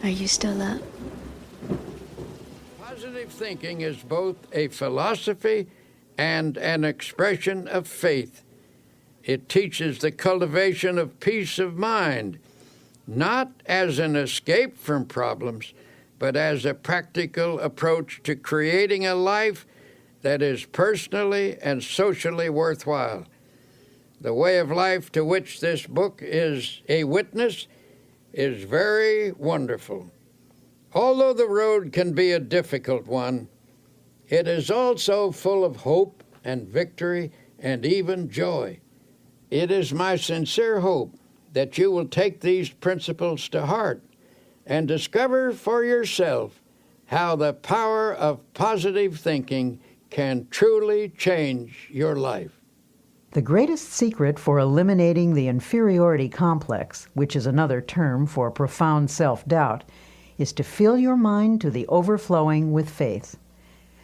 Are you still up? Positive thinking is both a philosophy and an expression of faith. It teaches the cultivation of peace of mind, not as an escape from problems, but as a practical approach to creating a life that is personally and socially worthwhile. The way of life to which this book is a witness is very wonderful. Although the road can be a difficult one, it is also full of hope and victory and even joy. It is my sincere hope that you will take these principles to heart and discover for yourself how the power of positive thinking can truly change your life. The greatest secret for eliminating the inferiority complex, which is another term for profound self-doubt, is to fill your mind to the overflowing with faith.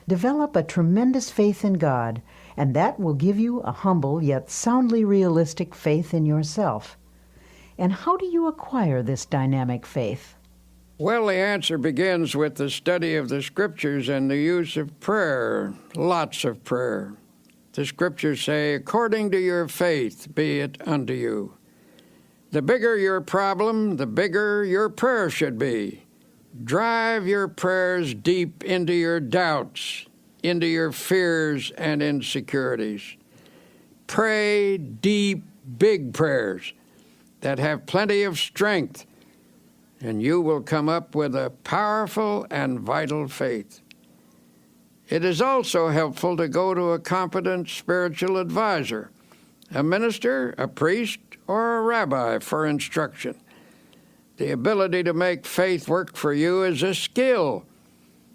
Develop a tremendous faith in God, and that will give you a humble yet soundly realistic faith in yourself. And how do you acquire this dynamic faith? Well, the answer begins with the study of the Scriptures and the use of prayer, lots of prayer. The Scriptures say, according to your faith be it unto you. The bigger your problem, the bigger your prayer should be. Drive your prayers deep into your doubts, into your fears and insecurities. Pray deep, big prayers that have plenty of strength, and you will come up with a powerful and vital faith. It is also helpful to go to a competent spiritual advisor, a minister, a priest, or a rabbi for instruction. The ability to make faith work for you is a skill,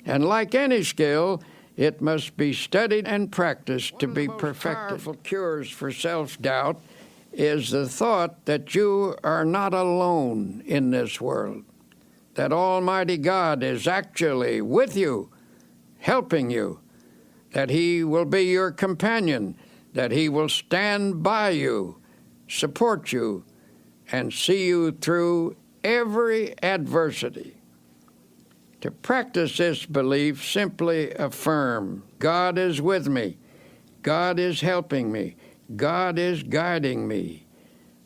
and like any skill, it must be studied and practiced to be perfected. One of the most powerful cures for self-doubt is the thought that you are not alone in this world, that Almighty God is actually with you, helping you, that He will be your companion, that He will stand by you, support you, and see you through every adversity. To practice this belief, simply affirm, God is with me, God is helping me, God is guiding me.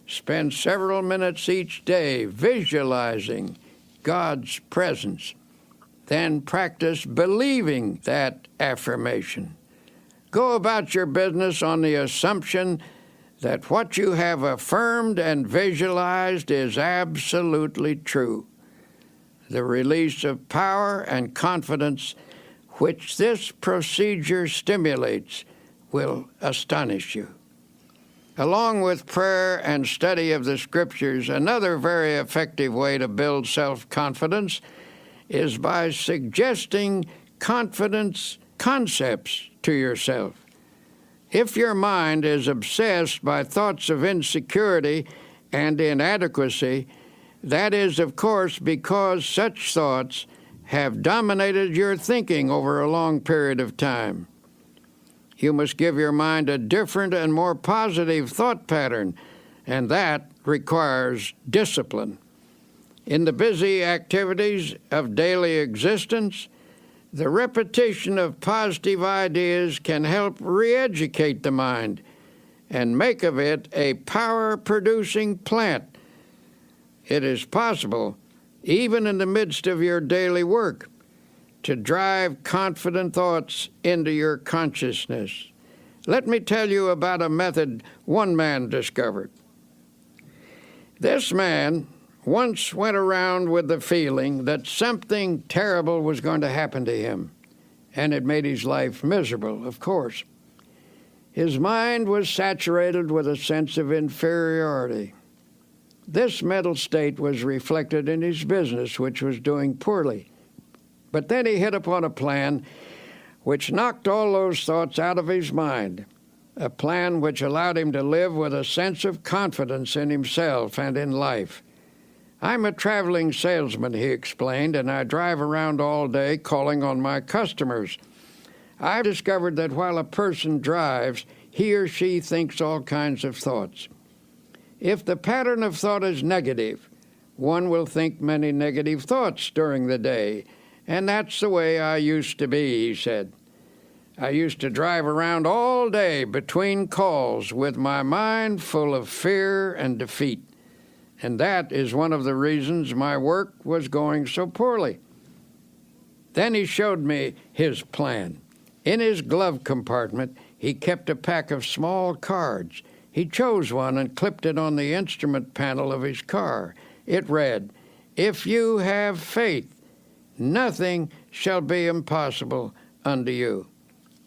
Spend several minutes each day visualizing God's presence. Then practice believing that affirmation. Go about your business on the assumption that what you have affirmed and visualized is absolutely true. The release of power and confidence which this procedure stimulates will astonish you. Along with prayer and study of the Scriptures, another very effective way to build self-confidence is by suggesting confidence concepts to yourself. If your mind is obsessed by thoughts of insecurity and inadequacy, that is, of course, because such thoughts have dominated your thinking over a long period of time. You must give your mind a different and more positive thought pattern, and that requires discipline. In the busy activities of daily existence, the repetition of positive ideas can help re-educate the mind and make of it a power-producing plant. It is possible, even in the midst of your daily work, to drive confident thoughts into your consciousness. Let me tell you about a method one man discovered. This man once went around with the feeling that something terrible was going to happen to him, and it made his life miserable, of course. His mind was saturated with a sense of inferiority. This mental state was reflected in his business, which was doing poorly. But then he hit upon a plan which knocked all those thoughts out of his mind, a plan which allowed him to live with a sense of confidence in himself and in life. I'm a traveling salesman, he explained, and I drive around all day calling on my customers. I've discovered that while a person drives, he or she thinks all kinds of thoughts. If the pattern of thought is negative, one will think many negative thoughts during the day, and that's the way I used to be, he said. I used to drive around all day between calls with my mind full of fear and defeat, and that is one of the reasons my work was going so poorly. Then he showed me his plan. In his glove compartment, he kept a pack of small cards. He chose one and clipped it on the instrument panel of his car. It read, "If you have faith, nothing shall be impossible unto you."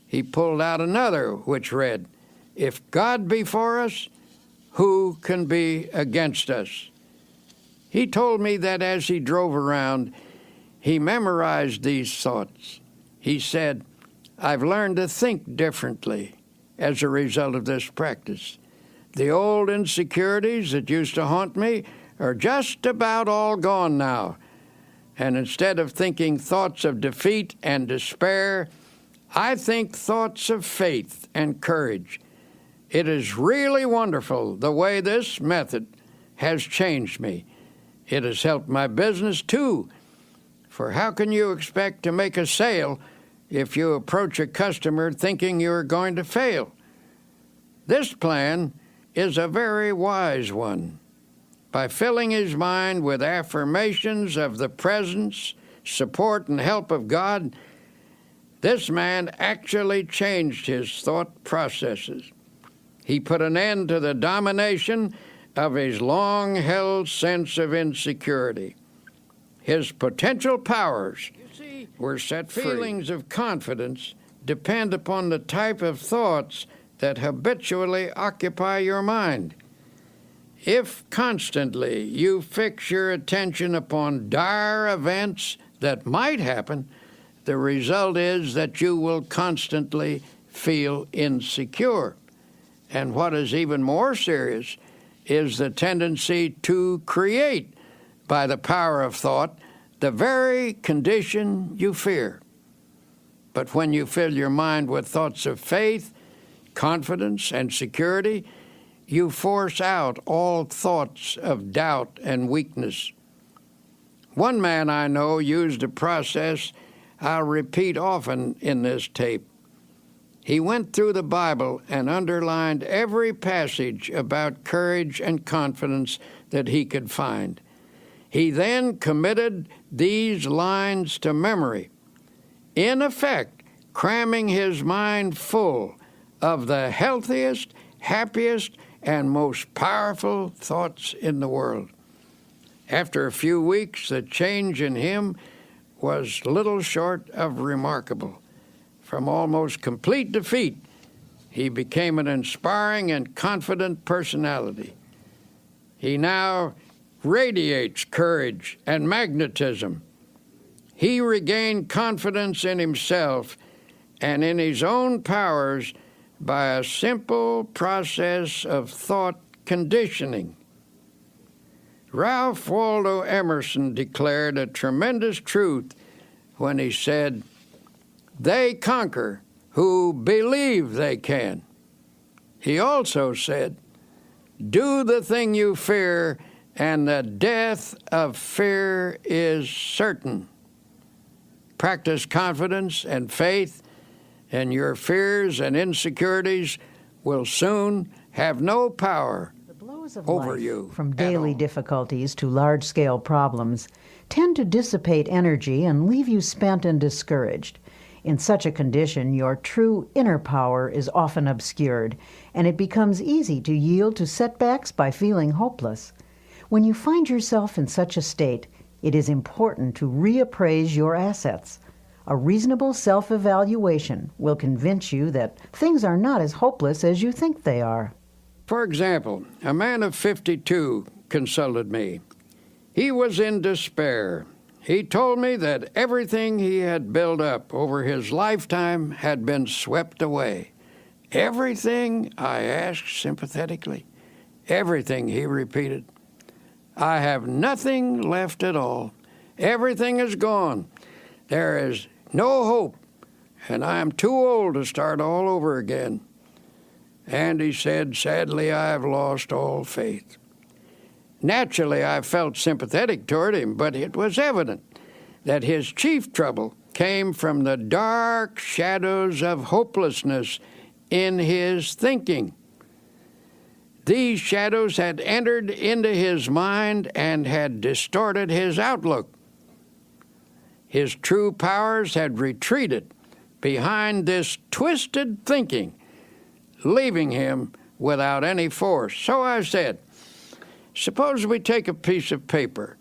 He pulled out another which read, "If God be for us, who can be against us?" He told me that as he drove around, he memorized these thoughts. He said, "I've learned to think differently as a result of this practice. The old insecurities that used to haunt me are just about all gone now. And instead of thinking thoughts of defeat and despair, I think thoughts of faith and courage. It is really wonderful the way this method has changed me. It has helped my business too. For how can you expect to make a sale if you approach a customer thinking you're going to fail? This plan is a very wise one. By filling his mind with affirmations of the presence, support, and help of God, this man actually changed his thought processes. He put an end to the domination of his long-held sense of insecurity. His potential powers were set free. Feelings of confidence depend upon the type of thoughts that habitually occupy your mind. If constantly you fix your attention upon dire events that might happen, the result is that you will constantly feel insecure. And what is even more serious is the tendency to create, by the power of thought, the very condition you fear. But when you fill your mind with thoughts of faith, confidence, and security, you force out all thoughts of doubt and weakness. One man I know used a process I'll repeat often in this tape. He went through the Bible and underlined every passage about courage and confidence that he could find. He then committed these lines to memory, in effect, cramming his mind full of the healthiest, happiest, and most powerful thoughts in the world. After a few weeks, the change in him was little short of remarkable. From almost complete defeat, he became an inspiring and confident personality. He now radiates courage and magnetism. He regained confidence in himself and in his own powers by a simple process of thought conditioning. Ralph Waldo Emerson declared a tremendous truth when he said, "They conquer who believe they can." He also said, "Do the thing you fear, and the death of fear is certain." Practice confidence and faith, and your fears and insecurities will soon have no power Of over life, you. from daily difficulties to large-scale problems, tend to dissipate energy and leave you spent and discouraged. In such a condition, your true inner power is often obscured, and it becomes easy to yield to setbacks by feeling hopeless. When you find yourself in such a state, it is important to reappraise your assets. A reasonable self-evaluation will convince you that things are not as hopeless as you think they are. For example, a man of 52 consulted me. He was in despair. He told me that everything he had built up over his lifetime had been swept away. "Everything?" I asked sympathetically. "Everything," he repeated. "I have nothing left at all. Everything is gone. There is no hope, and I am too old to start all over again." And he said, "Sadly, I have lost all faith." Naturally, I felt sympathetic toward him, but it was evident that his chief trouble came from the dark shadows of hopelessness in his thinking. These shadows had entered into his mind and had distorted his outlook. His true powers had retreated behind this twisted thinking, leaving him without any force. So I said, suppose we take a piece of paper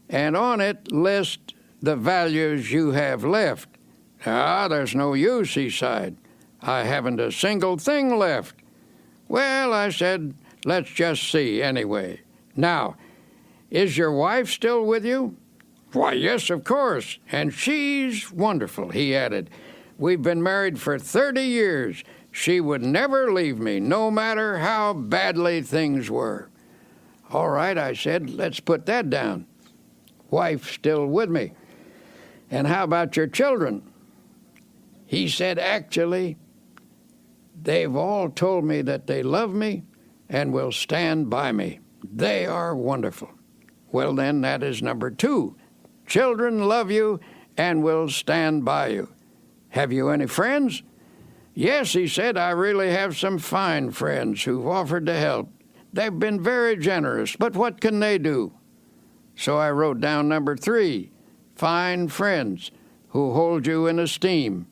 and on it list the values you have left. There's no use, he sighed. I haven't a single thing left. Well, I said, let's just see anyway. Now, is your wife still with you? Why, yes, of course, and she's wonderful, he added. We've been married for 30 years. She would never leave me, no matter how badly things were. All right, I said, let's put that down. Wife still with me. And how about your children? He said, actually, they've all told me that they love me and will stand by me. They are wonderful. Well, then, that is number 2. Children love you and will stand by you. Have you any friends? Yes, he said, I really have some fine friends who've offered to help. They've been very generous, but what can they do? So I wrote down number 3, fine friends who hold you in esteem.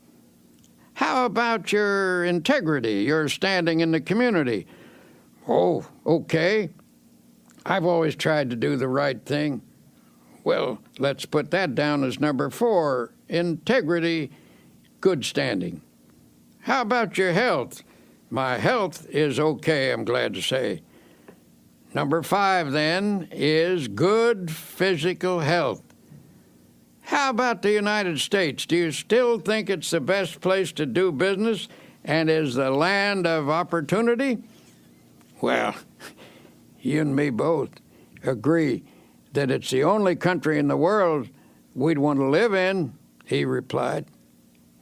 How about your integrity, your standing in the community? Oh, okay. I've always tried to do the right thing. Well, let's put that down as number 4, integrity, good standing. How about your health? My health is okay, I'm glad to say. Number 5, then, is good physical health. How about the United States? Do you still think it's the best place to do business and is the land of opportunity? Well, you and me both agree that it's the only country in the world we'd want to live in, he replied.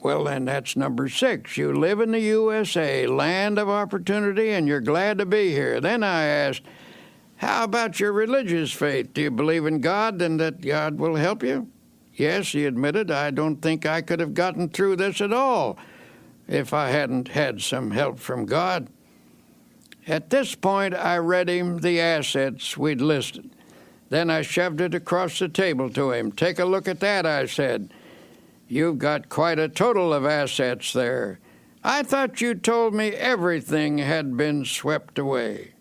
Well, then that's number 6. You live in the USA, land of opportunity, and you're glad to be here. Then I asked, how about your religious faith? Do you believe in God and that God will help you? Yes, he admitted, I don't think I could have gotten through this at all if I hadn't had some help from God. At this point, I read him the assets we'd listed. Then I shoved it across the table to him. Take a look at that, I said. You've got quite a total of assets there. I thought you told me everything had been swept away.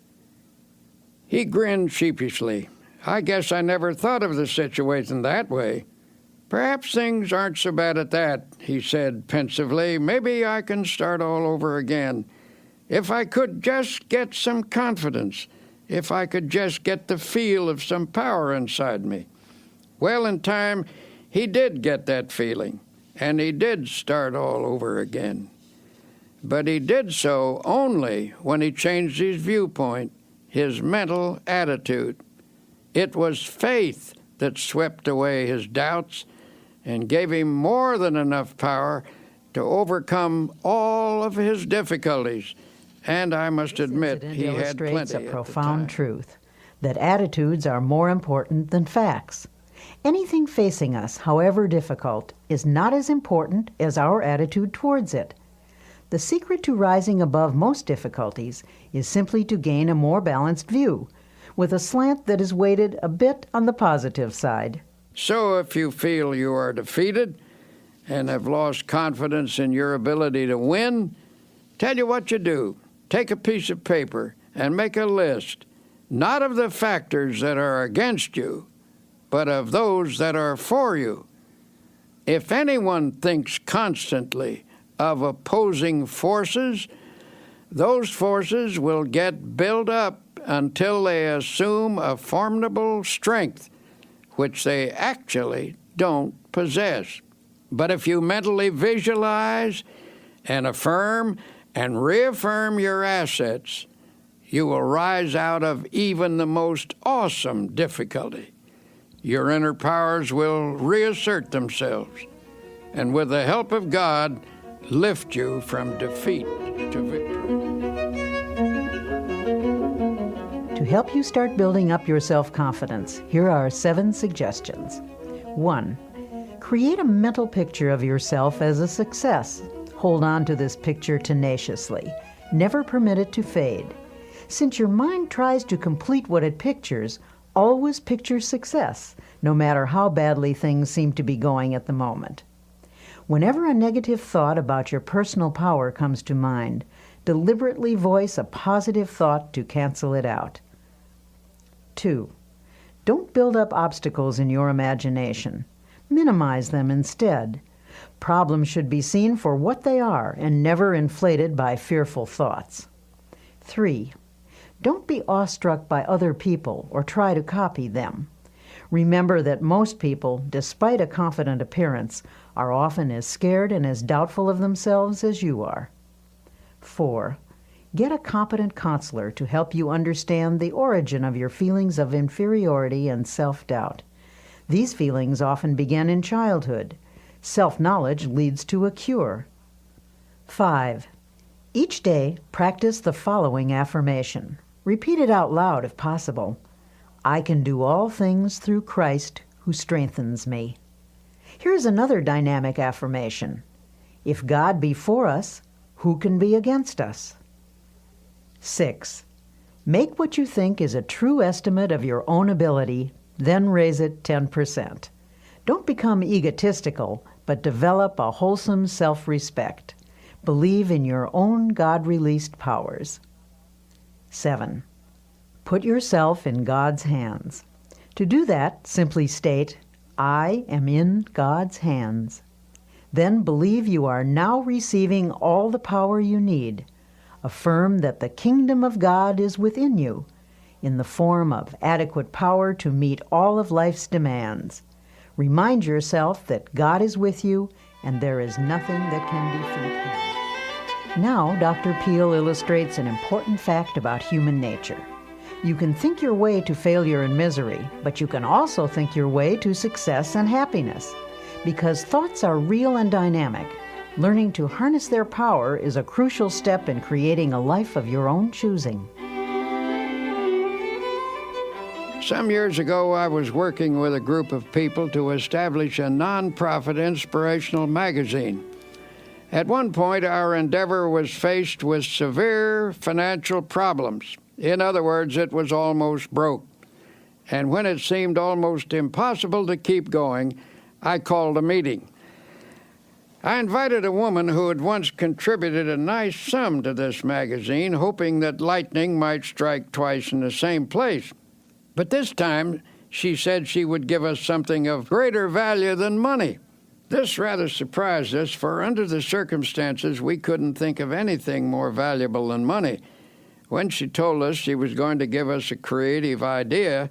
He grinned sheepishly. I guess I never thought of the situation that way. Perhaps things aren't so bad at that, he said pensively. Maybe I can start all over again. If I could just get some confidence, if I could just get the feel of some power inside me. Well, in time, he did get that feeling, and he did start all over again. But he did so only when he changed his viewpoint, his mental attitude. It was faith that swept away his doubts and gave him more than enough power to overcome all of his difficulties. And I must admit, he had plenty illustrates a profound truth, that attitudes are more important than facts. Anything facing us, however difficult, is not as important as our attitude towards it. The secret to rising above most difficulties is simply to gain a more balanced view, with a slant that is weighted a bit on the positive side. So if you feel you are defeated and have lost confidence in your ability to win, tell you what you do. Take a piece of paper and make a list, not of the factors that are against you, but of those that are for you. If anyone thinks constantly of opposing forces, those forces will get built up until they assume a formidable strength, which they actually don't possess. But if you mentally visualize and affirm and reaffirm your assets, you will rise out of even the most awesome difficulty. Your inner powers will reassert themselves, and with the help of God, lift you from defeat to victory. To help you start building up your self-confidence, here are 7 suggestions. 1. Create a mental picture of yourself as a success. Hold on to this picture tenaciously. Never permit it to fade. Since your mind tries to complete what it pictures, always picture success, no matter how badly things seem to be going at the moment. Whenever a negative thought about your personal power comes to mind, deliberately voice a positive thought to cancel it out. 2. Don't build up obstacles in your imagination. Minimize them instead. Problems should be seen for what they are and never inflated by fearful thoughts. 3. Don't be awestruck by other people or try to copy them. Remember that most people, despite a confident appearance, are often as scared and as doubtful of themselves as you are. 4. Get a competent counselor to help you understand the origin of your feelings of inferiority and self-doubt. These feelings often begin in childhood. Self-knowledge leads to a cure. 5. Each day, practice the following affirmation. Repeat it out loud if possible. I can do all things through Christ who strengthens me. Here's another dynamic affirmation. If God be for us, who can be against us? 6. Make what you think is a true estimate of your own ability, then raise it 10%. Don't become egotistical, but develop a wholesome self-respect. Believe in your own God-released powers. 7. Put yourself in God's hands. To do that, simply state, I am in God's hands. Then believe you are now receiving all the power you need. Affirm that the kingdom of God is within you, in the form of adequate power to meet all of life's demands. Remind yourself that God is with you and there is nothing that can defeat him. Now, Dr. Peale illustrates an important fact about human nature. You can think your way to failure and misery, but you can also think your way to success and happiness. Because thoughts are real and dynamic, learning to harness their power is a crucial step in creating a life of your own choosing. Some years ago, I was working with a group of people to establish a nonprofit inspirational magazine. At one point, our endeavor was faced with severe financial problems. In other words, it was almost broke. And when it seemed almost impossible to keep going, I called a meeting. I invited a woman who had once contributed a nice sum to this magazine, hoping that lightning might strike twice in the same place. But this time, she said she would give us something of greater value than money. This rather surprised us, for under the circumstances, we couldn't think of anything more valuable than money. When she told us she was going to give us a creative idea,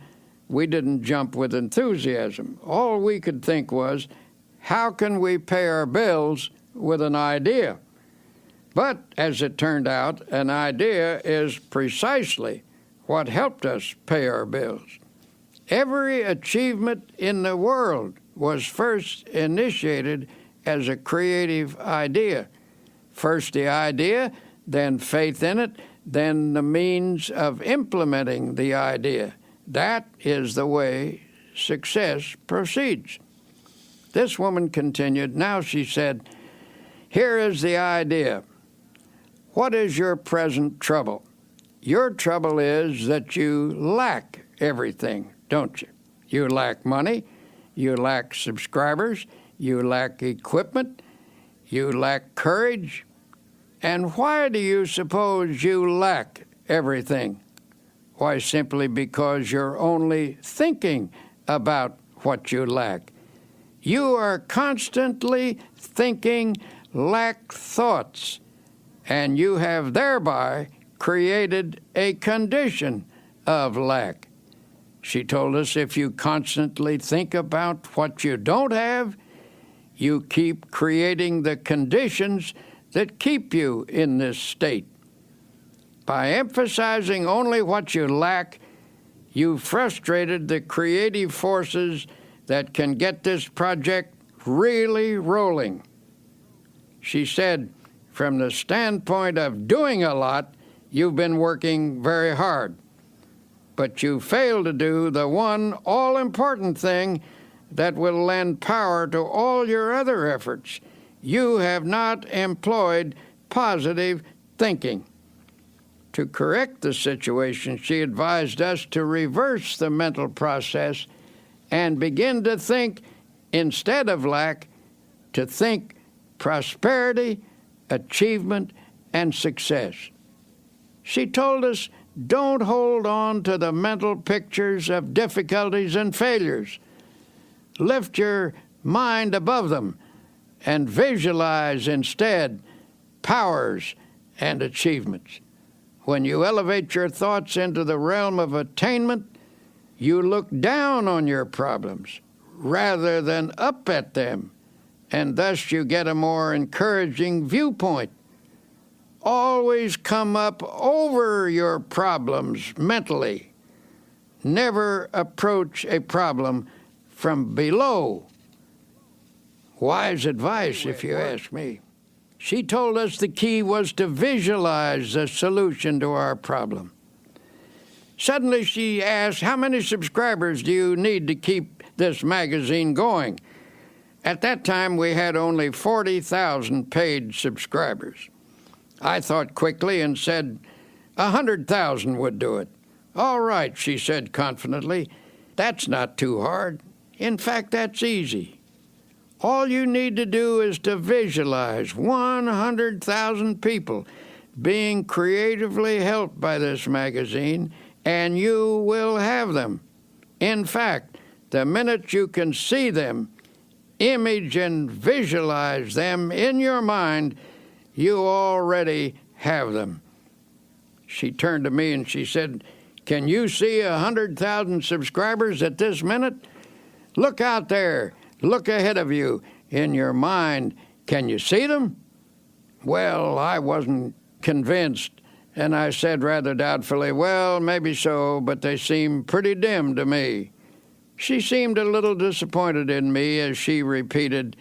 we didn't jump with enthusiasm. All we could think was, how can we pay our bills with an idea? But, as it turned out, an idea is precisely what helped us pay our bills. Every achievement in the world was first initiated as a creative idea. First the idea, then faith in it, then the means of implementing the idea. That is the way success proceeds. This woman continued. Now she said, here is the idea. What is your present trouble? Your trouble is that you lack everything, don't you? You lack money, you lack subscribers, you lack equipment, you lack courage. And why do you suppose you lack everything? Why, simply because you're only thinking about what you lack. You are constantly thinking lack thoughts, and you have thereby created a condition of lack. She told us if you constantly think about what you don't have, you keep creating the conditions that keep you in this state. By emphasizing only what you lack, you've frustrated the creative forces that can get this project really rolling. She said, from the standpoint of doing a lot, you've been working very hard. but you fail to do the one all-important thing that will lend power to all your other efforts. You have not employed positive thinking. To correct the situation, she advised us to reverse the mental process and begin to think, instead of lack, to think prosperity, achievement, and success. She told us, don't hold on to the mental pictures of difficulties and failures. Lift your mind above them and visualize instead powers and achievements. When you elevate your thoughts into the realm of attainment, you look down on your problems rather than up at them, and thus you get a more encouraging viewpoint. Always come up over your problems mentally. Never approach a problem from below. Wise advice, if you ask me. She told us the key was to visualize the solution to our problem. Suddenly she asked, how many subscribers do you need to keep this magazine going? At that time, we had only 40,000 paid subscribers. I thought quickly and said 100,000 would do it. All right, she said confidently. That's not too hard. In fact, that's easy. All you need to do is to visualize 100,000 people being creatively helped by this magazine, and you will have them. In fact, the minute you can see them, image and visualize them in your mind, you already have them. She turned to me and she said, can you see 100,000 subscribers at this minute? Look out there. Look ahead of you in your mind. Can you see them? Well, I wasn't convinced, and I said rather doubtfully, well, maybe so, but they seem pretty dim to me. She seemed a little disappointed in me as she repeated,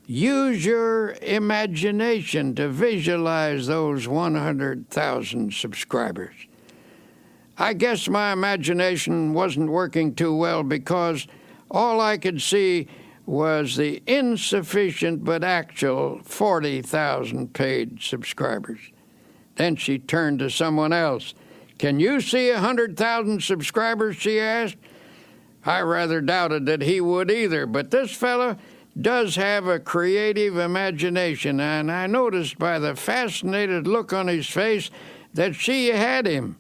use your imagination to visualize those 100,000 subscribers. I guess my imagination wasn't working too well because all I could see was the insufficient but actual 40,000 paid subscribers. Then she turned to someone else. Can you see 100,000 subscribers, she asked. I rather doubted that he would either, but this fellow does have a creative imagination, and I noticed by the fascinated look on his face that she had him.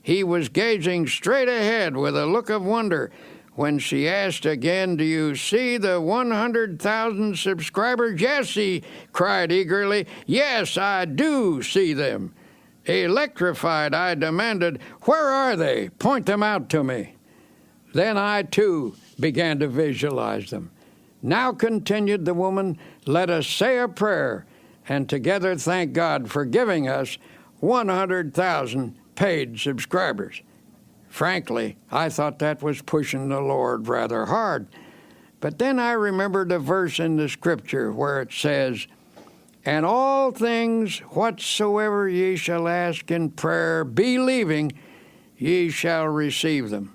He was gazing straight ahead with a look of wonder. When she asked again, do you see the 100,000 subscribers? Yes, he cried eagerly. Yes, I do see them. Electrified, I demanded, where are they? Point them out to me. Then I, too, began to visualize them. Now, continued the woman, let us say a prayer and together thank God for giving us 100,000 paid subscribers. Frankly, I thought that was pushing the Lord rather hard. But then I remembered a verse in the Scripture where it says, and all things whatsoever ye shall ask in prayer, believing, ye shall receive them.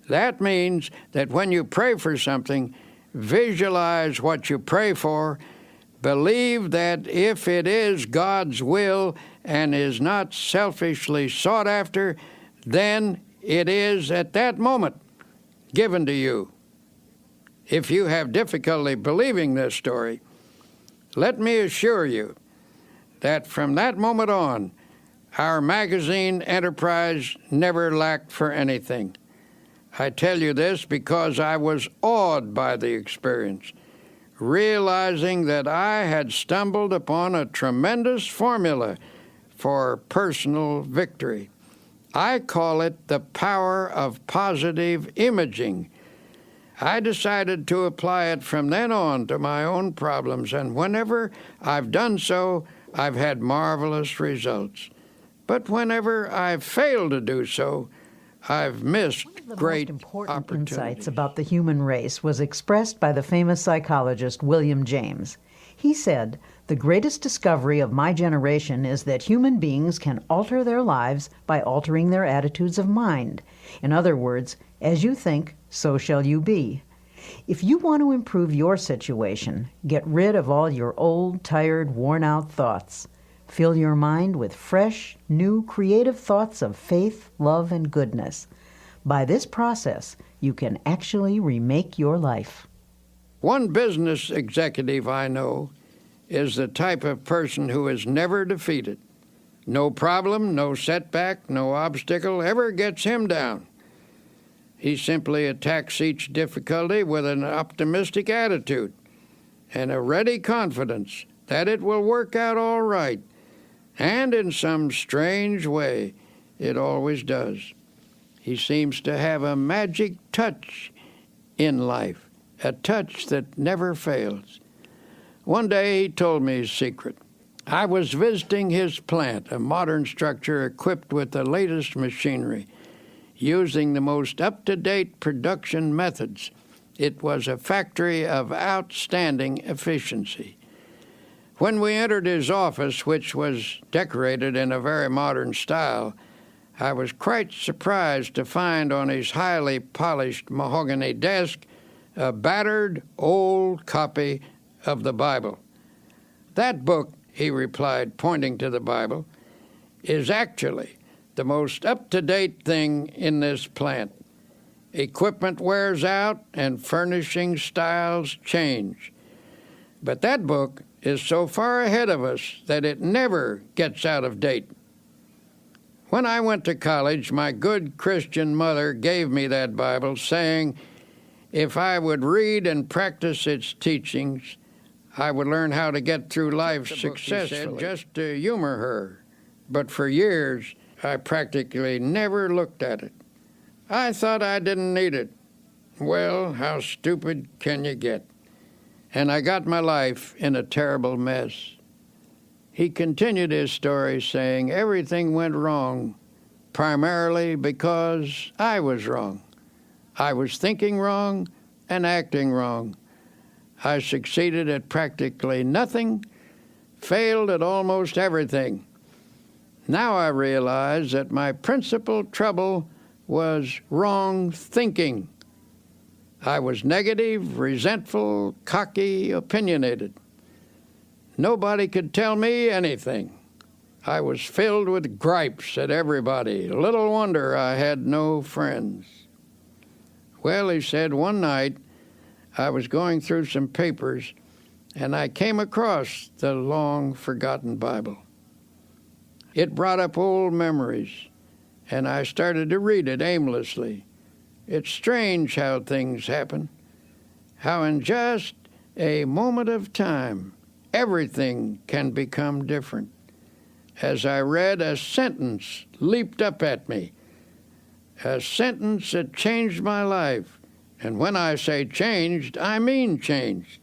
That means that when you pray for something, visualize what you pray for, believe that if it is God's will and is not selfishly sought after, then it is at that moment given to you. If you have difficulty believing this story, let me assure you that from that moment on, our magazine enterprise never lacked for anything. I tell you this because I was awed by the experience, realizing that I had stumbled upon a tremendous formula for personal victory. I call it the power of positive imaging. I decided to apply it from then on to my own problems, and whenever I've done so, I've had marvelous results. But whenever I've failed to do so, I've missed great One of the most important opportunities. insights about the human race was expressed by the famous psychologist William James. He said, the greatest discovery of my generation is that human beings can alter their lives by altering their attitudes of mind. In other words, as you think, so shall you be. If you want to improve your situation, get rid of all your old, tired, worn-out thoughts. Fill your mind with fresh, new, creative thoughts of faith, love, and goodness. By this process, you can actually remake your life. One business executive I know is the type of person who is never defeated. No problem, no setback, no obstacle ever gets him down. He simply attacks each difficulty with an optimistic attitude and a ready confidence that it will work out all right. And in some strange way, it always does. He seems to have a magic touch in life, a touch that never fails. One day he told me his secret. I was visiting his plant, a modern structure equipped with the latest machinery, using the most up-to-date production methods. It was a factory of outstanding efficiency. When we entered his office, which was decorated in a very modern style, I was quite surprised to find on his highly polished mahogany desk a battered old copy of the Bible. That book, he replied, pointing to the Bible, is actually the most up-to-date thing in this plant. Equipment wears out and furnishing styles change. But that book is so far ahead of us that it never gets out of date. When I went to college, my good Christian mother gave me that Bible, saying if I would read and practice its teachings, I would learn how to get through life successfully, just to humor her. But for years, I practically never looked at it. I thought I didn't need it. Well, how stupid can you get? And I got my life in a terrible mess. He continued his story saying everything went wrong, primarily because I was wrong. I was thinking wrong and acting wrong. I succeeded at practically nothing, failed at almost everything. Now I realize that my principal trouble was wrong thinking. I was negative, resentful, cocky, opinionated. Nobody could tell me anything. I was filled with gripes at everybody. Little wonder I had no friends. Well, he said, one night I was going through some papers and I came across the long-forgotten Bible. It brought up old memories, and I started to read it aimlessly. It's strange how things happen, how in just a moment of time, everything can become different. As I read, a sentence leaped up at me, a sentence that changed my life. And when I say changed, I mean changed.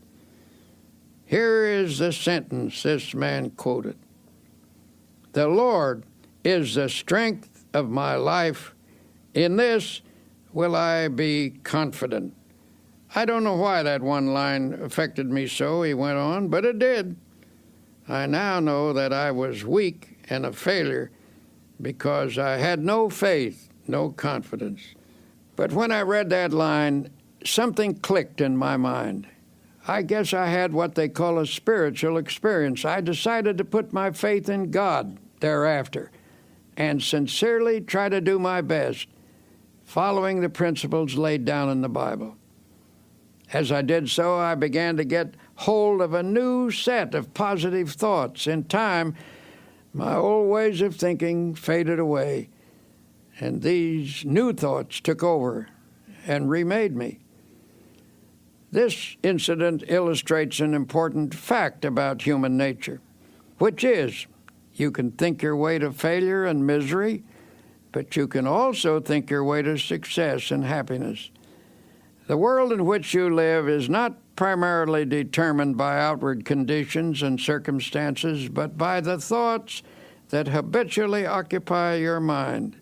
Here is the sentence this man quoted. "The Lord is the strength of my life. In this will I be confident." I don't know why that one line affected me so, he went on, but it did. I now know that I was weak and a failure because I had no faith, no confidence. But when I read that line, something clicked in my mind. I guess I had what they call a spiritual experience. I decided to put my faith in God thereafter and sincerely try to do my best, following the principles laid down in the Bible. As I did so, I began to get hold of a new set of positive thoughts. In time, my old ways of thinking faded away, and these new thoughts took over and remade me. This incident illustrates an important fact about human nature, which is you can think your way to failure and misery, but you can also think your way to success and happiness. The world in which you live is not primarily determined by outward conditions and circumstances, but by the thoughts that habitually occupy your mind.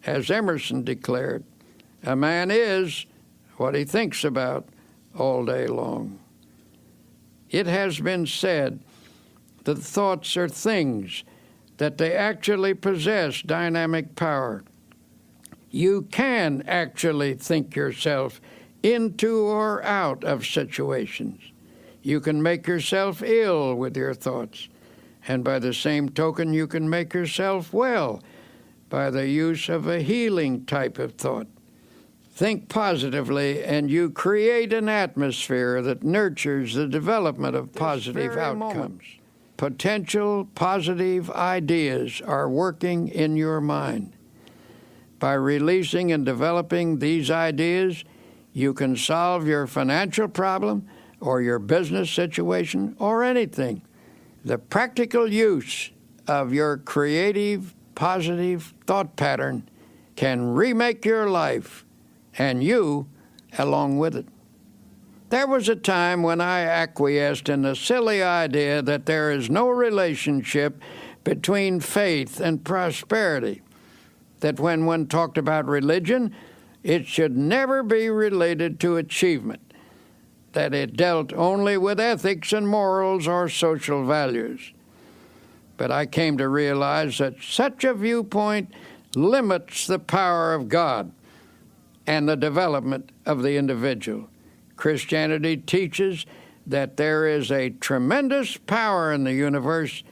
As Emerson declared, a man is what he thinks about all day long. It has been said that thoughts are things, that they actually possess dynamic power. You can actually think yourself into or out of situations. You can make yourself ill with your thoughts. And by the same token, you can make yourself well by the use of a healing type of thought. Think positively, and you create an atmosphere that nurtures the development of positive outcomes. Potential positive ideas are working in your mind. By releasing and developing these ideas, you can solve your financial problem or your business situation or anything. The practical use of your creative, positive thought pattern can remake your life, and you along with it. There was a time when I acquiesced in the silly idea that there is no relationship between faith and prosperity, that when one talked about religion, it should never be related to achievement, that it dealt only with ethics and morals or social values. But I came to realize that such a viewpoint limits the power of God and the development of the individual. Christianity teaches that there is a tremendous power in the universe,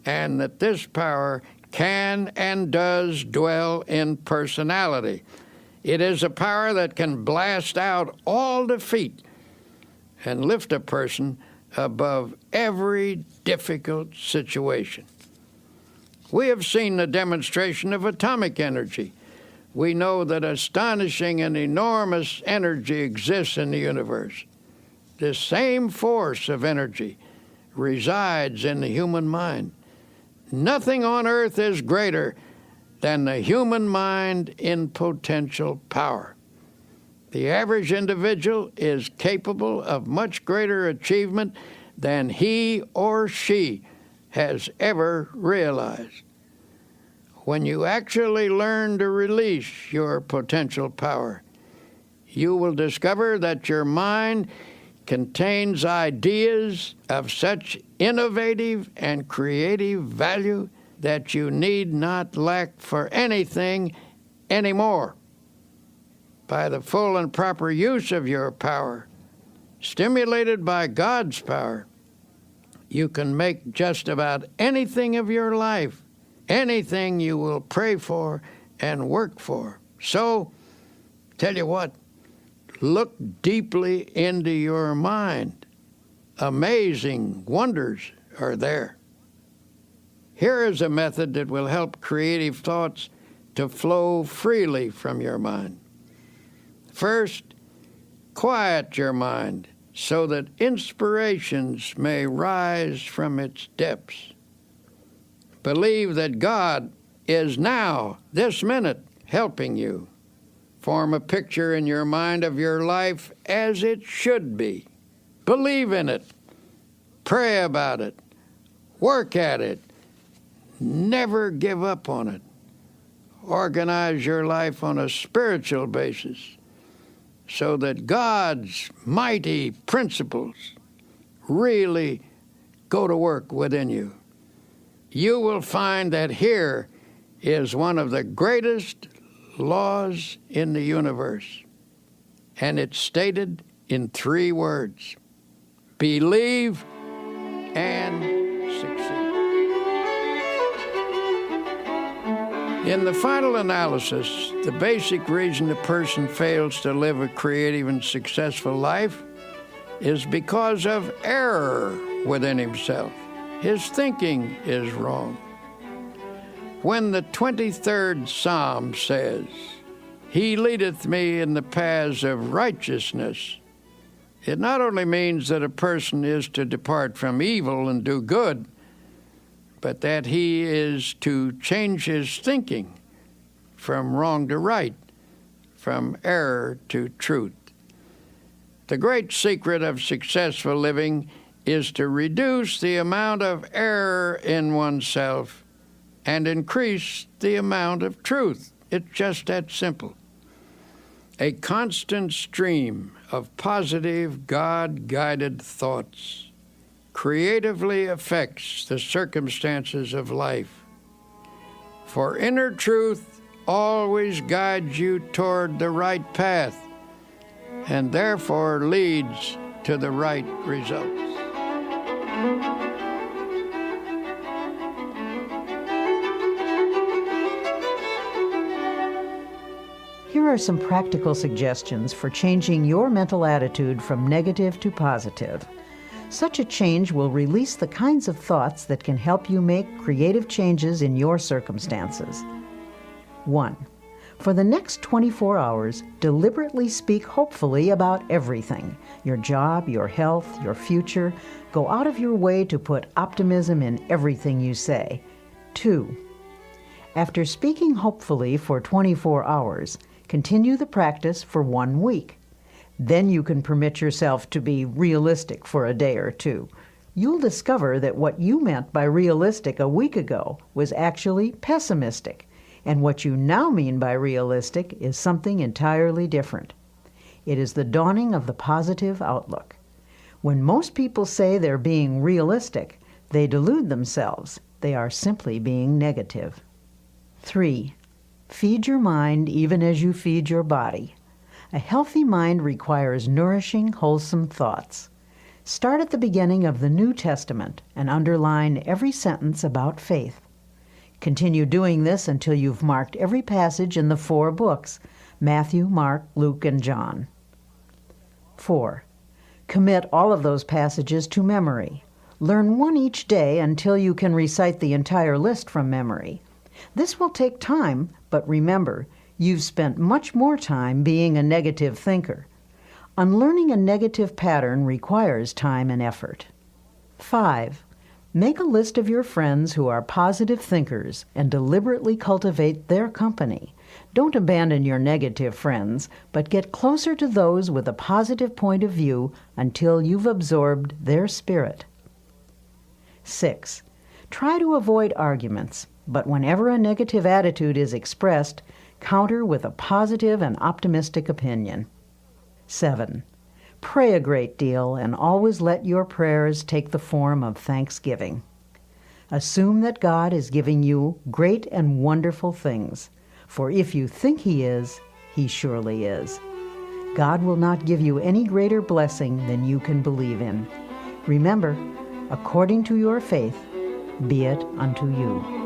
and that this power can and does dwell in personality. It is a power that can blast out all defeat and lift a person above every difficult situation. We have seen the demonstration of atomic energy. We know that astonishing and enormous energy exists in the universe. This same force of energy resides in the human mind. Nothing on earth is greater than the human mind in potential power. The average individual is capable of much greater achievement than he or she has ever realized. When you actually learn to release your potential power, you will discover that your mind contains ideas of such innovative and creative value that you need not lack for anything anymore. By the full and proper use of your power, stimulated by God's power, you can make just about anything of your life, anything you will pray for and work for. So, tell you what, look deeply into your mind. Amazing wonders are there. Here is a method that will help creative thoughts to flow freely from your mind. First, quiet your mind so that inspirations may rise from its depths. Believe that God is now, this minute, helping you. Form a picture in your mind of your life as it should be. Believe in it. Pray about it. Work at it. Never give up on it. Organize your life on a spiritual basis so that God's mighty principles really go to work within you. You will find that here is one of the greatest laws in the universe, and it's stated in 3 words: believe and succeed. In the final analysis, the basic reason a person fails to live a creative and successful life is because of error within himself. His thinking is wrong. When the 23rd Psalm says, "He leadeth me in the paths of righteousness," it not only means that a person is to depart from evil and do good, but that he is to change his thinking from wrong to right, from error to truth. The great secret of successful living is to reduce the amount of error in oneself and increase the amount of truth. It's just that simple. A constant stream of positive, God-guided thoughts creatively affects the circumstances of life. For inner truth always guides you toward the right path and therefore leads to the right results. Here are some practical suggestions for changing your mental attitude from negative to positive. Such a change will release the kinds of thoughts that can help you make creative changes in your circumstances. 1. For the next 24 hours, deliberately speak hopefully about everything: your job, your health, your future. Go out of your way to put optimism in everything you say. 2. After speaking hopefully for 24 hours, continue the practice for 1 week. Then you can permit yourself to be realistic for a day or two. You'll discover that what you meant by realistic a week ago was actually pessimistic, and what you now mean by realistic is something entirely different. It is the dawning of the positive outlook. When most people say they're being realistic, they delude themselves. They are simply being negative. 3. Feed your mind even as you feed your body. A healthy mind requires nourishing, wholesome thoughts. Start at the beginning of the New Testament and underline every sentence about faith. Continue doing this until you've marked every passage in the 4 books: Matthew, Mark, Luke, and John. 4. Commit all of those passages to memory. Learn one each day until you can recite the entire list from memory. This will take time, but remember, you've spent much more time being a negative thinker. Unlearning a negative pattern requires time and effort. 5. Make a list of your friends who are positive thinkers and deliberately cultivate their company. Don't abandon your negative friends, but get closer to those with a positive point of view until you've absorbed their spirit. 6. Try to avoid arguments, but whenever a negative attitude is expressed, counter with a positive and optimistic opinion. 7. Pray a great deal and always let your prayers take the form of thanksgiving. Assume that God is giving you great and wonderful things, for if you think He is, He surely is. God will not give you any greater blessing than you can believe in. Remember, according to your faith, be it unto you.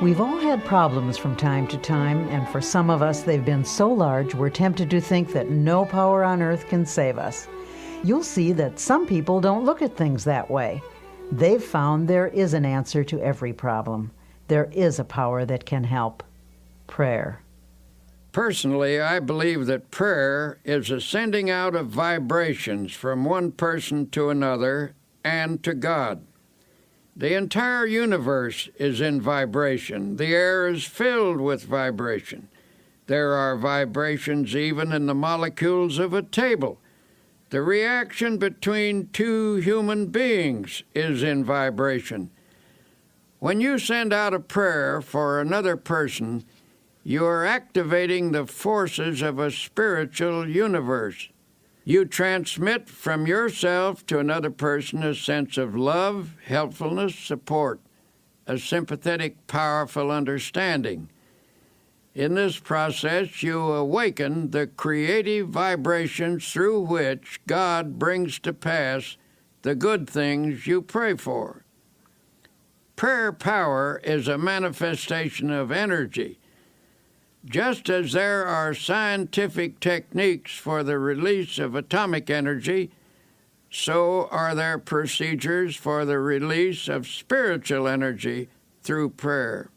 We've all had problems from time to time, and for some of us they've been so large we're tempted to think that no power on earth can save us. You'll see that some people don't look at things that way. They've found there is an answer to every problem. There is a power that can help: prayer. Personally, I believe that prayer is a sending out of vibrations from one person to another and to God. The entire universe is in vibration. The air is filled with vibration. There are vibrations even in the molecules of a table. The reaction between two human beings is in vibration. When you send out a prayer for another person, you are activating the forces of a spiritual universe. You transmit from yourself to another person a sense of love, helpfulness, support, a sympathetic, powerful understanding. In this process, you awaken the creative vibrations through which God brings to pass the good things you pray for. Prayer power is a manifestation of energy. Just as there are scientific techniques for the release of atomic energy, so are there procedures for the release of spiritual energy through prayer.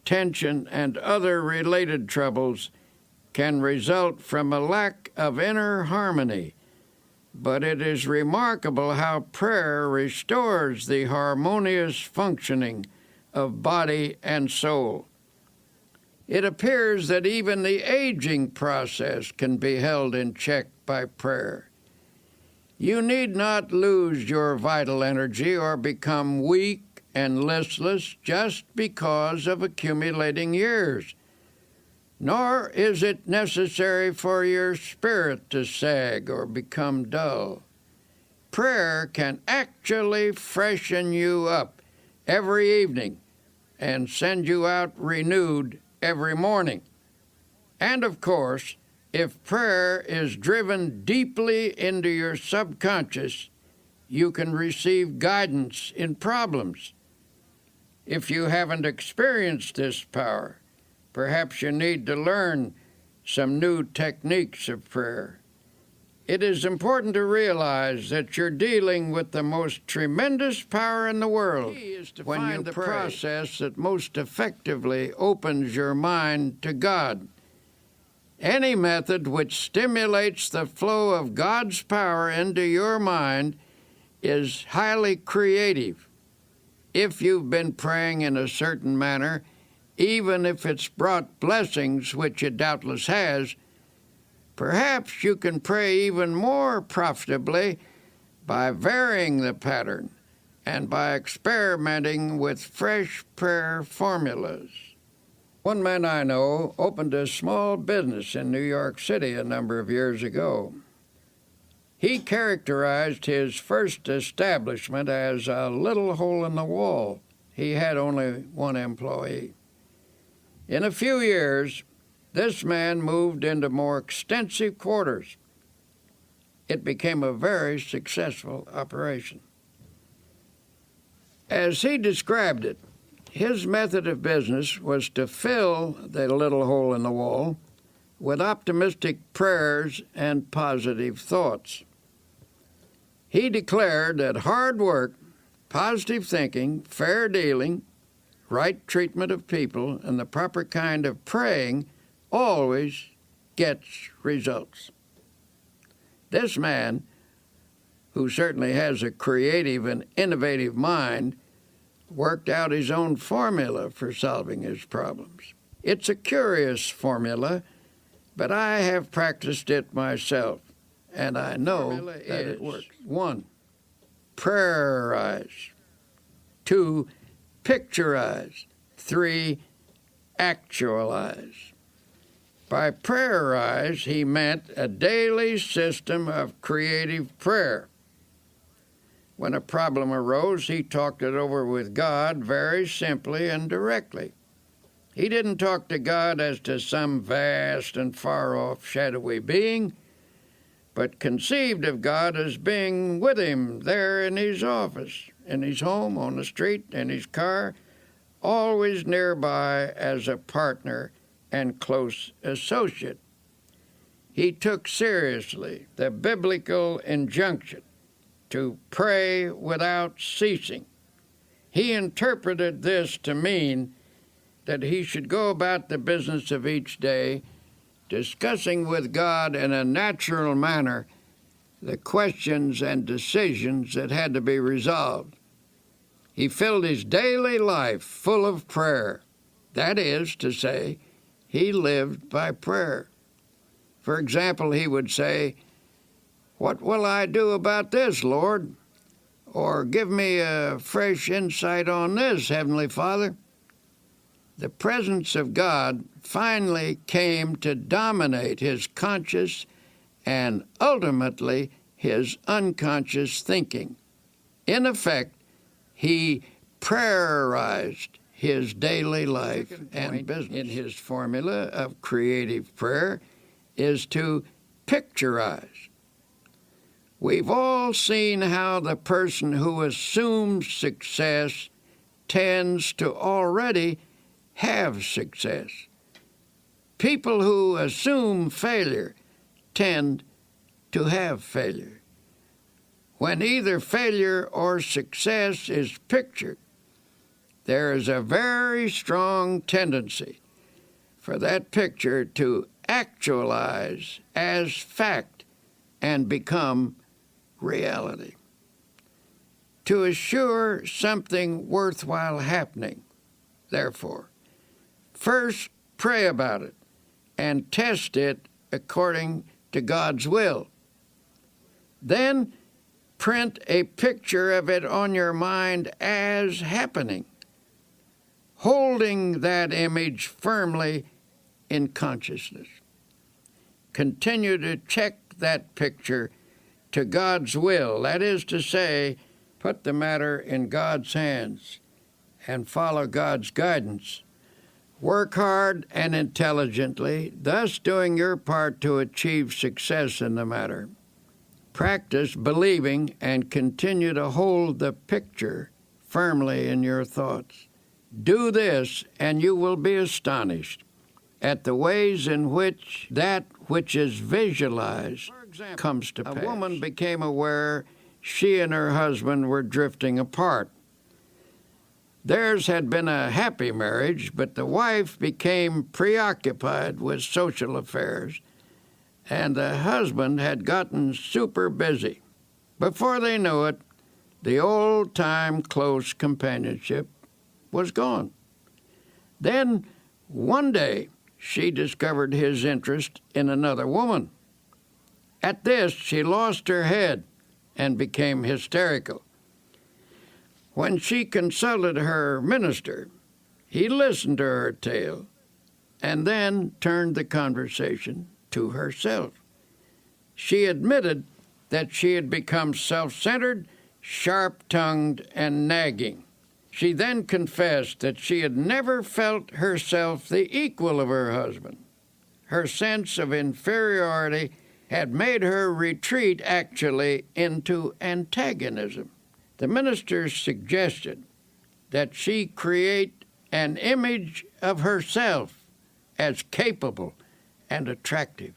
Tension and other related troubles can result from a lack of inner harmony, but it is remarkable how prayer restores the harmonious functioning of body and soul. It appears that even the aging process can be held in check by prayer. You need not lose your vital energy or become weak and listless just because of accumulating years. nor is it necessary for your spirit to sag or become dull. Prayer can actually freshen you up every evening and send you out renewed every morning. And of course, if prayer is driven deeply into your subconscious, you can receive guidance in problems. If you haven't experienced this power, perhaps you need to learn some new techniques of prayer. It is important to realize that you're dealing with the most tremendous power in the world when you pray. The process that most effectively opens your mind to God. Any method which stimulates the flow of God's power into your mind is highly creative. If you've been praying in a certain manner, even if it's brought blessings, which it doubtless has, perhaps you can pray even more profitably by varying the pattern and by experimenting with fresh prayer formulas. One man I know opened a small business in New York City a number of years ago. He characterized his first establishment as a little hole in the wall. He had only one employee. In a few years, this man moved into more extensive quarters. It became a very successful operation. As he described it, his method of business was to fill the little hole in the wall with optimistic prayers and positive thoughts. He declared that hard work, positive thinking, fair dealing, right treatment of people, and the proper kind of praying always gets results. This man, who certainly has a creative and innovative mind, worked out his own formula for solving his problems. It's a curious formula, but I have practiced it myself, and I know that it works. 1. Prayerize. 2. Picturize. 3. Actualize. By prayerize, he meant a daily system of creative prayer. When a problem arose, he talked it over with God very simply and directly. He didn't talk to God as to some vast and far-off shadowy being, but conceived of God as being with him there in his office, in his home, on the street, in his car, always nearby as a partner and close associate. He took seriously the biblical injunction to pray without ceasing. He interpreted this to mean that he should go about the business of each day, discussing with God in a natural manner the questions and decisions that had to be resolved. He filled his daily life full of prayer. That is to say, he lived by prayer. For example, he would say, "What will I do about this, Lord?" Or, "Give me a fresh insight on this, Heavenly Father." The presence of God finally came to dominate his conscious and ultimately his unconscious thinking. In effect, he prayerized his daily life and business. In his formula of creative prayer is to picturize. We've all seen how the person who assumes success tends to already have success. People who assume failure tend to have failure. When either failure or success is pictured, there is a very strong tendency for that picture to actualize as fact and become reality. To assure something worthwhile happening, therefore, first pray about it and test it according to God's will. Then print a picture of it on your mind as happening, holding that image firmly in consciousness. Continue to check that picture to God's will. That is to say, put the matter in God's hands and follow God's guidance. Work hard and intelligently, thus doing your part to achieve success in the matter. Practice believing and continue to hold the picture firmly in your thoughts. Do this, and you will be astonished at the ways in which that which is visualized comes to pass. A woman became aware she and her husband were drifting apart. Theirs had been a happy marriage, but the wife became preoccupied with social affairs, and the husband had gotten super busy. Before they knew it, the old-time close companionship was gone. Then, one day, she discovered his interest in another woman. At this, she lost her head and became hysterical. When she consulted her minister, he listened to her tale and then turned the conversation to herself. She admitted that she had become self-centered, sharp-tongued, and nagging. She then confessed that she had never felt herself the equal of her husband. Her sense of inferiority had made her retreat actually into antagonism. The minister suggested that she create an image of herself as capable and attractive.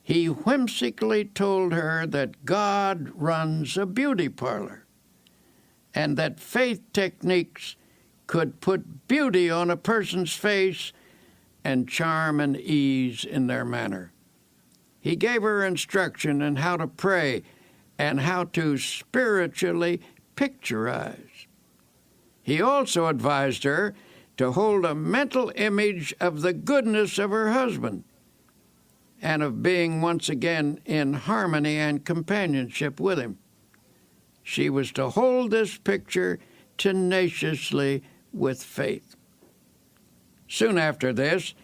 He whimsically told her that God runs a beauty parlor and that faith techniques could put beauty on a person's face and charm and ease in their manner. He gave her instruction in how to pray and how to spiritually picturize. He also advised her to hold a mental image of the goodness of her husband and of being once again in harmony and companionship with him. She was to hold this picture tenaciously with faith. Soon after this,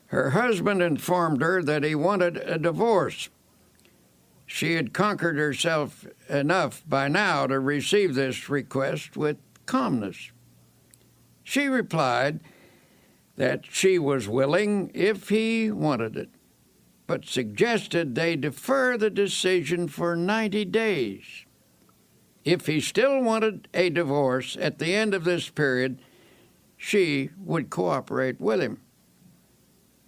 her husband informed her that he wanted a divorce. She had conquered herself enough by now to receive this request with calmness. She replied that she was willing if he wanted it, but suggested they defer the decision for 90 days. If he still wanted a divorce at the end of this period, she would cooperate with him.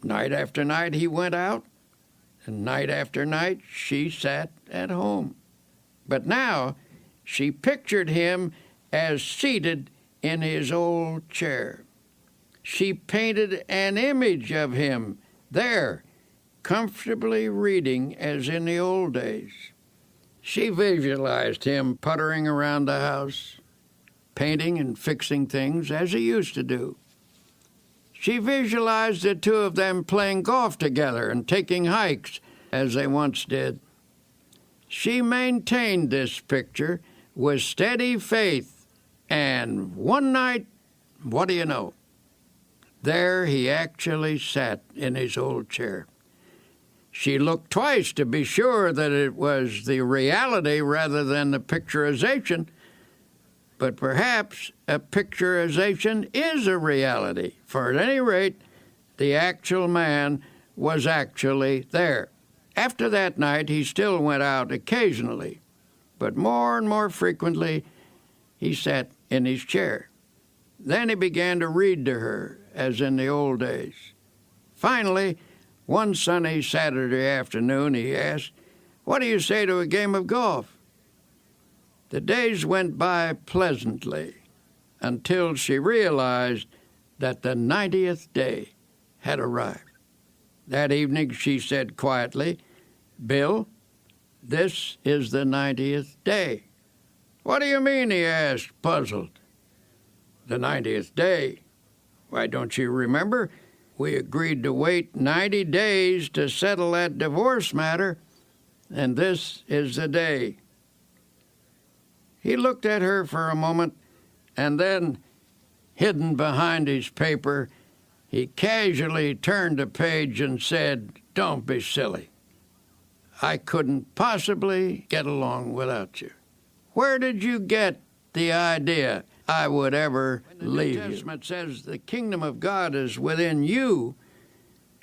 Night after night he went out, and night after night she sat at home. But now she pictured him as seated in his old chair. She painted an image of him there, comfortably reading as in the old days. She visualized him puttering around the house, painting and fixing things as he used to do. She visualized the two of them playing golf together and taking hikes as they once did. She maintained this picture with steady faith, and one night, what do you know? There he actually sat in his old chair. She looked twice to be sure that it was the reality rather than the picturization. But perhaps a picturization is a reality, for at any rate, the actual man was actually there. After that night, he still went out occasionally, but more and more frequently, he sat in his chair. Then he began to read to her, as in the old days. Finally, one sunny Saturday afternoon, he asked, "What do you say to a game of golf?" The days went by pleasantly until she realized that the 90th day had arrived. That evening she said quietly, "Bill, this is the 90th day." "What do you mean?" he asked, puzzled. "The 90th day. Why, don't you remember? We agreed to wait 90 days to settle that divorce matter, and this is the day." He looked at her for a moment, and then, hidden behind his paper, He casually turned a page and said, "Don't be silly. I couldn't possibly get along without you. Where did you get the idea I would ever leave you?" The New Testament says the kingdom of God is within you.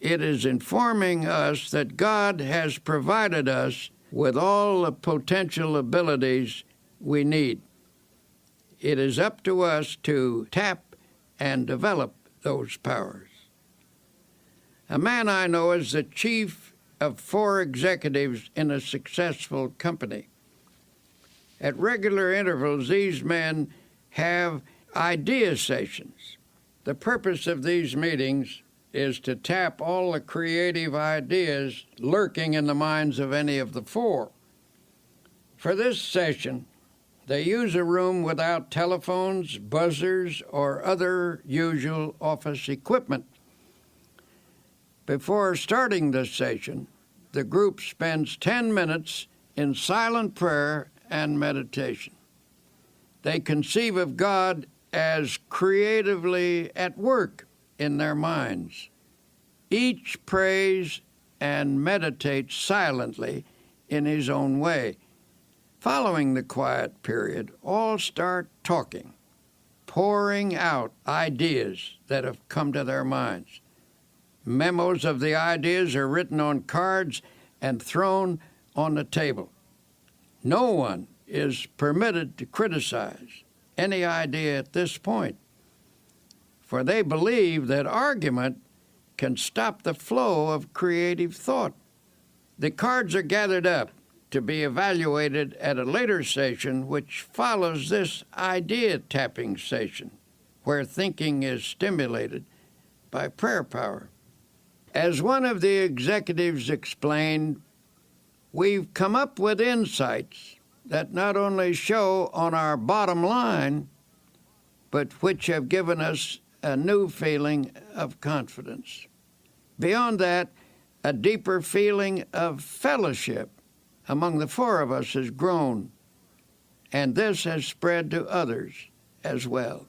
It is informing us that God has provided us with all the potential abilities we need. It is up to us to tap and develop those powers. A man I know is the chief of 4 executives in a successful company. At regular intervals, these men have idea sessions. The purpose of these meetings is to tap all the creative ideas lurking in the minds of any of the 4. For this session, they use a room without telephones, buzzers, or other usual office equipment. Before starting this session, the group spends 10 minutes in silent prayer and meditation. They conceive of God as creatively at work in their minds. Each prays and meditates silently in his own way. Following the quiet period, all start talking, pouring out ideas that have come to their minds. Memos of the ideas are written on cards and thrown on the table. No one is permitted to criticize any idea at this point, for they believe that argument can stop the flow of creative thought. The cards are gathered up to be evaluated at a later session, which follows this idea tapping session, where thinking is stimulated by prayer power. As one of the executives explained, we've come up with insights that not only show on our bottom line, but which have given us a new feeling of confidence. Beyond that, a deeper feeling of fellowship among the 4 of us has grown, and this has spread to others as well.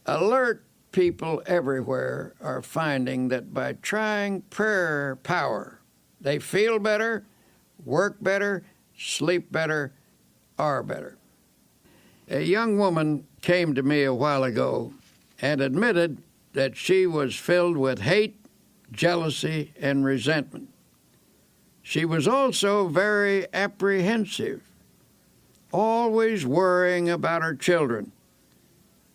Alert people everywhere are finding that by trying prayer power, they feel better, work better, sleep better, are better. A young woman came to me a while ago and admitted that she was filled with hate, jealousy, and resentment. She was also very apprehensive, always worrying about her children,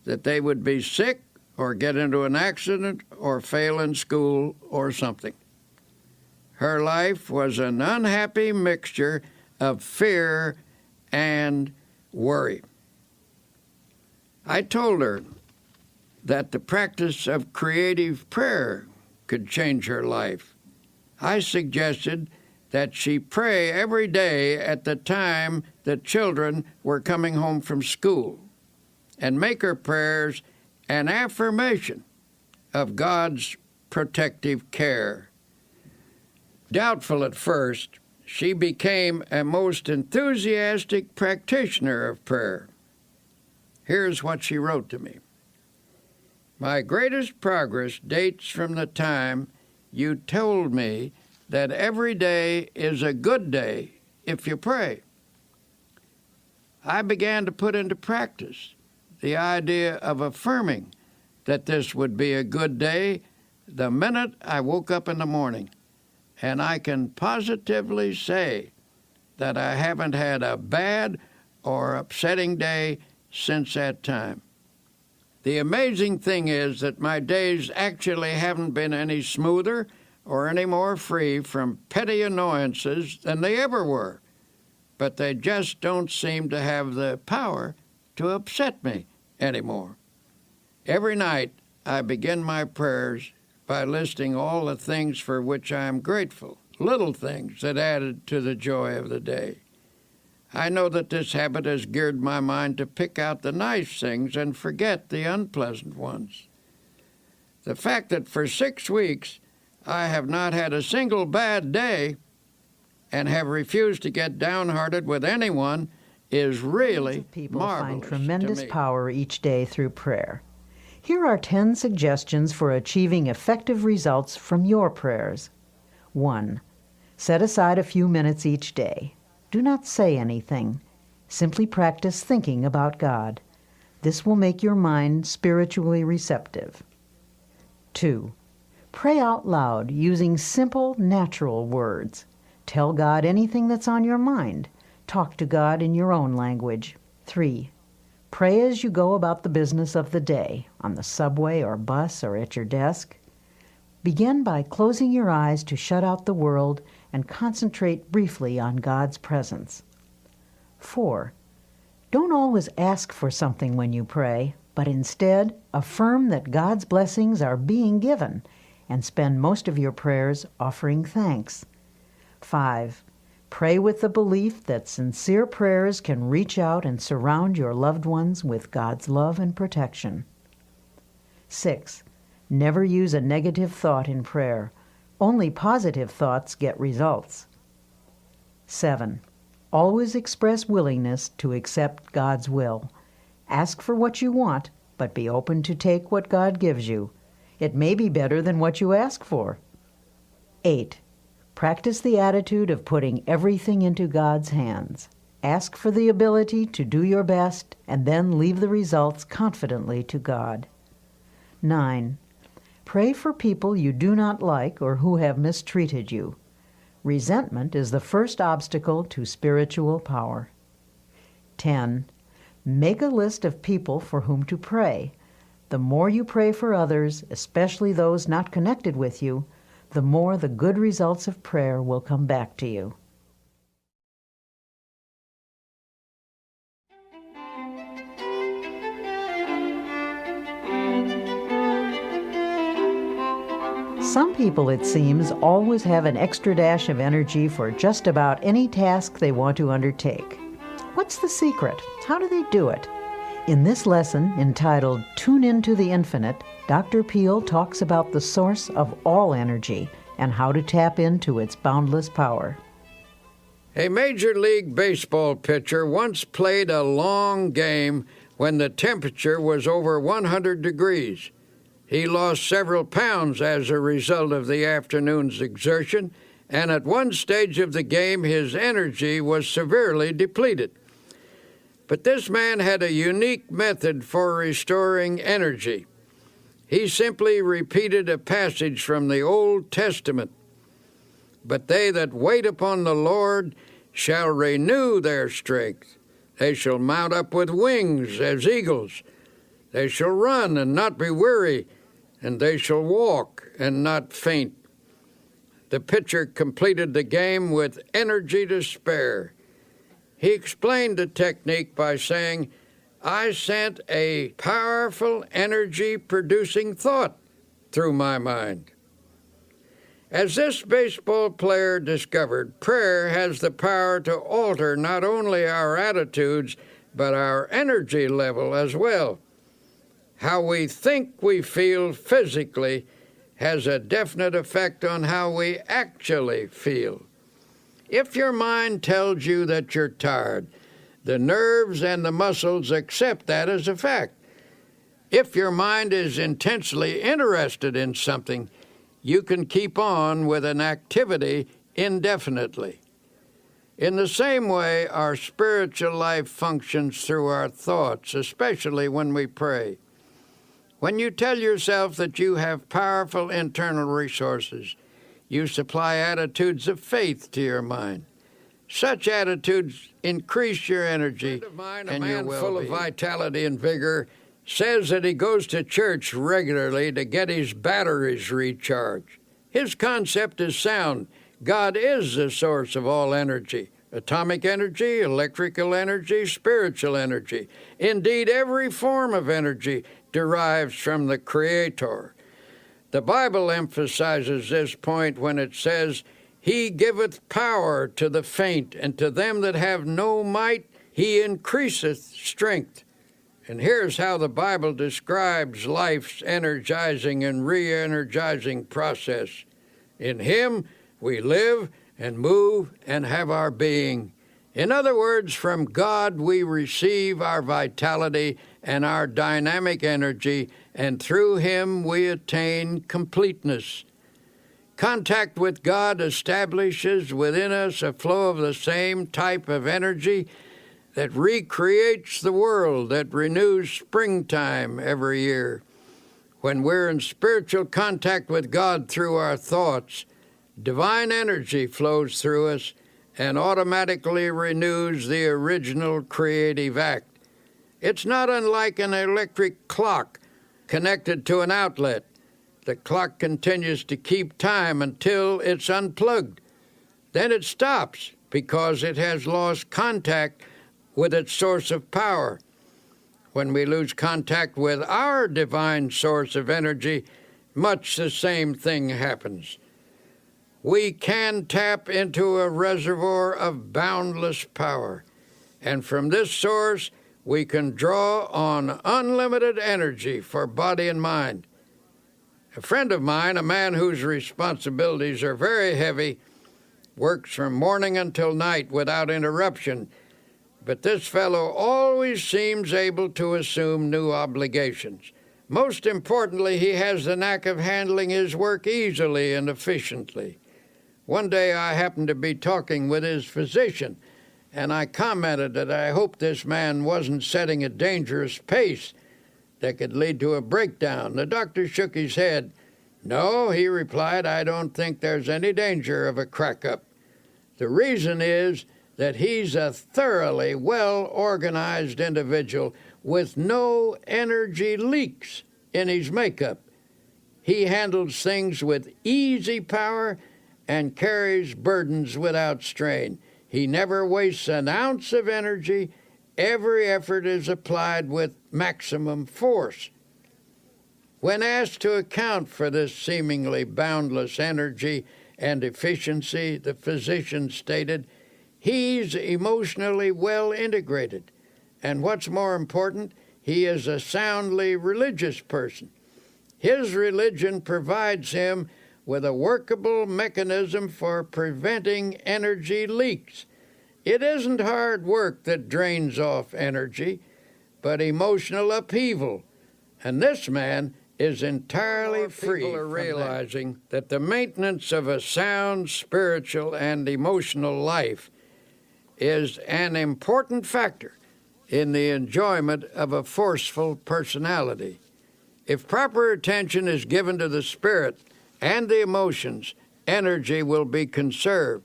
that they would be sick or get into an accident or fail in school or something. Her life was an unhappy mixture of fear and worry. I told her that the practice of creative prayer could change her life. I suggested that she pray every day at the time the children were coming home from school and make her prayers an affirmation of God's protective care. Doubtful at first, she became a most enthusiastic practitioner of prayer. Here's what she wrote to me. My greatest progress dates from the time you told me that every day is a good day if you pray. I began to put into practice the idea of affirming that this would be a good day the minute I woke up in the morning, and I can positively say that I haven't had a bad or upsetting day since that time. The amazing thing is that my days actually haven't been any smoother or any more free from petty annoyances than they ever were, but they just don't seem to have the power to upset me anymore. Every night I begin my prayers by listing all the things for which I am grateful, little things that added to the joy of the day. I know that this habit has geared my mind to pick out the nice things and forget the unpleasant ones. The fact that for 6 weeks I have not had a single bad day and have refused to get downhearted with anyone is really People marvelous find tremendous to me. power each day through prayer. Here are 10 suggestions for achieving effective results from your prayers. 1. Set aside a few minutes each day. Do not say anything. Simply practice thinking about God. This will make your mind spiritually receptive. 2. Pray out loud using simple, natural words. Tell God anything that's on your mind. Talk to God in your own language. 3. Pray as you go about the business of the day, on the subway or bus or at your desk. Begin by closing your eyes to shut out the world and concentrate briefly on God's presence. 4. Don't always ask for something when you pray, but instead affirm that God's blessings are being given and spend most of your prayers offering thanks. 5. Pray with the belief that sincere prayers can reach out and surround your loved ones with God's love and protection. 6. Never use a negative thought in prayer. Only positive thoughts get results. 7. Always express willingness to accept God's will. Ask for what you want, but be open to take what God gives you. It may be better than what you ask for. 8. Practice the attitude of putting everything into God's hands. Ask for the ability to do your best and then leave the results confidently to God. 9. Pray for people you do not like or who have mistreated you. Resentment is the first obstacle to spiritual power. 10. Make a list of people for whom to pray. The more you pray for others, especially those not connected with you, the more the good results of prayer will come back to you. Some people, it seems, always have an extra dash of energy for just about any task they want to undertake. What's the secret? How do they do it? In this lesson, entitled Tune Into the Infinite, Dr. Peale talks about the source of all energy and how to tap into its boundless power. A Major League Baseball pitcher once played a long game when the temperature was over 100 degrees. He lost several pounds as a result of the afternoon's exertion, and at one stage of the game his energy was severely depleted. But this man had a unique method for restoring energy. He simply repeated a passage from the Old Testament. But they that wait upon the Lord shall renew their strength. They shall mount up with wings as eagles. They shall run and not be weary, and they shall walk and not faint. The pitcher completed the game with energy to spare. He explained the technique by saying, I sent a powerful energy-producing thought through my mind. As this baseball player discovered, prayer has the power to alter not only our attitudes, but our energy level as well. How we think we feel physically has a definite effect on how we actually feel. If your mind tells you that you're tired, the nerves and the muscles accept that as a fact. If your mind is intensely interested in something, you can keep on with an activity indefinitely. In the same way, our spiritual life functions through our thoughts, especially when we pray. When you tell yourself that you have powerful internal resources, you supply attitudes of faith to your mind. Such attitudes increase your energy and your well-being. A man full of vitality and vigor says that he goes to church regularly to get his batteries recharged. His concept is sound. God is the source of all energy: atomic energy, electrical energy, spiritual energy. Indeed, every form of energy derives from the Creator. The Bible emphasizes this point when it says, He giveth power to the faint, and to them that have no might He increaseth strength. And here's how the Bible describes life's energizing and re-energizing process. In Him we live and move and have our being. In other words, from God we receive our vitality and our dynamic energy, and through Him we attain completeness. Contact with God establishes within us a flow of the same type of energy that recreates the world, that renews springtime every year. When we're in spiritual contact with God through our thoughts, divine energy flows through us and automatically renews the original creative act. It's not unlike an electric clock connected to an outlet. The clock continues to keep time until it's unplugged. Then it stops because it has lost contact with its source of power. When we lose contact with our divine source of energy, much the same thing happens. We can tap into a reservoir of boundless power, and from this source we can draw on unlimited energy for body and mind. A friend of mine, a man whose responsibilities are very heavy, works from morning until night without interruption, but this fellow always seems able to assume new obligations. Most importantly, he has the knack of handling his work easily and efficiently. One day I happened to be talking with his physician, and I commented that I hoped this man wasn't setting a dangerous pace that could lead to a breakdown. The doctor shook his head. "No," he replied, "I don't think there's any danger of a crack-up. The reason is that he's a thoroughly well-organized individual with no energy leaks in his makeup. He handles things with easy power and carries burdens without strain. He never wastes an ounce of energy. Every effort is applied with maximum force." When asked to account for this seemingly boundless energy and efficiency, the physician stated, "He's emotionally well integrated, and what's more important, he is a soundly religious person. His religion provides him with a workable mechanism for preventing energy leaks. It isn't hard work that drains off energy, but emotional upheaval, and this man is entirely free. People are realizing that the maintenance of a sound spiritual and emotional life is an important factor in the enjoyment of a forceful personality. If proper attention is given to the spirit and the emotions, energy will be conserved.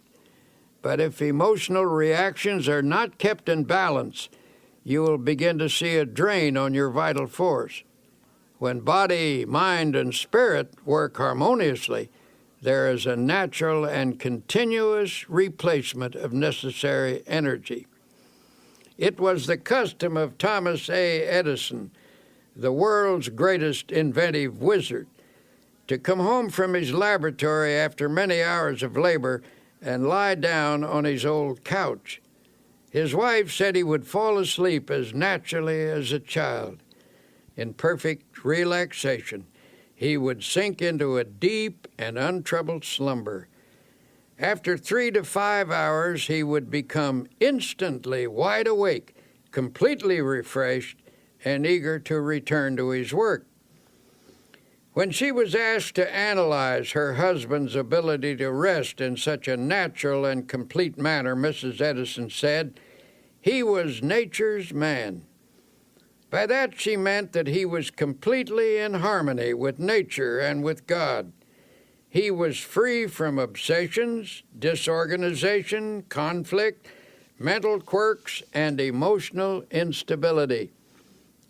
But if emotional reactions are not kept in balance, you will begin to see a drain on your vital force. When body, mind, and spirit work harmoniously, there is a natural and continuous replacement of necessary energy. It was the custom of Thomas A. Edison, the world's greatest inventive wizard, to come home from his laboratory after many hours of labor and lie down on his old couch. His wife said he would fall asleep as naturally as a child. In perfect relaxation, he would sink into a deep and untroubled slumber. After 3 to 5 hours, he would become instantly wide awake, completely refreshed, and eager to return to his work. When she was asked to analyze her husband's ability to rest in such a natural and complete manner, Mrs. Edison said, "He was nature's man." By that she meant that he was completely in harmony with nature and with God. He was free from obsessions, disorganization, conflict, mental quirks, and emotional instability.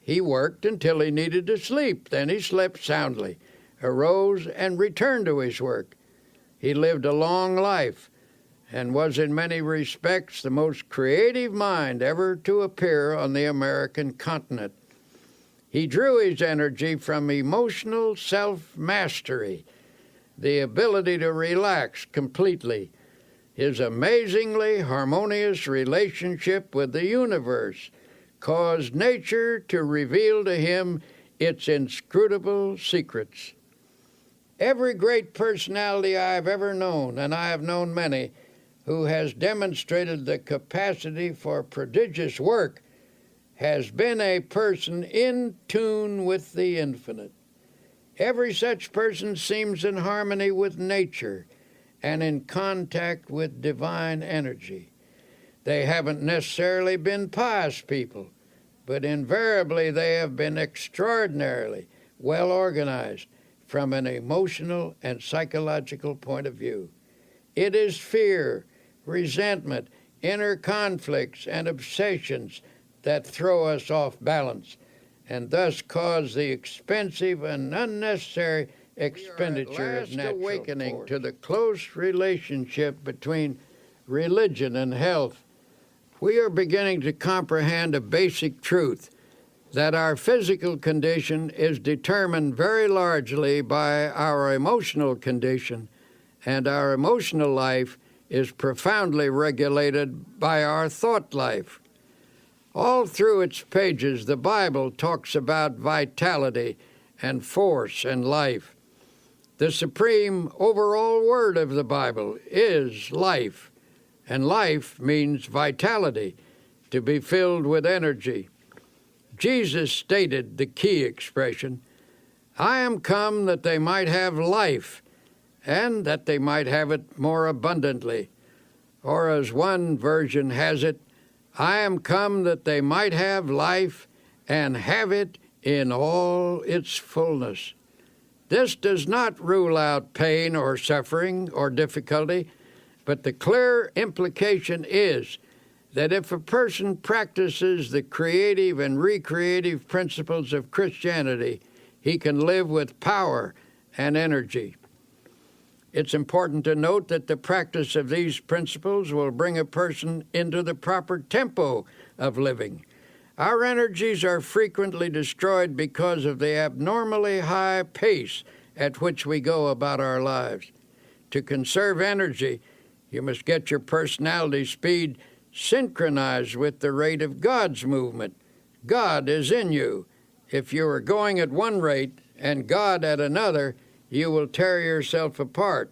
He worked until he needed to sleep. Then he slept soundly, arose, and returned to his work. He lived a long life and was in many respects the most creative mind ever to appear on the American continent. He drew his energy from emotional self-mastery, the ability to relax completely, his amazingly harmonious relationship with the universe, caused nature to reveal to him its inscrutable secrets. Every great personality I have ever known, and I have known many, who has demonstrated the capacity for prodigious work has been a person in tune with the infinite. Every such person seems in harmony with nature and in contact with divine energy. They haven't necessarily been pious people, but invariably they have been extraordinarily well organized from an emotional and psychological point of view. It is fear, resentment, inner conflicts, and obsessions that throw us off balance and thus cause the expensive and unnecessary expenditure of natural awakening force. To the close relationship between religion and health, we are beginning to comprehend a basic truth, that our physical condition is determined very largely by our emotional condition, and our emotional life is profoundly regulated by our thought life. All through its pages, the Bible talks about vitality and force and life. The supreme overall word of the Bible is life, and life means vitality, to be filled with energy. Jesus stated the key expression, "I am come that they might have life, and that they might have it more abundantly." Or as one version has it, "I am come that they might have life and have it in all its fullness." This does not rule out pain or suffering or difficulty, but the clear implication is that if a person practices the creative and recreative principles of Christianity, he can live with power and energy. It's important to note that the practice of these principles will bring a person into the proper tempo of living. Our energies are frequently destroyed because of the abnormally high pace at which we go about our lives. To conserve energy, you must get your personality speed synchronized with the rate of God's movement. God is in you. If you are going at one rate and God at another, you will tear yourself apart.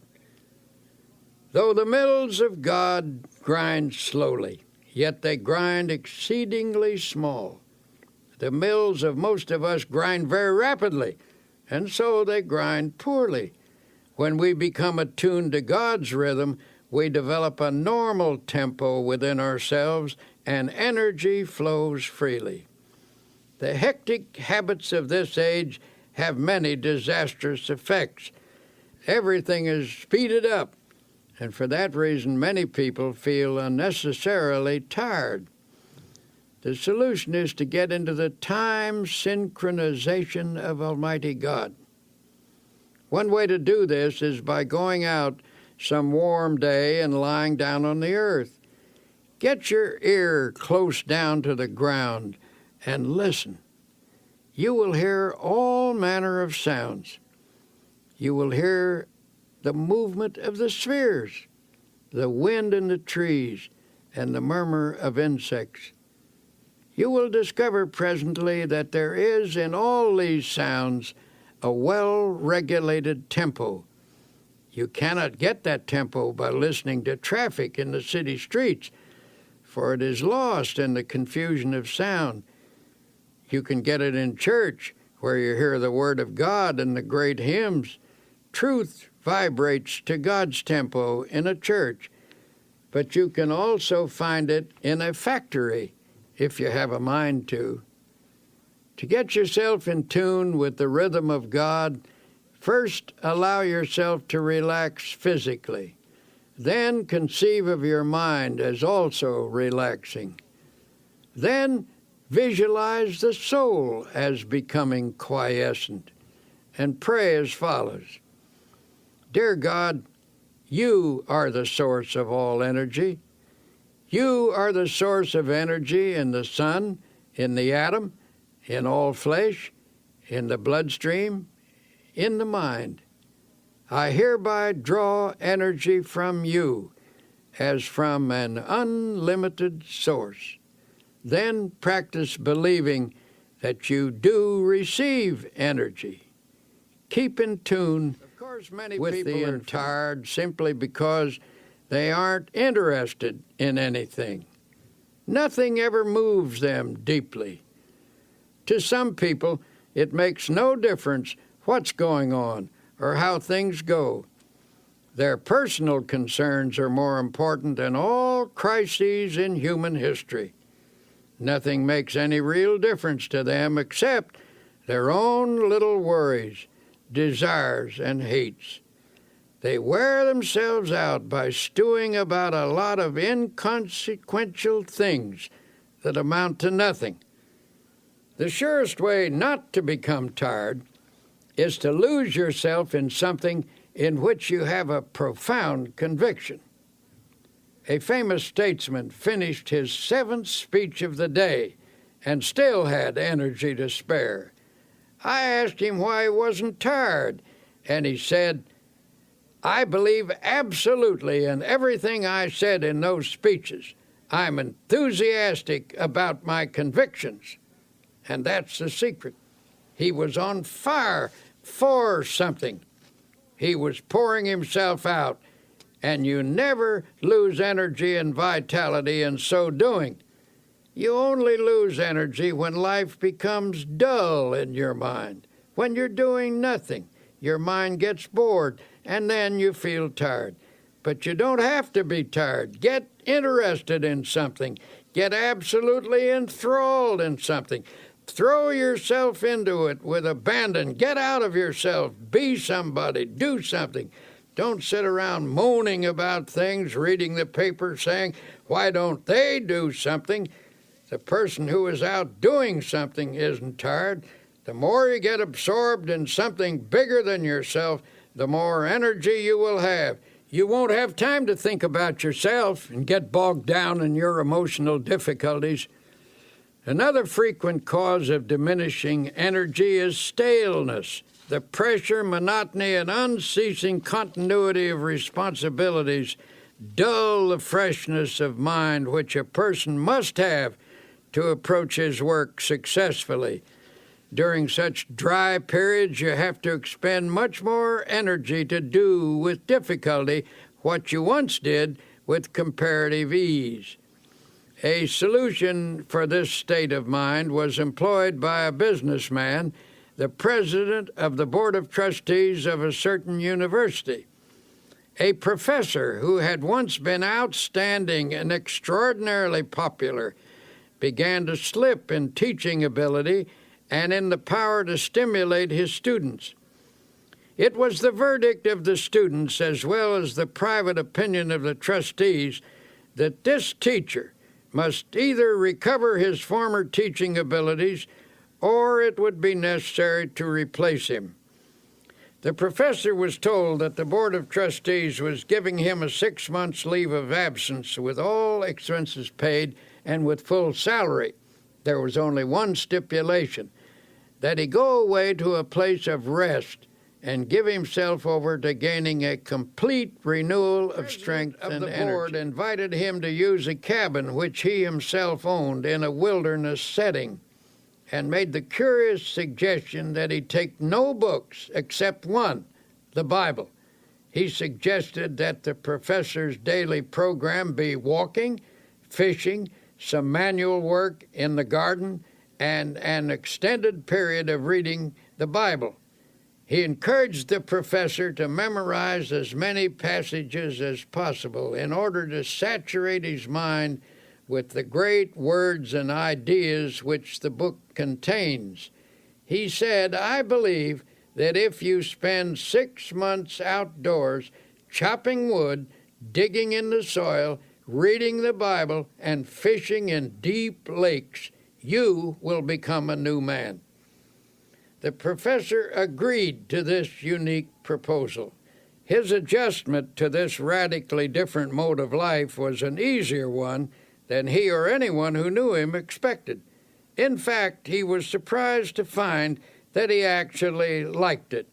Though the mills of God grind slowly, yet they grind exceedingly small. The mills of most of us grind very rapidly, and so they grind poorly. When we become attuned to God's rhythm, we develop a normal tempo within ourselves, and energy flows freely. The hectic habits of this age have many disastrous effects. Everything is speeded up, and for that reason many people feel unnecessarily tired. The solution is to get into the time synchronization of Almighty God. One way to do this is by going out some warm day and lying down on the earth. Get your ear close down to the ground and listen. You will hear all manner of sounds. You will hear the movement of the spheres, the wind in the trees, and the murmur of insects. You will discover presently that there is in all these sounds a well-regulated tempo. You cannot get that tempo by listening to traffic in the city streets, for it is lost in the confusion of sound. You can get it in church, where you hear the Word of God and the great hymns. Truth vibrates to God's tempo in a church, but you can also find it in a factory, if you have a mind to. To get yourself in tune with the rhythm of God, first allow yourself to relax physically. Then conceive of your mind as also relaxing. Then visualize the soul as becoming quiescent, and pray as follows. Dear God, you are the source of all energy. You are the source of energy in the sun, in the atom, in all flesh, in the bloodstream, in the mind. I hereby draw energy from you as from an unlimited source. Then practice believing that you do receive energy. Keep in tune with the tired simply because They aren't interested in anything. Nothing ever moves them deeply. To some people, it makes no difference what's going on or how things go. Their personal concerns are more important than all crises in human history. Nothing makes any real difference to them except their own little worries, desires, and hates. They wear themselves out by stewing about a lot of inconsequential things that amount to nothing. The surest way not to become tired is to lose yourself in something in which you have a profound conviction. A famous statesman finished his 7th speech of the day and still had energy to spare. I asked him why he wasn't tired, and he said, "I believe absolutely in everything I said in those speeches. I'm enthusiastic about my convictions." And that's the secret. He was on fire for something. He was pouring himself out, and you never lose energy and vitality in so doing. You only lose energy when life becomes dull in your mind. When you're doing nothing, your mind gets bored, and then you feel tired. But you don't have to be tired. Get interested in something. Get absolutely enthralled in something. Throw yourself into it with abandon. Get out of yourself. Be somebody. Do something. Don't sit around moaning about things, reading the paper, saying, "Why don't they do something?" The person who is out doing something isn't tired. The more you get absorbed in something bigger than yourself, the more energy you will have. You won't have time to think about yourself and get bogged down in your emotional difficulties. Another frequent cause of diminishing energy is staleness. The pressure, monotony, and unceasing continuity of responsibilities dull the freshness of mind which a person must have to approach his work successfully. During such dry periods, you have to expend much more energy to do with difficulty what you once did with comparative ease. A solution for this state of mind was employed by a businessman, the president of the board of trustees of a certain university. A professor who had once been outstanding and extraordinarily popular began to slip in teaching ability and in the power to stimulate his students. It was the verdict of the students, as well as the private opinion of the trustees, that this teacher must either recover his former teaching abilities or it would be necessary to replace him. The professor was told that the Board of Trustees was giving him a 6 months' leave of absence with all expenses paid and with full salary. There was only one stipulation, that he go away to a place of rest and give himself over to gaining a complete renewal of strength and energy. The board invited him to use a cabin which he himself owned in a wilderness setting and made the curious suggestion that he take no books except one, the Bible. He suggested that the professor's daily program be walking, fishing, some manual work in the garden, and an extended period of reading the Bible. He encouraged the professor to memorize as many passages as possible in order to saturate his mind with the great words and ideas which the book contains. He said, "I believe that if you spend 6 months outdoors chopping wood, digging in the soil, reading the Bible, and fishing in deep lakes, you will become a new man." The professor agreed to this unique proposal. His adjustment to this radically different mode of life was an easier one than he or anyone who knew him expected. In fact, he was surprised to find that he actually liked it.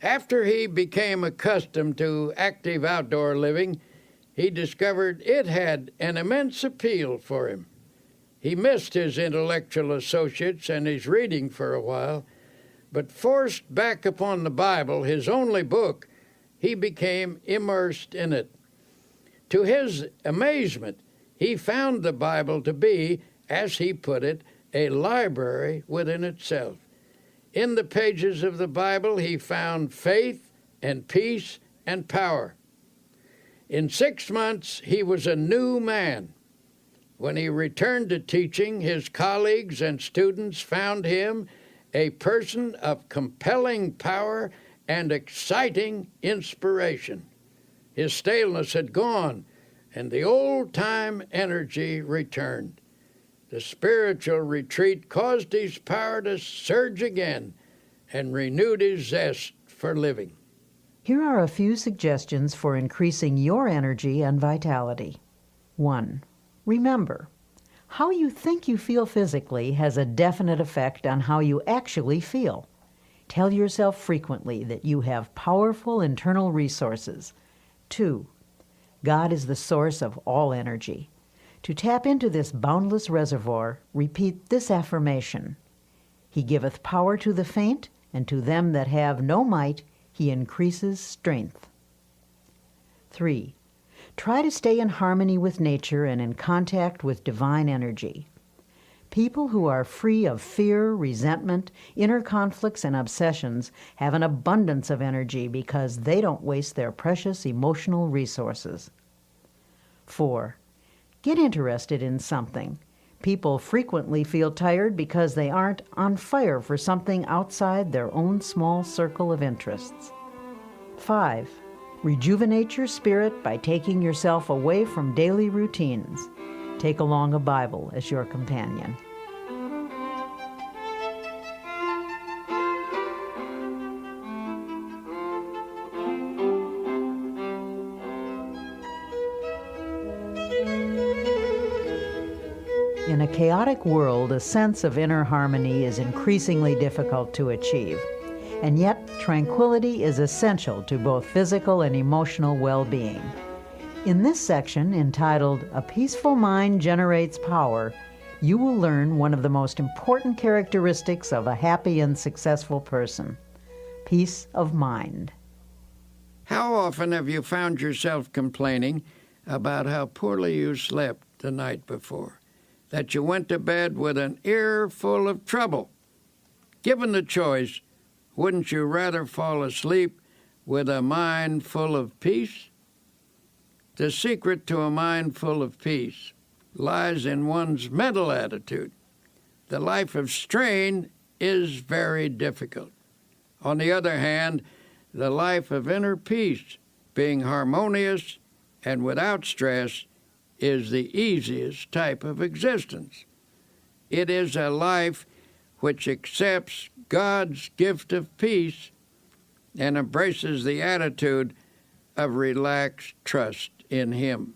After he became accustomed to active outdoor living, he discovered it had an immense appeal for him. He missed his intellectual associates and his reading for a while, but forced back upon the Bible, his only book, he became immersed in it. To his amazement, he found the Bible to be, as he put it, a library within itself. In the pages of the Bible, he found faith and peace and power. In 6 months, he was a new man. When he returned to teaching, his colleagues and students found him a person of compelling power and exciting inspiration. His staleness had gone, and the old-time energy returned. The spiritual retreat caused his power to surge again and renewed his zest for living. Here are a few suggestions for increasing your energy and vitality. 1. Remember, how you think you feel physically has a definite effect on how you actually feel. Tell yourself frequently that you have powerful internal resources. 2. God is the source of all energy. To tap into this boundless reservoir, repeat this affirmation: He giveth power to the faint, and to them that have no might, He increases strength. 3. Try to stay in harmony with nature and in contact with divine energy. People who are free of fear, resentment, inner conflicts, and obsessions have an abundance of energy because they don't waste their precious emotional resources. 4. Get interested in something. People frequently feel tired because they aren't on fire for something outside their own small circle of interests. 5. Rejuvenate your spirit by taking yourself away from daily routines. Take along a Bible as your companion. In a chaotic world, a sense of inner harmony is increasingly difficult to achieve, and yet tranquility is essential to both physical and emotional well-being. In this section, entitled "A Peaceful Mind Generates Power," you will learn one of the most important characteristics of a happy and successful person: peace of mind. How often have you found yourself complaining about how poorly you slept the night before, that you went to bed with an ear full of trouble? Given the choice, wouldn't you rather fall asleep with a mind full of peace? The secret to a mind full of peace lies in one's mental attitude. The life of strain is very difficult. On the other hand, the life of inner peace, being harmonious and without stress, is the easiest type of existence. It is a life which accepts God's gift of peace and embraces the attitude of relaxed trust in Him.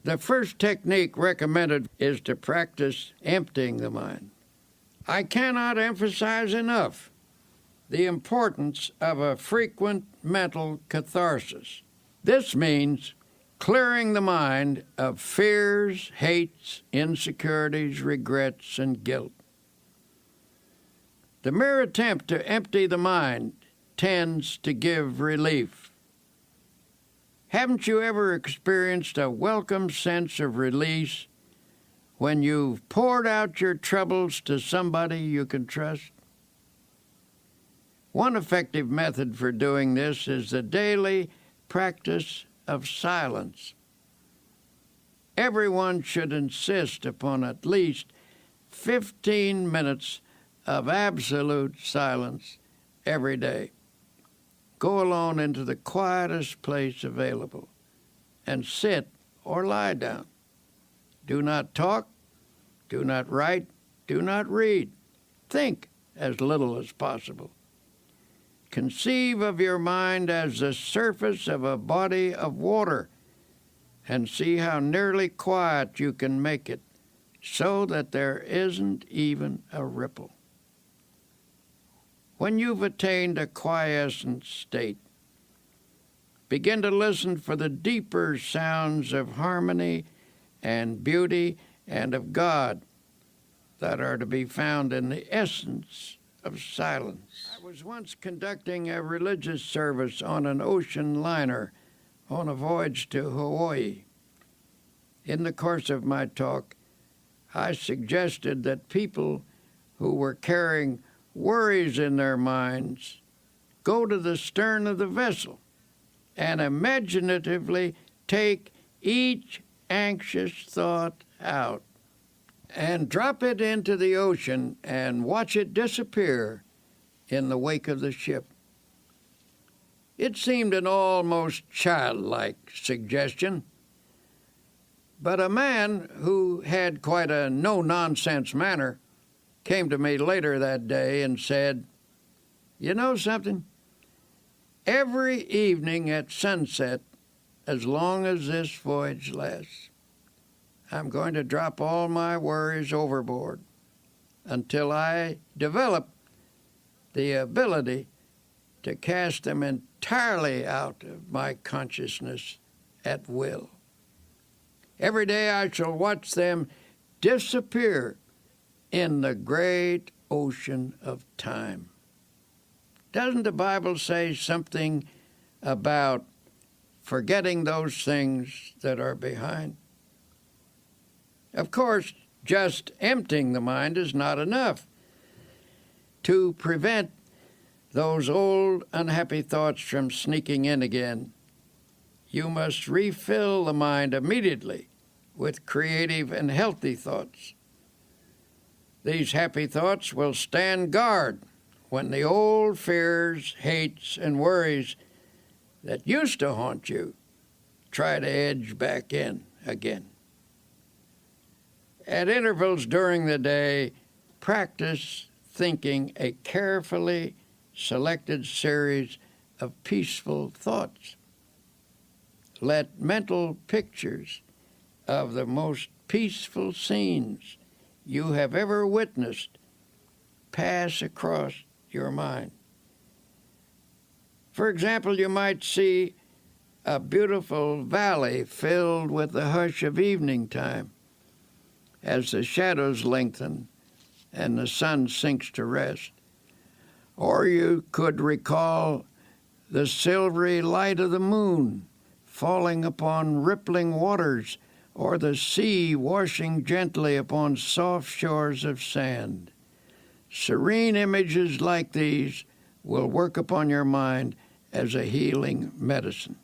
The first technique recommended is to practice emptying the mind. I cannot emphasize enough the importance of a frequent mental catharsis. This means clearing the mind of fears, hates, insecurities, regrets, and guilt. The mere attempt to empty the mind tends to give relief. Haven't you ever experienced a welcome sense of release when you've poured out your troubles to somebody you can trust? One effective method for doing this is the daily practice of silence. Everyone should insist upon at least 15 minutes of absolute silence every day. Go alone into the quietest place available and sit or lie down. Do not talk, do not write, do not read. Think as little as possible. Conceive of your mind as the surface of a body of water and see how nearly quiet you can make it so that there isn't even a ripple. When you've attained a quiescent state, begin to listen for the deeper sounds of harmony and beauty and of God that are to be found in the essence of silence. I was once conducting a religious service on an ocean liner on a voyage to Hawaii. In the course of my talk, I suggested that people who were carrying worries in their minds go to the stern of the vessel and imaginatively take each anxious thought out and drop it into the ocean and watch it disappear in the wake of the ship. It seemed an almost childlike suggestion, but a man who had quite a no-nonsense manner came to me later that day and said, "You know something? Every evening at sunset, as long as this voyage lasts, I'm going to drop all my worries overboard until I develop the ability to cast them entirely out of my consciousness at will. Every day I shall watch them disappear in the great ocean of time." Doesn't the Bible say something about forgetting those things that are behind? Of course, just emptying the mind is not enough. To prevent those old unhappy thoughts from sneaking in again, you must refill the mind immediately with creative and healthy thoughts. These happy thoughts will stand guard when the old fears, hates, and worries that used to haunt you try to edge back in again. At intervals during the day, practice thinking a carefully selected series of peaceful thoughts. Let mental pictures of the most peaceful scenes you have ever witnessed pass across your mind. For example, you might see a beautiful valley filled with the hush of evening time as the shadows lengthen and the sun sinks to rest. Or you could recall the silvery light of the moon falling upon rippling waters, or the sea washing gently upon soft shores of sand. Serene images like these will work upon your mind as a healing medicine.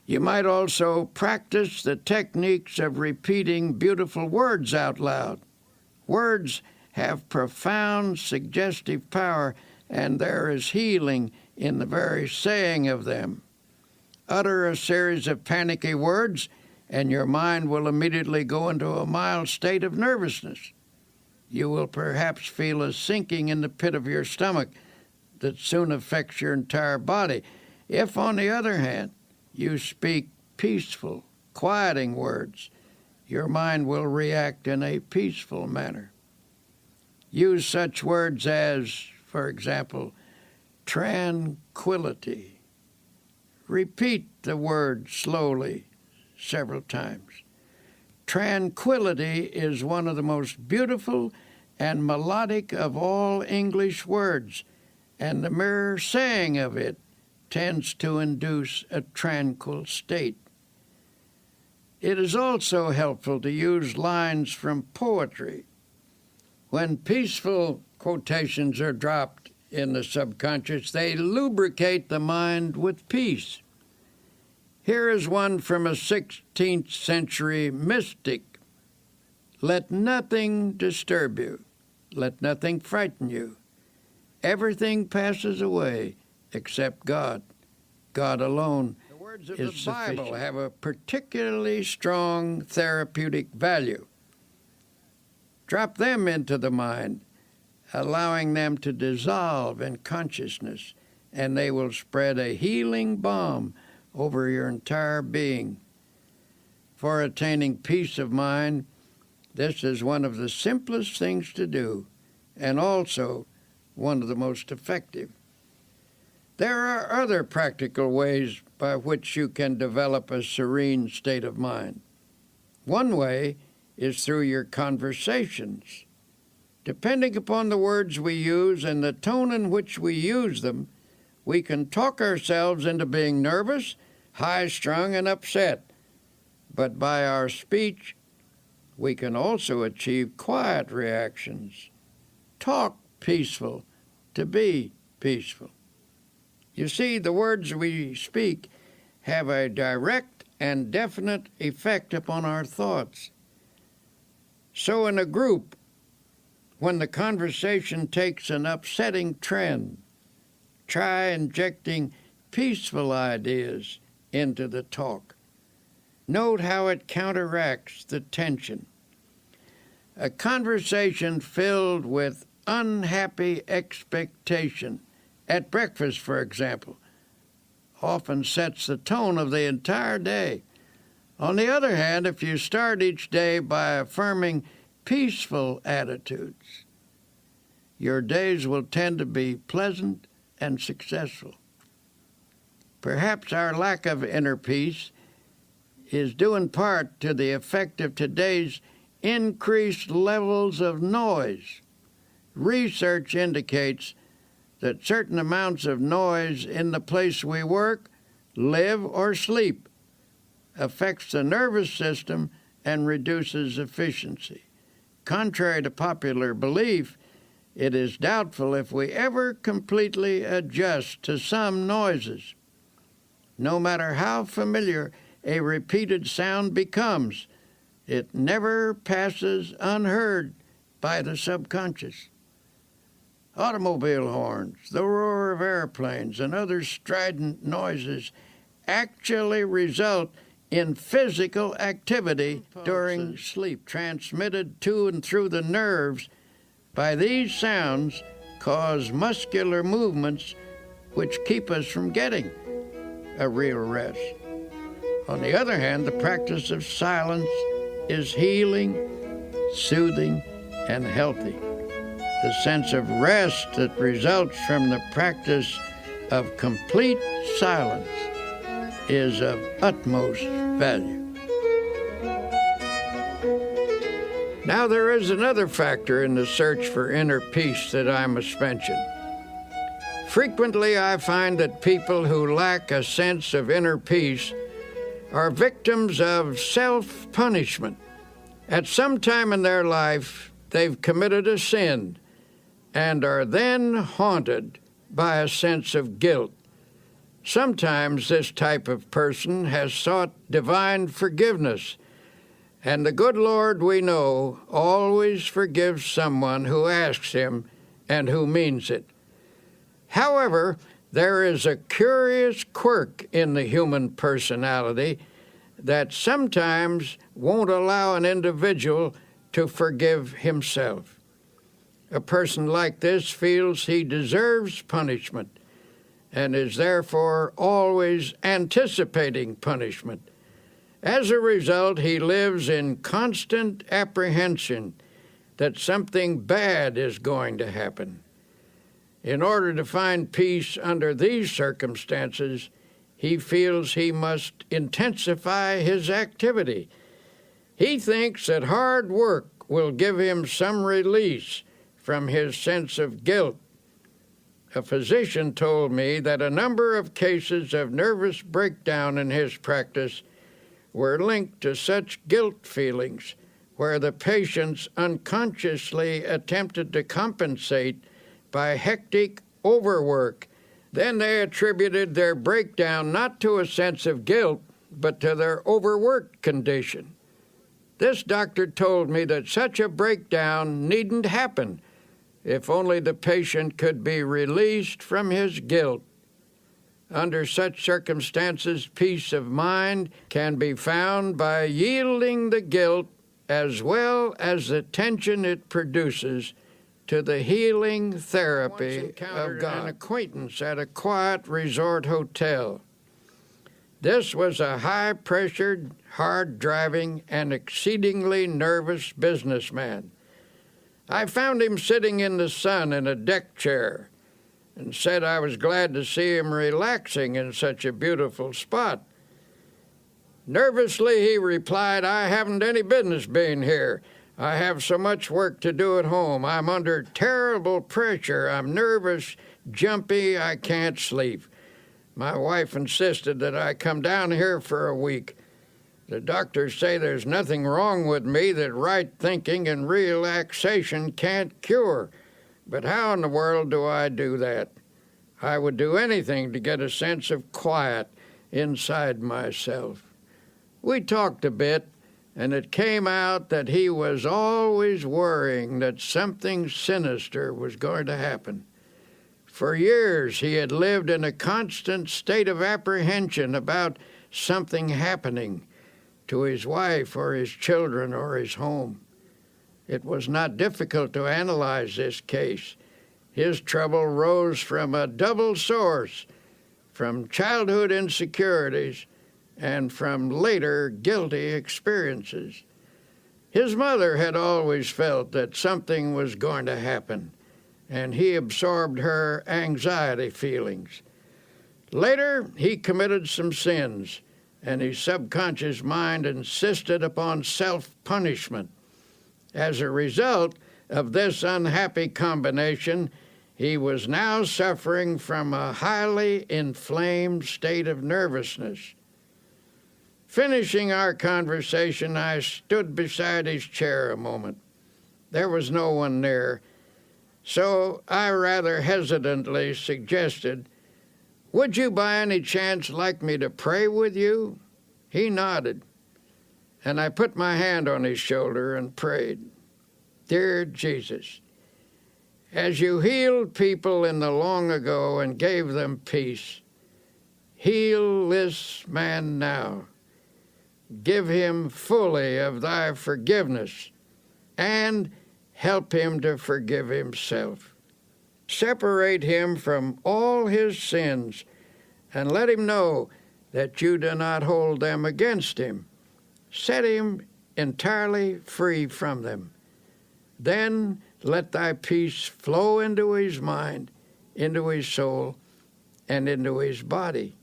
You might also practice the techniques of repeating beautiful words out loud. Words have profound suggestive power, and there is healing in the very saying of them. Utter a series of panicky words, and your mind will immediately go into a mild state of nervousness. You will perhaps feel a sinking in the pit of your stomach that soon affects your entire body. If, on the other hand, you speak peaceful, quieting words, your mind will react in a peaceful manner. Use such words as, for example, tranquility. Repeat the word slowly several times. Tranquility is one of the most beautiful and melodic of all English words, and the mere saying of it tends to induce a tranquil state. It is also helpful to use lines from poetry. When peaceful quotations are dropped in the subconscious, they lubricate the mind with peace. Here is one from a 16th century mystic. "Let nothing disturb you. Let nothing frighten you. Everything passes away except God. God alone The words of the Bible have a particularly strong therapeutic value. Drop them into the mind, allowing them to dissolve in consciousness, and they will spread a healing balm over your entire being. For attaining peace of mind, this is one of the simplest things to do, and also one of the most effective. There are other practical ways by which you can develop a serene state of mind. One way is through your conversations. Depending upon the words we use and the tone in which we use them, we can talk ourselves into being nervous, high-strung and upset. But by our speech, we can also achieve quiet reactions. Talk peaceful to be peaceful. You see, the words we speak have a direct and definite effect upon our thoughts. So in a group, when the conversation takes an upsetting trend, try injecting peaceful ideas into the talk. Note how it counteracts the tension. A conversation filled with unhappy expectation, at breakfast, for example, often sets the tone of the entire day. On the other hand, if you start each day by affirming peaceful attitudes, your days will tend to be pleasant and successful. Perhaps our lack of inner peace is due in part to the effect of today's increased levels of noise. Research indicates that certain amounts of noise in the place we work, live, or sleep affects the nervous system and reduces efficiency. Contrary to popular belief, it is doubtful if we ever completely adjust to some noises. No matter how familiar a repeated sound becomes, it never passes unheard by the subconscious. Automobile horns, the roar of airplanes, and other strident noises actually result in physical activity during sleep, transmitted to and through the nerves by these sounds cause muscular movements which keep us from getting a real rest. On the other hand, the practice of silence is healing, soothing, and healthy. The sense of rest that results from the practice of complete silence is of utmost value. Now, there is another factor in the search for inner peace that I must mention. Frequently, I find that people who lack a sense of inner peace are victims of self-punishment. At some time in their life, they've committed a sin and are then haunted by a sense of guilt. Sometimes this type of person has sought divine forgiveness, and the good Lord, we know, always forgives someone who asks him and who means it. However, there is a curious quirk in the human personality that sometimes won't allow an individual to forgive himself. A person like this feels he deserves punishment and is therefore always anticipating punishment. As a result, he lives in constant apprehension that something bad is going to happen. In order to find peace under these circumstances, he feels he must intensify his activity. He thinks that hard work will give him some release from his sense of guilt. A physician told me that a number of cases of nervous breakdown in his practice were linked to such guilt feelings, where the patients unconsciously attempted to compensate by hectic overwork. Then they attributed their breakdown not to a sense of guilt, but to their overworked condition. This doctor told me that such a breakdown needn't happen if only the patient could be released from his guilt. Under such circumstances, peace of mind can be found by yielding the guilt as well as the tension it produces to the healing therapy of God. An acquaintance at a quiet resort hotel. This was a high-pressured, hard-driving, and exceedingly nervous businessman. I found him sitting in the sun in a deck chair and said I was glad to see him relaxing in such a beautiful spot. Nervously, he replied, "I haven't any business being here. I have so much work to do at home. I'm under terrible pressure. I'm nervous, jumpy, I can't sleep. My wife insisted that I come down here for a week. The doctors say there's nothing wrong with me that right thinking and relaxation can't cure. But how in the world do I do that? I would do anything to get a sense of quiet inside myself. We talked a bit, and it came out that he was always worrying that something sinister was going to happen. For years, he had lived in a constant state of apprehension about something happening to his wife or his children or his home. It was not difficult to analyze this case. His trouble rose from a double source, from childhood insecurities and from later guilty experiences. His mother had always felt that something was going to happen, and he absorbed her anxiety feelings. Later, he committed some sins, and his subconscious mind insisted upon self-punishment. As a result of this unhappy combination, he was now suffering from a highly inflamed state of nervousness. Finishing our conversation, I stood beside his chair a moment. There was no one near, so I rather hesitantly suggested, "Would you by any chance like me to pray with you?" He nodded, and I put my hand on his shoulder and prayed. Dear Jesus, as you healed people in the long ago and gave them peace, heal this man now. Give him fully of thy forgiveness and help him to forgive himself. Separate him from all his sins and let him know that you do not hold them against him. Set him entirely free from them. Then let thy peace flow into his mind, into his soul, and into his body.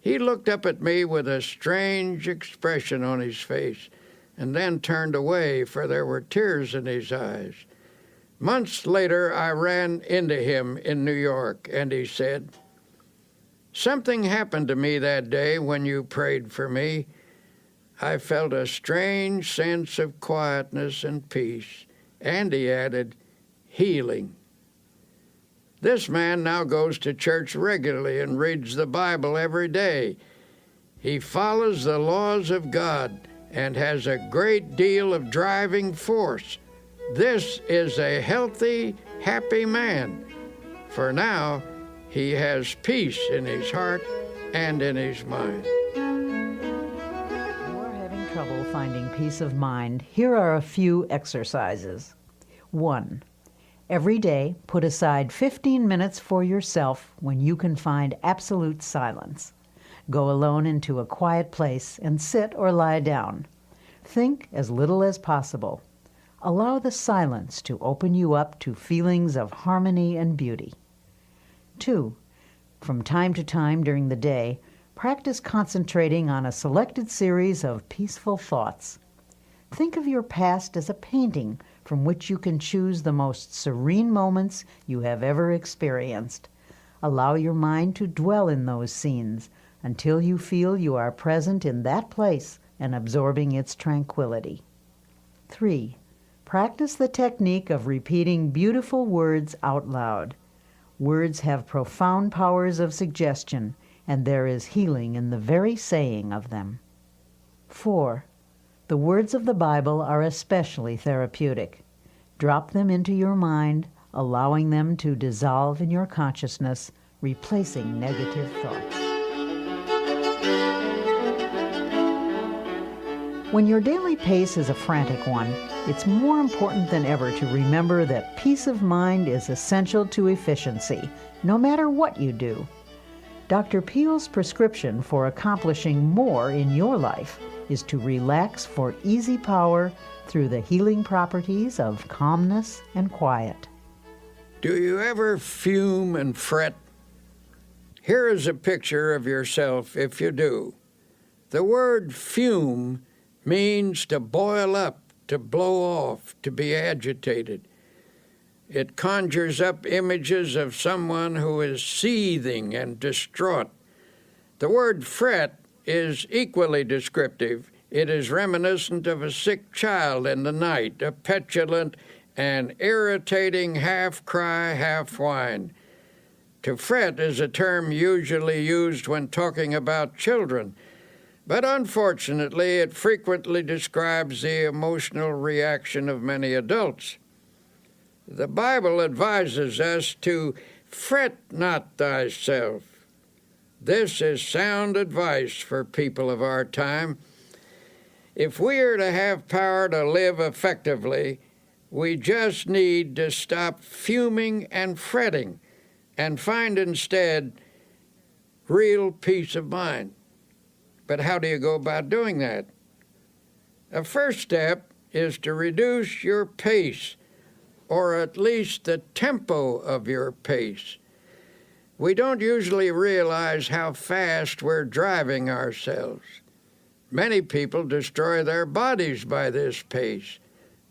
He looked up at me with a strange expression on his face, and then turned away, for there were tears in his eyes. Months later, I ran into him in New York, and he said, "Something happened to me that day when you prayed for me. I felt a strange sense of quietness and peace." And he added, "healing." This man now goes to church regularly and reads the Bible every day. He follows the laws of God and has a great deal of driving force. This is a healthy, happy man, for now he has peace in his heart and in his mind. Trouble finding peace of mind, here are a few exercises. 1. Every day, put aside 15 minutes for yourself when you can find absolute silence. Go alone into a quiet place and sit or lie down. Think as little as possible. Allow the silence to open you up to feelings of harmony and beauty. 2. From time to time during the day, practice concentrating on a selected series of peaceful thoughts. Think of your past as a painting from which you can choose the most serene moments you have ever experienced. Allow your mind to dwell in those scenes until you feel you are present in that place and absorbing its tranquility. 3. Practice the technique of repeating beautiful words out loud. Words have profound powers of suggestion, and there is healing in the very saying of them. 4. The words of the Bible are especially therapeutic. Drop them into your mind, allowing them to dissolve in your consciousness, replacing negative thoughts. When your daily pace is a frantic one, it's more important than ever to remember that peace of mind is essential to efficiency, no matter what you do. Dr. Peale's prescription for accomplishing more in your life is to relax for easy power through the healing properties of calmness and quiet. Do you ever fume and fret? Here is a picture of yourself if you do. The word fume means to boil up, to blow off, to be agitated. It conjures up images of someone who is seething and distraught. The word fret is equally descriptive. It is reminiscent of a sick child in the night, a petulant and irritating half-cry, half-whine. To fret is a term usually used when talking about children, but unfortunately it frequently describes the emotional reaction of many adults. The Bible advises us to fret not thyself. This is sound advice for people of our time. If we are to have power to live effectively, we just need to stop fuming and fretting and find instead real peace of mind. But how do you go about doing that? A first step is to reduce your pace, or at least the tempo of your pace. We don't usually realize how fast we're driving ourselves. Many people destroy their bodies by this pace,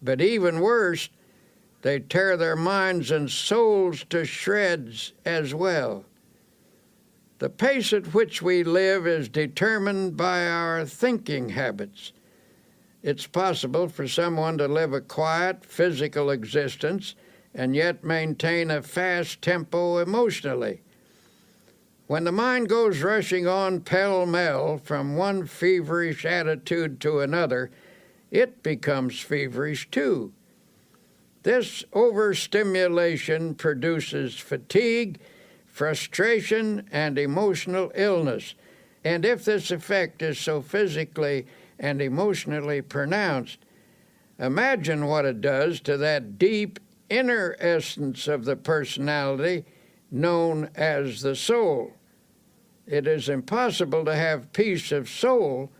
but even worse, they tear their minds and souls to shreds as well. The pace at which we live is determined by our thinking habits. It's possible for someone to live a quiet, physical existence and yet maintain a fast tempo emotionally. When the mind goes rushing on pell-mell from one feverish attitude to another, it becomes feverish too. This overstimulation produces fatigue, frustration, and emotional illness. And if this effect is so physically and emotionally pronounced, imagine what it does to that deep inner essence of the personality known as the soul. It is impossible to have peace of soul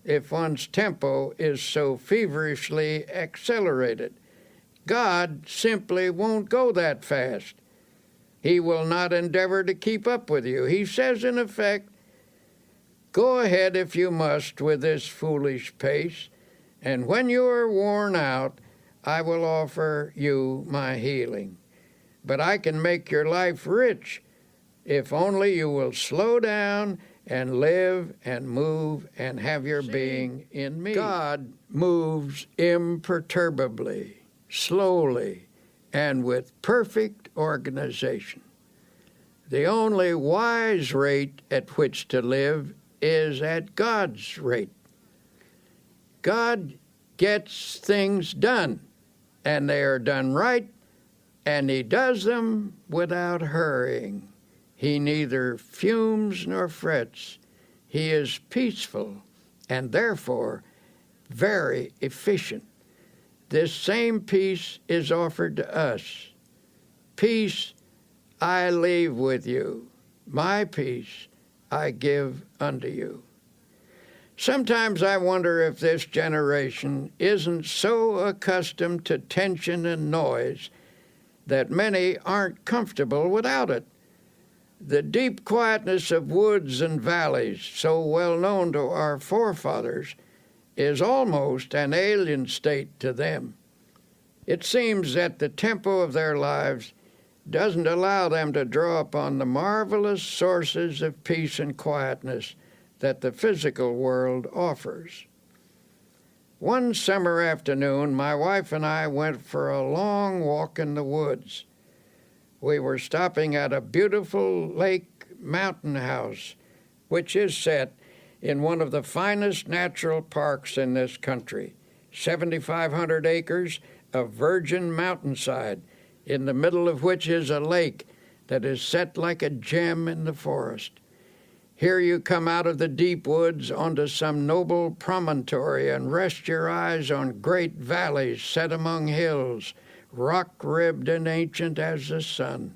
if one's tempo is so feverishly accelerated. God simply won't go that fast. He will not endeavor to keep up with you. He says, in effect, go ahead if you must with this foolish pace, and when you are worn out, I will offer you my healing. But I can make your life rich if only you will slow down and live and move and have your being in me. God moves imperturbably, slowly, and with perfect organization. The only wise rate at which to live is at God's rate. God gets things done, and they are done right, and he does them without hurrying. He neither fumes nor frets. He is peaceful and therefore very efficient. This same peace is offered to us. Peace I leave with you. My peace I give unto you. Sometimes I wonder if this generation isn't so accustomed to tension and noise that many aren't comfortable without it. The deep quietness of woods and valleys, so well known to our forefathers, is almost an alien state to them. It seems that the tempo of their lives doesn't allow them to draw upon the marvelous sources of peace and quietness that the physical world offers. One summer afternoon, my wife and I went for a long walk in the woods. We were stopping at a beautiful lake mountain house, which is set in one of the finest natural parks in this country, 7,500 acres of virgin mountainside, in the middle of which is a lake that is set like a gem in the forest. Here you come out of the deep woods onto some noble promontory and rest your eyes on great valleys set among hills, rock-ribbed and ancient as the sun.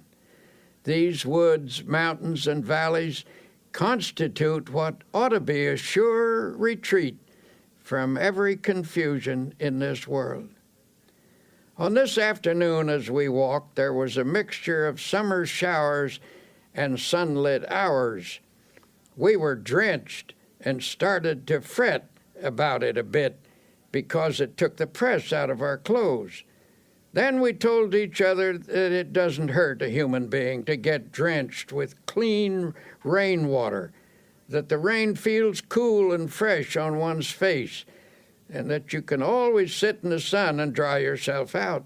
These woods, mountains, and valleys constitute what ought to be a sure retreat from every confusion in this world. On this afternoon as we walked, there was a mixture of summer showers and sunlit hours. We were drenched and started to fret about it a bit because it took the press out of our clothes. Then we told each other that it doesn't hurt a human being to get drenched with clean rainwater, that the rain feels cool and fresh on one's face, and that you can always sit in the sun and dry yourself out.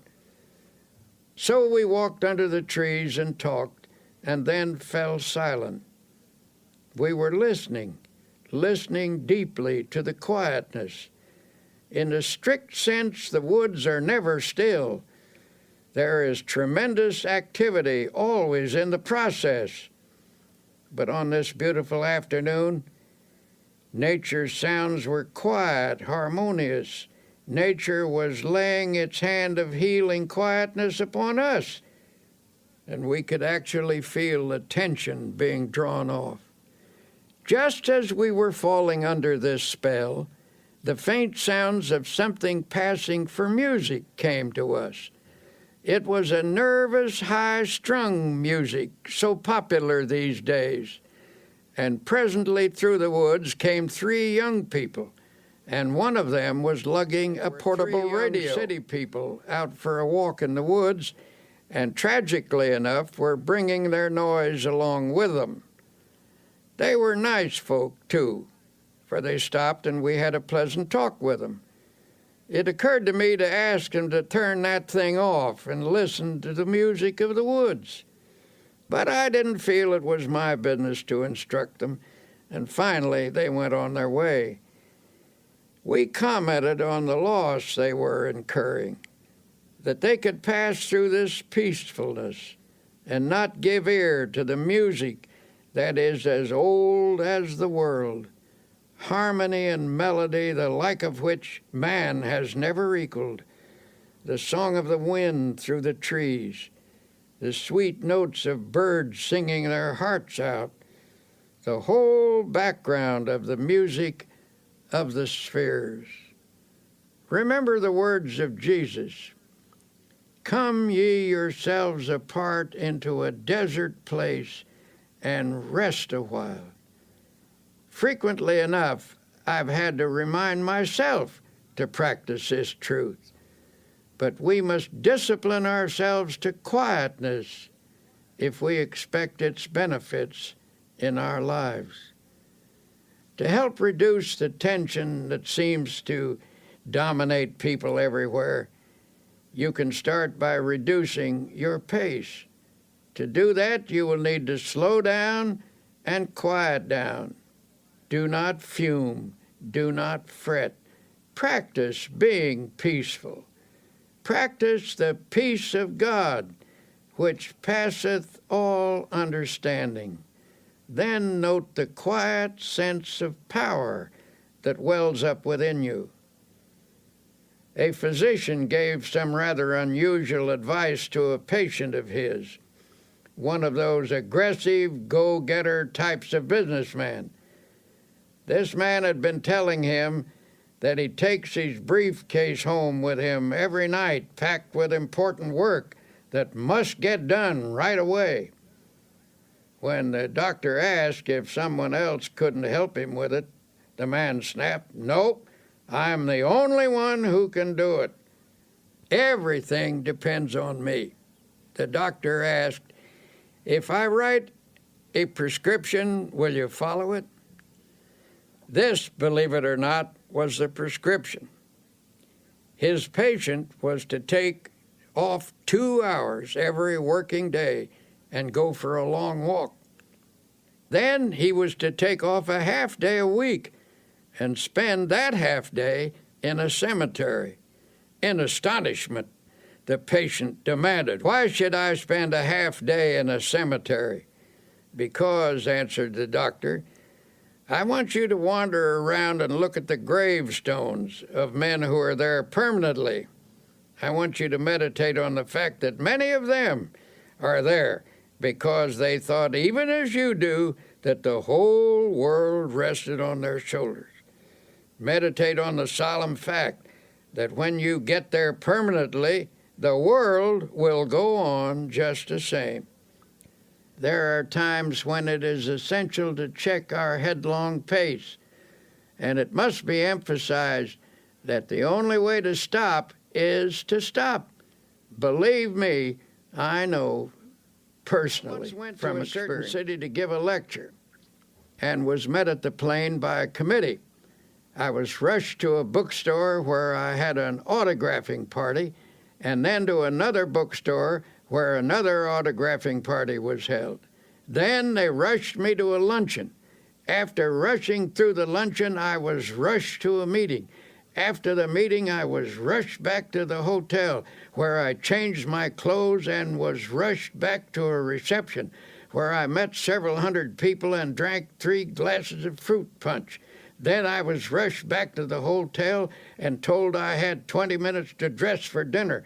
So we walked under the trees and talked, and then fell silent. We were listening deeply to the quietness. In the strict sense, the woods are never still. There is tremendous activity always in the process. But on this beautiful afternoon, nature's sounds were quiet, harmonious. Nature was laying its hand of healing quietness upon us, and we could actually feel the tension being drawn off. Just as we were falling under this spell, the faint sounds of something passing for music came to us. It was a nervous, high-strung music, so popular these days. And presently through the woods came 3 young people, and one of them was lugging a portable radio. City people out for a walk in the woods, and tragically enough were bringing their noise along with them. They were nice folk, too, for they stopped and we had a pleasant talk with them. It occurred to me to ask them to turn that thing off and listen to the music of the woods. But I didn't feel it was my business to instruct them, and finally they went on their way. We commented on the loss they were incurring, that they could pass through this peacefulness and not give ear to the music that is as old as the world, harmony and melody the like of which man has never equaled, the song of the wind through the trees, the sweet notes of birds singing their hearts out, the whole background of the music of the spheres. Remember the words of Jesus, "Come ye yourselves apart into a desert place and rest a while." Frequently enough, I've had to remind myself to practice this truth. But we must discipline ourselves to quietness if we expect its benefits in our lives. To help reduce the tension that seems to dominate people everywhere, you can start by reducing your pace. To do that, you will need to slow down and quiet down. Do not fume. Do not fret. Practice being peaceful. Practice the peace of God, which passeth all understanding. Then note the quiet sense of power that wells up within you. A physician gave some rather unusual advice to a patient of his, one of those aggressive, go-getter types of businessman. This man had been telling him that he takes his briefcase home with him every night, packed with important work that must get done right away. When the doctor asked if someone else couldn't help him with it, the man snapped, "Nope, I'm the only one who can do it. Everything depends on me." The doctor asked, "If I write a prescription, will you follow it?" This, believe it or not, was the prescription. His patient was to take off 2 hours every working day and go for a long walk. Then he was to take off a half day a week and spend that half day in a cemetery. In astonishment, the patient demanded, "Why should I spend a half day in a cemetery?" "Because," answered the doctor, "I want you to wander around and look at the gravestones of men who are there permanently. I want you to meditate on the fact that many of them are there because they thought, even as you do, that the whole world rested on their shoulders. Meditate on the solemn fact that when you get there permanently, the world will go on just the same. There are times when it is essential to check our headlong pace, and it must be emphasized that the only way to stop is to stop. Believe me, I know personally went from to a a certain certain city to give a lecture and was met at the plane by a committee. I was rushed to a bookstore where I had an autographing party, and then to another bookstore where another autographing party was held. Then they rushed me to a luncheon. After rushing through the luncheon, I was rushed to a meeting. After the meeting, I was rushed back to the hotel, where I changed my clothes and was rushed back to a reception, where I met several hundred people and drank 3 glasses of fruit punch. Then I was rushed back to the hotel and told I had 20 minutes to dress for dinner.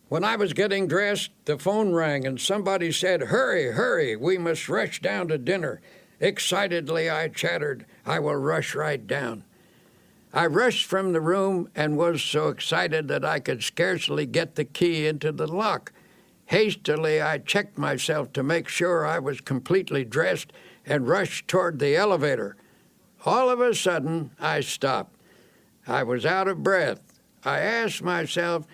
When I was getting dressed, the phone rang and somebody said, "Hurry, hurry, we must rush down to dinner." Excitedly, I chattered, "I will rush right down." I rushed from the room and was so excited that I could scarcely get the key into the lock. Hastily, I checked myself to make sure I was completely dressed and rushed toward the elevator. All of a sudden, I stopped. I was out of breath. I asked myself,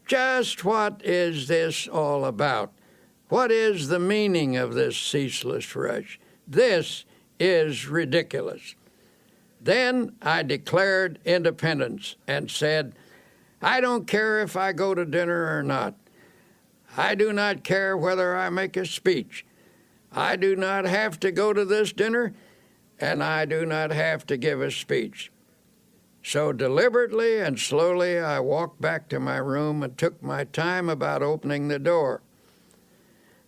just what is this all about? What is the meaning of this ceaseless rush? This is ridiculous. Then I declared independence and said, I don't care if I go to dinner or not. I do not care whether I make a speech. I do not have to go to this dinner, and I do not have to give a speech. So deliberately and slowly I walked back to my room and took my time about opening the door.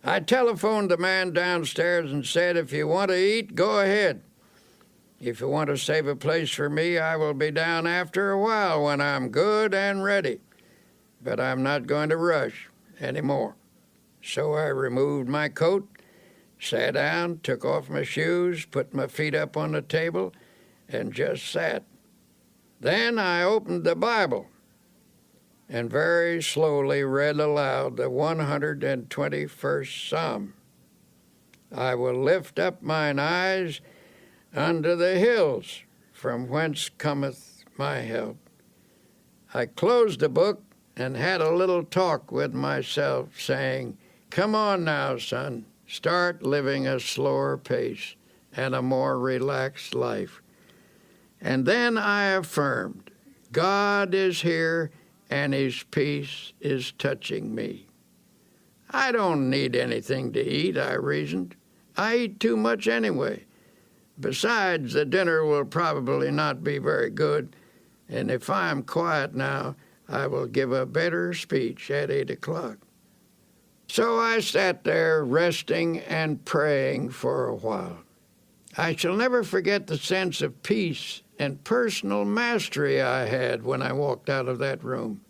I telephoned the man downstairs and said, if you want to eat, go ahead. If you want to save a place for me, I will be down after a while when I'm good and ready. But I'm not going to rush anymore. So I removed my coat, sat down, took off my shoes, put my feet up on the table, and just sat. Then I opened the Bible and very slowly read aloud the 121st Psalm. I will lift up mine eyes unto the hills, from whence cometh my help. I closed the book and had a little talk with myself, saying, come on now, son, start living a slower pace and a more relaxed life. And then I affirmed, God is here and his peace is touching me. I don't need anything to eat, I reasoned. I eat too much anyway. Besides, the dinner will probably not be very good, and if I am quiet now, I will give a better speech at 8 o'clock. So I sat there resting and praying for a while. I shall never forget the sense of peace and personal mastery I had when I walked out of that room.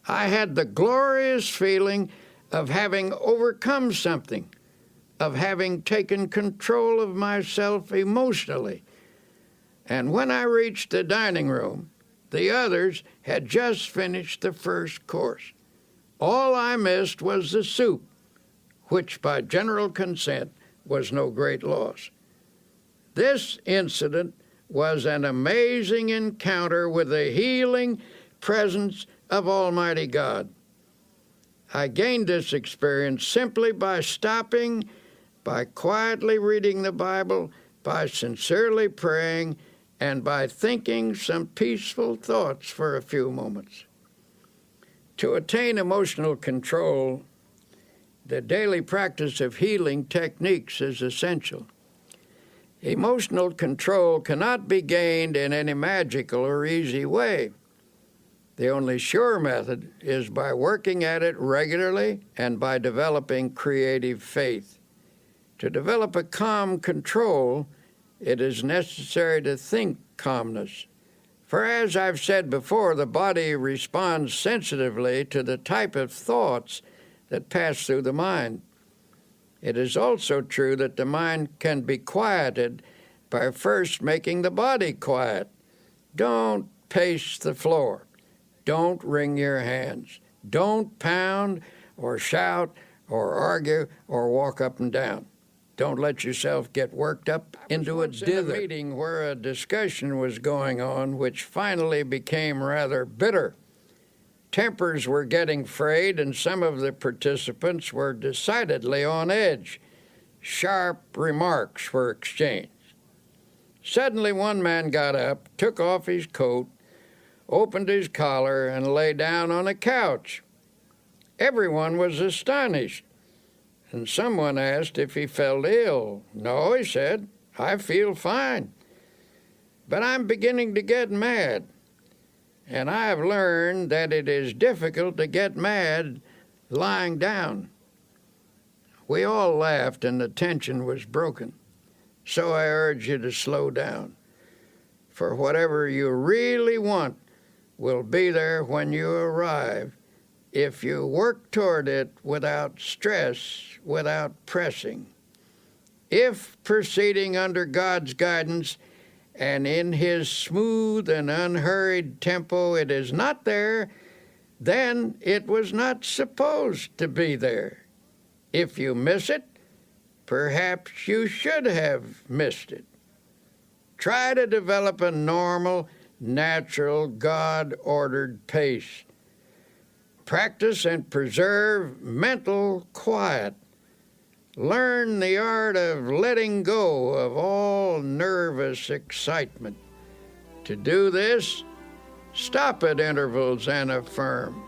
I had the glorious feeling of having overcome something, of having taken control of myself emotionally. And when I reached the dining room, the others had just finished the first course. All I missed was the soup, which by general consent was no great loss. This incident was an amazing encounter with the healing presence of Almighty God. I gained this experience simply by stopping, by quietly reading the Bible, by sincerely praying, and by thinking some peaceful thoughts for a few moments. To attain emotional control, the daily practice of healing techniques is essential. Emotional control cannot be gained in any magical or easy way. The only sure method is by working at it regularly and by developing creative faith. To develop a calm control, it is necessary to think calmness. For as I've said before, the body responds sensitively to the type of thoughts that pass through the mind. It is also true that the mind can be quieted by first making the body quiet. Don't pace the floor. Don't wring your hands. Don't pound or shout or argue or walk up and down. Don't let yourself get worked up into a dither. In a meeting where a discussion was going on which finally became rather bitter. Tempers were getting frayed, and some of the participants were decidedly on edge. Sharp remarks were exchanged. Suddenly one man got up, took off his coat, opened his collar, and lay down on a couch. Everyone was astonished, and someone asked if he felt ill. "No," he said, "I feel fine. But I'm beginning to get mad, and I have learned that it is difficult to get mad lying down." We all laughed, and the tension was broken. So I urge you to slow down, for whatever you really want will be there when you arrive, if you work toward it without stress, without pressing. If proceeding under God's guidance and in His smooth and unhurried tempo it is not there, then it was not supposed to be there. If you miss it, perhaps you should have missed it. Try to develop a normal, natural, God-ordered pace. Practice and preserve mental quiet. Learn the art of letting go of all nervous excitement. To do this, stop at intervals and affirm,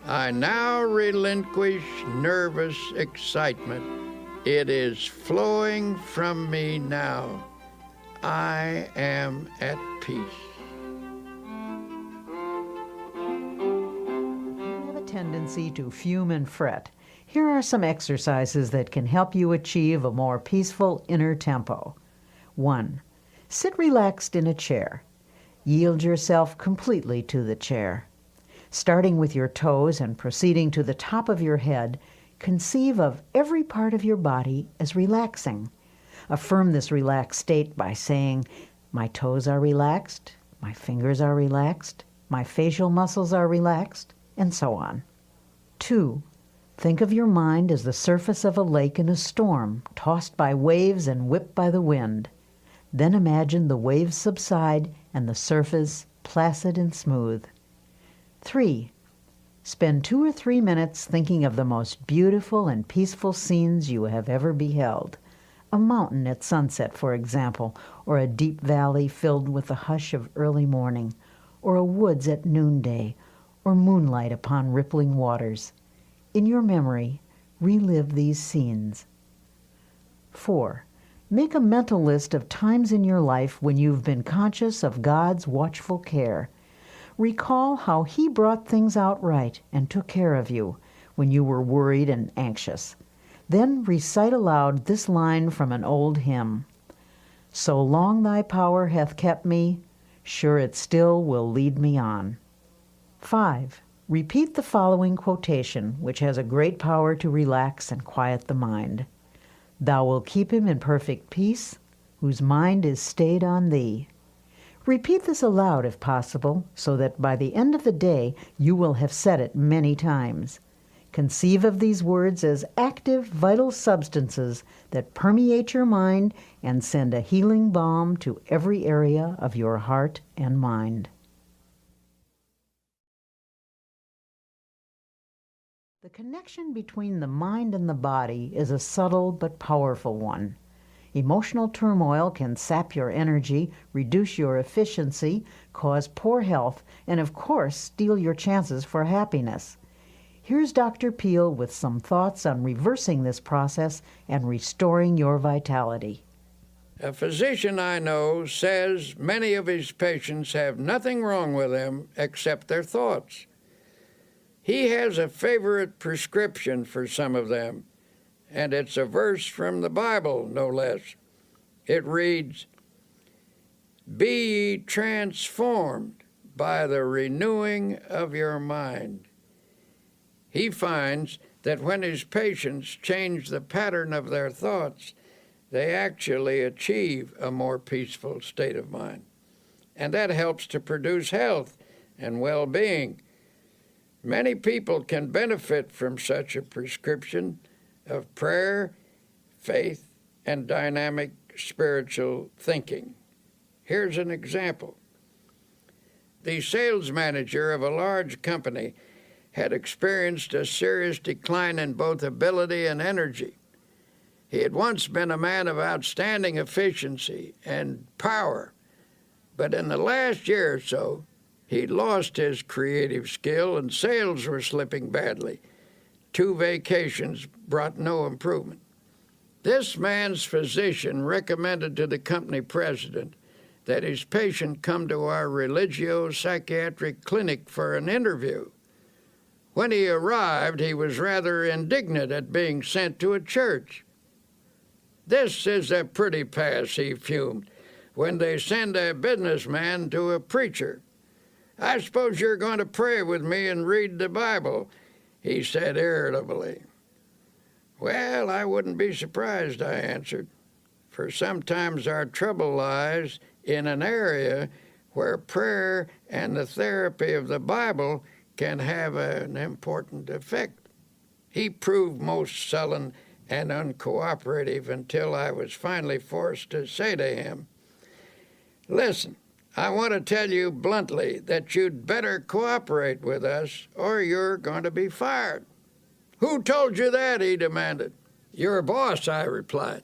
"I now relinquish nervous excitement. It is flowing from me now. I am at peace." You have a tendency to fume and fret. Here are some exercises that can help you achieve a more peaceful inner tempo. 1. Sit relaxed in a chair. Yield yourself completely to the chair. Starting with your toes and proceeding to the top of your head, conceive of every part of your body as relaxing. Affirm this relaxed state by saying, "My toes are relaxed, my fingers are relaxed, my facial muscles are relaxed," and so on. 2. Think of your mind as the surface of a lake in a storm, tossed by waves and whipped by the wind. Then imagine the waves subside and the surface placid and smooth. 3. Spend 2 or 3 minutes thinking of the most beautiful and peaceful scenes you have ever beheld. A mountain at sunset, for example, or a deep valley filled with the hush of early morning, or a woods at noonday, or moonlight upon rippling waters. In your memory, relive these scenes. 4. Make a mental list of times in your life when you've been conscious of God's watchful care. Recall how He brought things out right and took care of you when you were worried and anxious. Then recite aloud this line from an old hymn: "So long thy power hath kept me, sure it still will lead me on." 5. Repeat the following quotation, which has a great power to relax and quiet the mind. "Thou wilt keep him in perfect peace, whose mind is stayed on thee." Repeat this aloud if possible, so that by the end of the day you will have said it many times. Conceive of these words as active, vital substances that permeate your mind and send a healing balm to every area of your heart and mind. The connection between the mind and the body is a subtle but powerful one. Emotional turmoil can sap your energy, reduce your efficiency, cause poor health, and of course, steal your chances for happiness. Here's Dr. Peale with some thoughts on reversing this process and restoring your vitality. A physician I know says many of his patients have nothing wrong with them except their thoughts. He has a favorite prescription for some of them, and it's a verse from the Bible, no less. It reads, "Be ye transformed by the renewing of your mind." He finds that when his patients change the pattern of their thoughts, they actually achieve a more peaceful state of mind. And that helps to produce health and well-being. Many people can benefit from such a prescription of prayer, faith, and dynamic spiritual thinking. Here's an example. The sales manager of a large company had experienced a serious decline in both ability and energy. He had once been a man of outstanding efficiency and power, but in the last year or so, he'd lost his creative skill and sales were slipping badly. 2 vacations brought no improvement. This man's physician recommended to the company president that his patient come to our religio-psychiatric clinic for an interview. When he arrived, he was rather indignant at being sent to a church. "This is a pretty pass," he fumed, "when they send a businessman to a preacher. I suppose you're going to pray with me and read the Bible," he said irritably. "Well, I wouldn't be surprised," I answered, "for sometimes our trouble lies in an area where prayer and the therapy of the Bible can have an important effect." He proved most sullen and uncooperative until I was finally forced to say to him, "Listen, I want to tell you bluntly that you'd better cooperate with us or you're going to be fired." "Who told you that?" he demanded. "Your boss," I replied.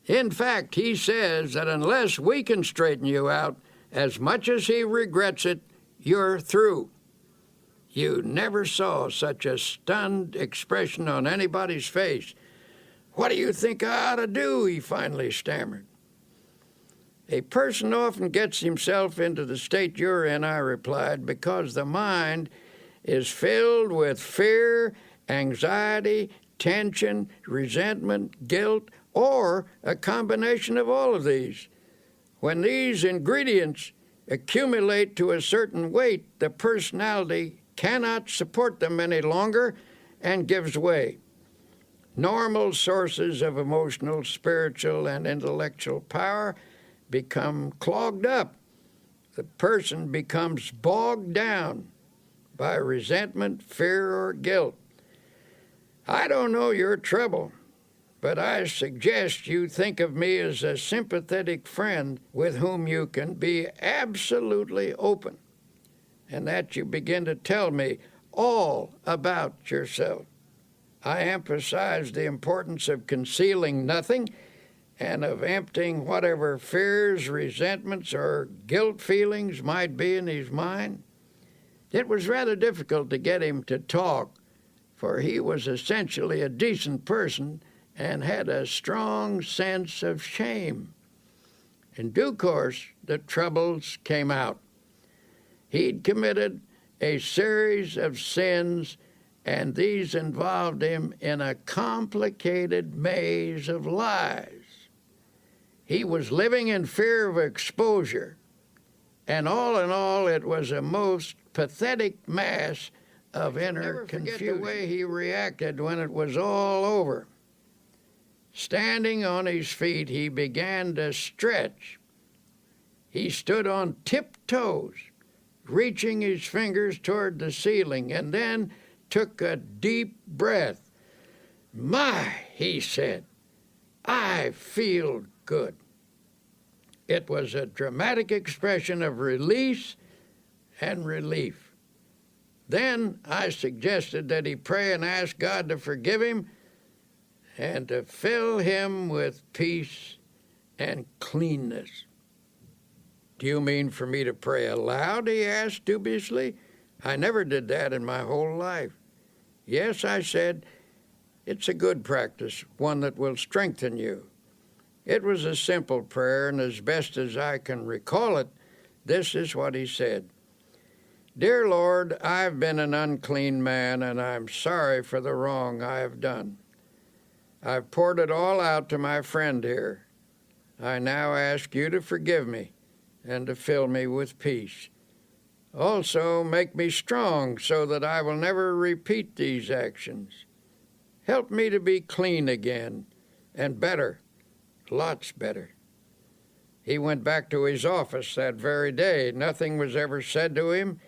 "In fact, he says that unless we can straighten you out, as much as he regrets it, you're through." You never saw such a stunned expression on anybody's face. "What do you think I ought to do?" he finally stammered. "A person often gets himself into the state you're in," I replied, "because the mind is filled with fear, anxiety, tension, resentment, guilt, or a combination of all of these. When these ingredients accumulate to a certain weight, the personality cannot support them any longer and gives way. Normal sources of emotional, spiritual, and intellectual power become clogged up. The person becomes bogged down by resentment, fear, or guilt. I don't know your trouble, but I suggest you think of me as a sympathetic friend with whom you can be absolutely open, and that you begin to tell me all about yourself. I emphasize the importance of concealing nothing and of emptying whatever fears, resentments, or guilt feelings might be in his mind." It was rather difficult to get him to talk, for he was essentially a decent person and had a strong sense of shame. In due course, the troubles came out. He'd committed a series of sins, and these involved him in a complicated maze of lies. He was living in fear of exposure, and all in all, it was a most pathetic mass of inner confusion. Never forget the way he reacted when it was all over. Standing on his feet, he began to stretch. He stood on tiptoes, reaching his fingers toward the ceiling, and then took a deep breath. "My," he said, "I feel good." It was a dramatic expression of release and relief. Then I suggested that he pray and ask God to forgive him and to fill him with peace and cleanness. "Do you mean for me to pray aloud?" he asked dubiously. "I never did that in my whole life." "Yes," I said, "it's a good practice, one that will strengthen you." It was a simple prayer, and as best as I can recall it, this is what he said. "Dear Lord, I've been an unclean man, and I'm sorry for the wrong I have done. I've poured it all out to my friend here. I now ask you to forgive me and to fill me with peace. Also, make me strong so that I will never repeat these actions. Help me to be clean again, and better, lots better." He went back to his office that very day. Nothing was ever said to him,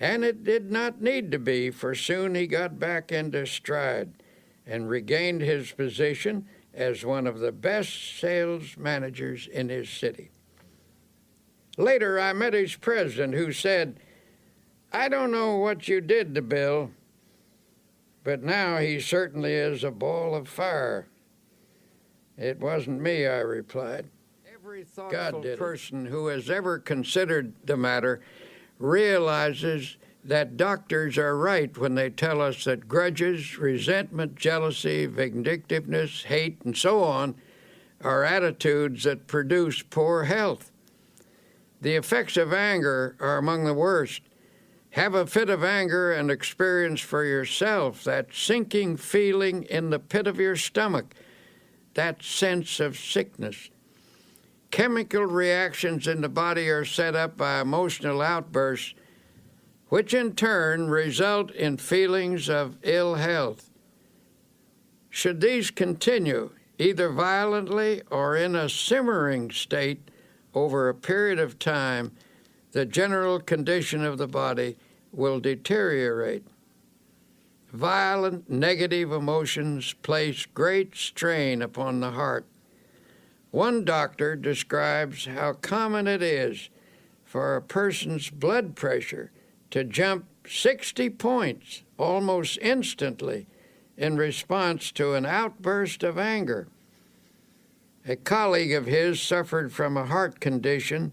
and it did not need to be, for soon he got back into stride and regained his position as one of the best sales managers in his city. Later, I met his president, who said, "I don't know what you did to Bill, but now he certainly is a ball of fire." "It wasn't me," I replied. Every thoughtful person who has ever considered the matter realizes that doctors are right when they tell us that grudges, resentment, jealousy, vindictiveness, hate, and so on are attitudes that produce poor health. The effects of anger are among the worst. Have a fit of anger and experience for yourself that sinking feeling in the pit of your stomach, that sense of sickness. Chemical reactions in the body are set up by emotional outbursts, which in turn result in feelings of ill health. Should these continue, either violently or in a simmering state, over a period of time, the general condition of the body will deteriorate. Violent negative emotions place great strain upon the heart. One doctor describes how common it is for a person's blood pressure to jump 60 points almost instantly in response to an outburst of anger. A colleague of his suffered from a heart condition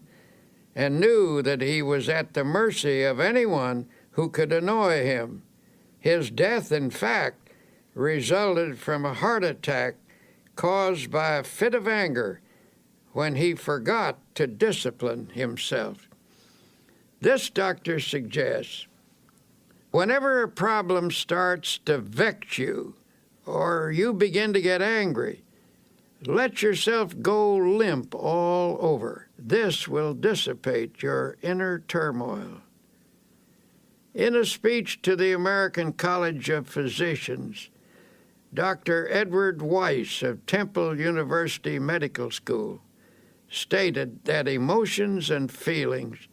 and knew that he was at the mercy of anyone who could annoy him. His death, in fact, resulted from a heart attack caused by a fit of anger when he forgot to discipline himself. This doctor suggests, whenever a problem starts to vex you or you begin to get angry, let yourself go limp all over. This will dissipate your inner turmoil. In a speech to the American College of Physicians, Dr. Edward Weiss of Temple University Medical School stated that emotions and feelings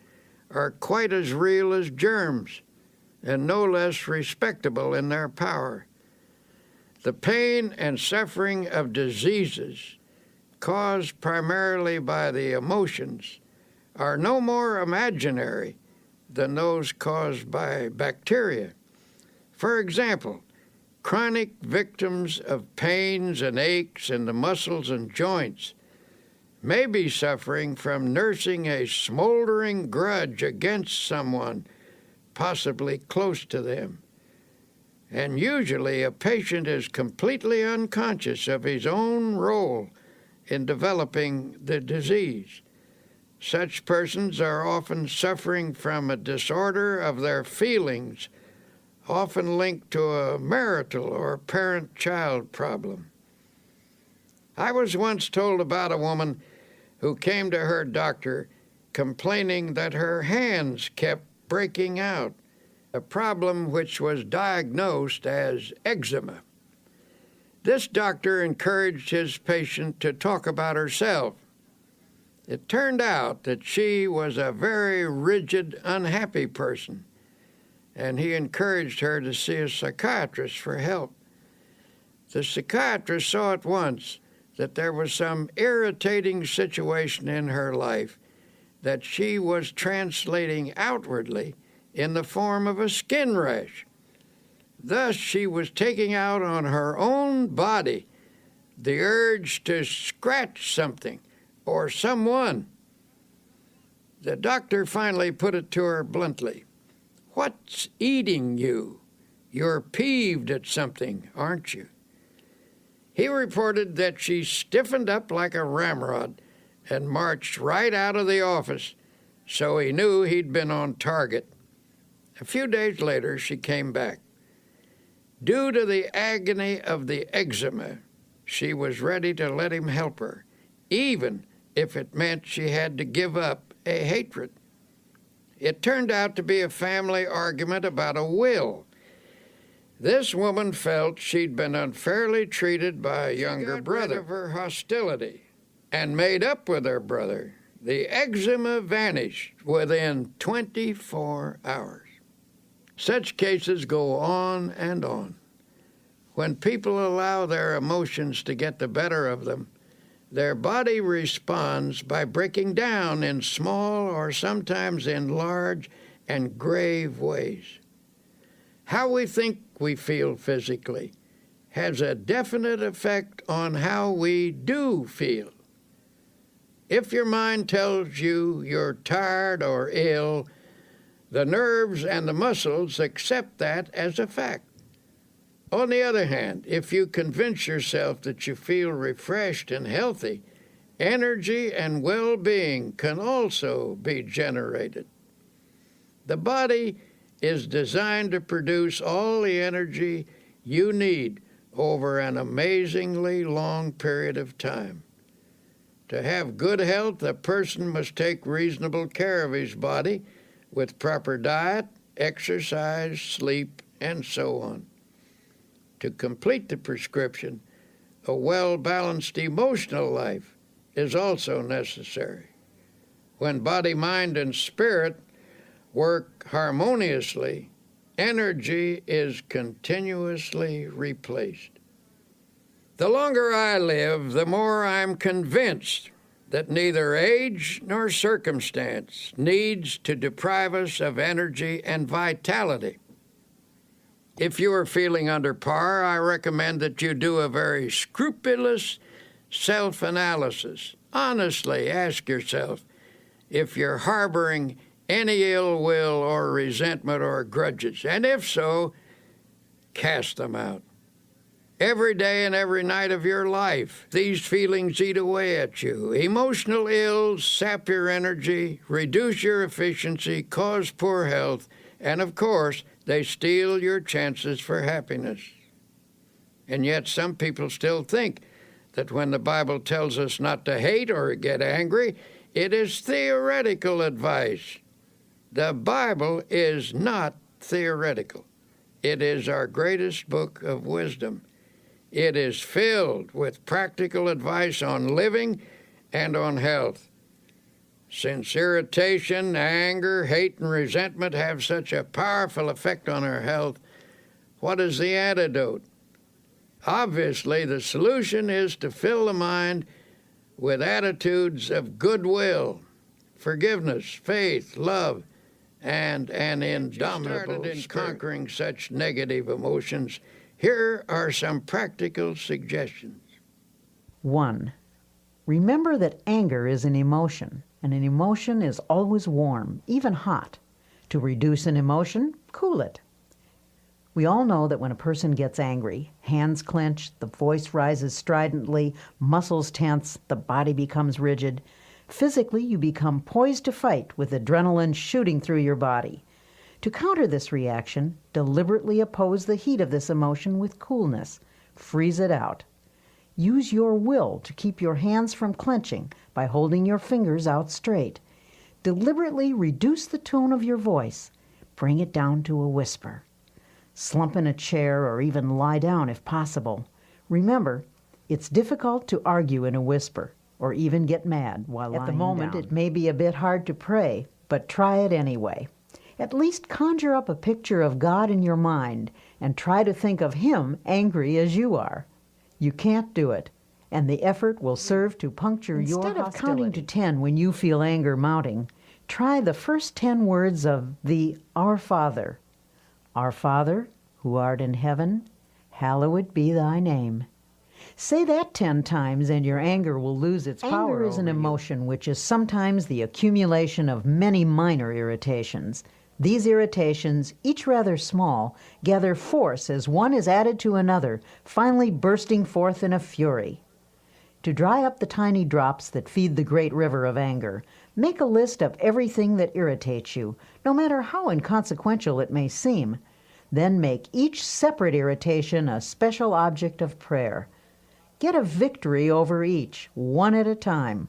are quite as real as germs and no less respectable in their power. The pain and suffering of diseases caused primarily by the emotions are no more imaginary than those caused by bacteria. For example, chronic victims of pains and aches in the muscles and joints may be suffering from nursing a smoldering grudge against someone, possibly close to them. And usually a patient is completely unconscious of his own role in developing the disease. Such persons are often suffering from a disorder of their feelings, often linked to a marital or parent-child problem. I was once told about a woman who came to her doctor complaining that her hands kept breaking out, a problem which was diagnosed as eczema. This doctor encouraged his patient to talk about herself. It turned out that she was a very rigid, unhappy person, and he encouraged her to see a psychiatrist for help. The psychiatrist saw at once that there was some irritating situation in her life that she was translating outwardly in the form of a skin rash. Thus, she was taking out on her own body the urge to scratch something or someone. The doctor finally put it to her bluntly. "What's eating you? You're peeved at something, aren't you?" He reported that she stiffened up like a ramrod and marched right out of the office, so he knew he'd been on target. A few days later, she came back. Due to the agony of the eczema, she was ready to let him help her, even if it meant she had to give up a hatred. It turned out to be a family argument about a will. This woman felt she'd been unfairly treated by a younger brother. She got rid of her hostility and made up with her brother. The eczema vanished within 24 hours. Such cases go on and on. When people allow their emotions to get the better of them, their body responds by breaking down in small or sometimes in large and grave ways. How we think we feel physically has a definite effect on how we do feel. If your mind tells you you're tired or ill, the nerves and the muscles accept that as a fact. On the other hand, if you convince yourself that you feel refreshed and healthy, energy and well-being can also be generated. The body is designed to produce all the energy you need over an amazingly long period of time. To have good health, a person must take reasonable care of his body with proper diet, exercise, sleep, and so on. To complete the prescription, a well-balanced emotional life is also necessary. When body, mind, and spirit work harmoniously, energy is continuously replaced. The longer I live, the more I'm convinced that neither age nor circumstance needs to deprive us of energy and vitality. If you are feeling under par, I recommend that you do a very scrupulous self-analysis. Honestly, ask yourself if you're harboring any ill will or resentment or grudges, and if so, cast them out. Every day and every night of your life, these feelings eat away at you. Emotional ills sap your energy, reduce your efficiency, cause poor health, and of course, they steal your chances for happiness. And yet some people still think that when the Bible tells us not to hate or get angry, it is theoretical advice. The Bible is not theoretical. It is our greatest book of wisdom. It is filled with practical advice on living and on health. Since irritation, anger, hate, and resentment have such a powerful effect on our health, what is the antidote? Obviously, the solution is to fill the mind with attitudes of goodwill, forgiveness, faith, love, and an indomitable spirit. In conquering such negative emotions, here are some practical suggestions. 1. Remember that anger is an emotion, and an emotion is always warm, even hot. To reduce an emotion, cool it. We all know that when a person gets angry, hands clench, the voice rises stridently, muscles tense, the body becomes rigid. Physically, you become poised to fight with adrenaline shooting through your body. To counter this reaction, deliberately oppose the heat of this emotion with coolness. Freeze it out. Use your will to keep your hands from clenching by holding your fingers out straight. Deliberately reduce the tone of your voice. Bring it down to a whisper. Slump in a chair or even lie down if possible. Remember, it's difficult to argue in a whisper or even get mad while lying down. At the moment, it may be a bit hard to pray, but try it anyway. At least conjure up a picture of God in your mind and try to think of Him angry as you are. You can't do it, and the effort will serve to puncture your hostility. Instead of counting to 10 when you feel anger mounting, try the first 10 words of the Our Father. Our Father, who art in heaven, hallowed be thy name. Say that 10 times and your anger will lose its power. Anger is an emotion which is sometimes the accumulation of many minor irritations. These irritations, each rather small, gather force as one is added to another, finally bursting forth in a fury. To dry up the tiny drops that feed the great river of anger, make a list of everything that irritates you, no matter how inconsequential it may seem. Then make each separate irritation a special object of prayer. Get a victory over each, one at a time.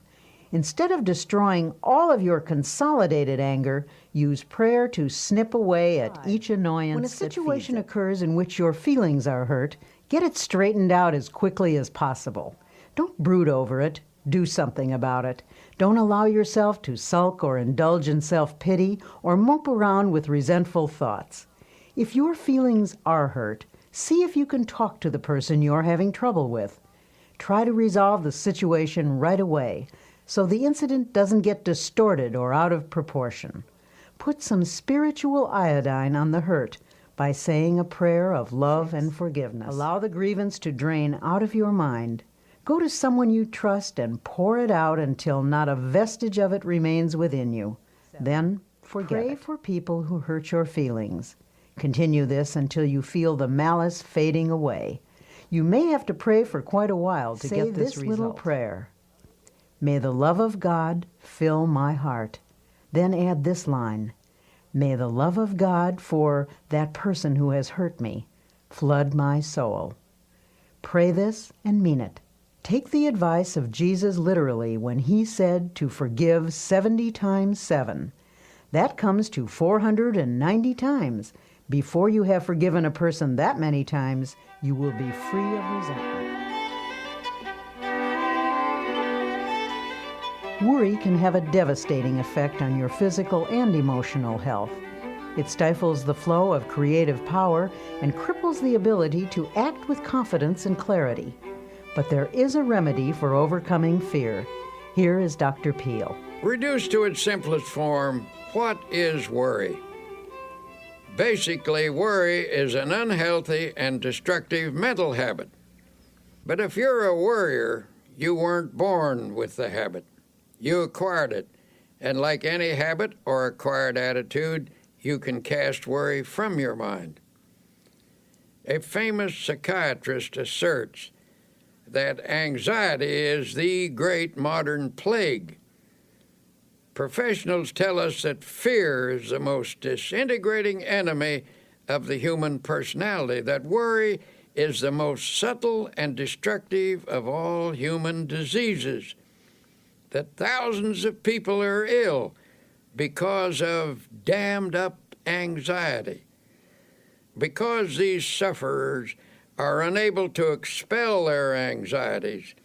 Instead of destroying all of your consolidated anger, use prayer to snip away at each annoyance. When a situation occurs in which your feelings are hurt, get it straightened out as quickly as possible. Don't brood over it. Do something about it. Don't allow yourself to sulk or indulge in self-pity or mope around with resentful thoughts. If your feelings are hurt, see if you can talk to the person you're having trouble with. Try to resolve the situation right away so the incident doesn't get distorted or out of proportion. Put some spiritual iodine on the hurt by saying a prayer of love and forgiveness. Allow the grievance to drain out of your mind. Go to someone you trust and pour it out until not a vestige of it remains within you. Then pray for people who hurt your feelings. Continue this until you feel the malice fading away. You may have to pray for quite a while to get this result. Little prayer. May the love of God fill my heart. Then add this line. May the love of God for that person who has hurt me flood my soul. Pray this and mean it. Take the advice of Jesus literally when he said to forgive 70 times 7. That comes to 490 times. Before you have forgiven a person that many times, you will be free of resentment. Worry can have a devastating effect on your physical and emotional health. It stifles the flow of creative power and cripples the ability to act with confidence and clarity. But there is a remedy for overcoming fear. Here is Dr. Peale. Reduced to its simplest form, what is worry? Basically, worry is an unhealthy and destructive mental habit. But if you're a worrier, you weren't born with the habit. You acquired it. And like any habit or acquired attitude, you can cast worry from your mind. A famous psychiatrist asserts that anxiety is the great modern plague. Professionals tell us that fear is the most disintegrating enemy of the human personality, that worry is the most subtle and destructive of all human diseases, that thousands of people are ill because of dammed-up anxiety. Because these sufferers are unable to expel their anxieties,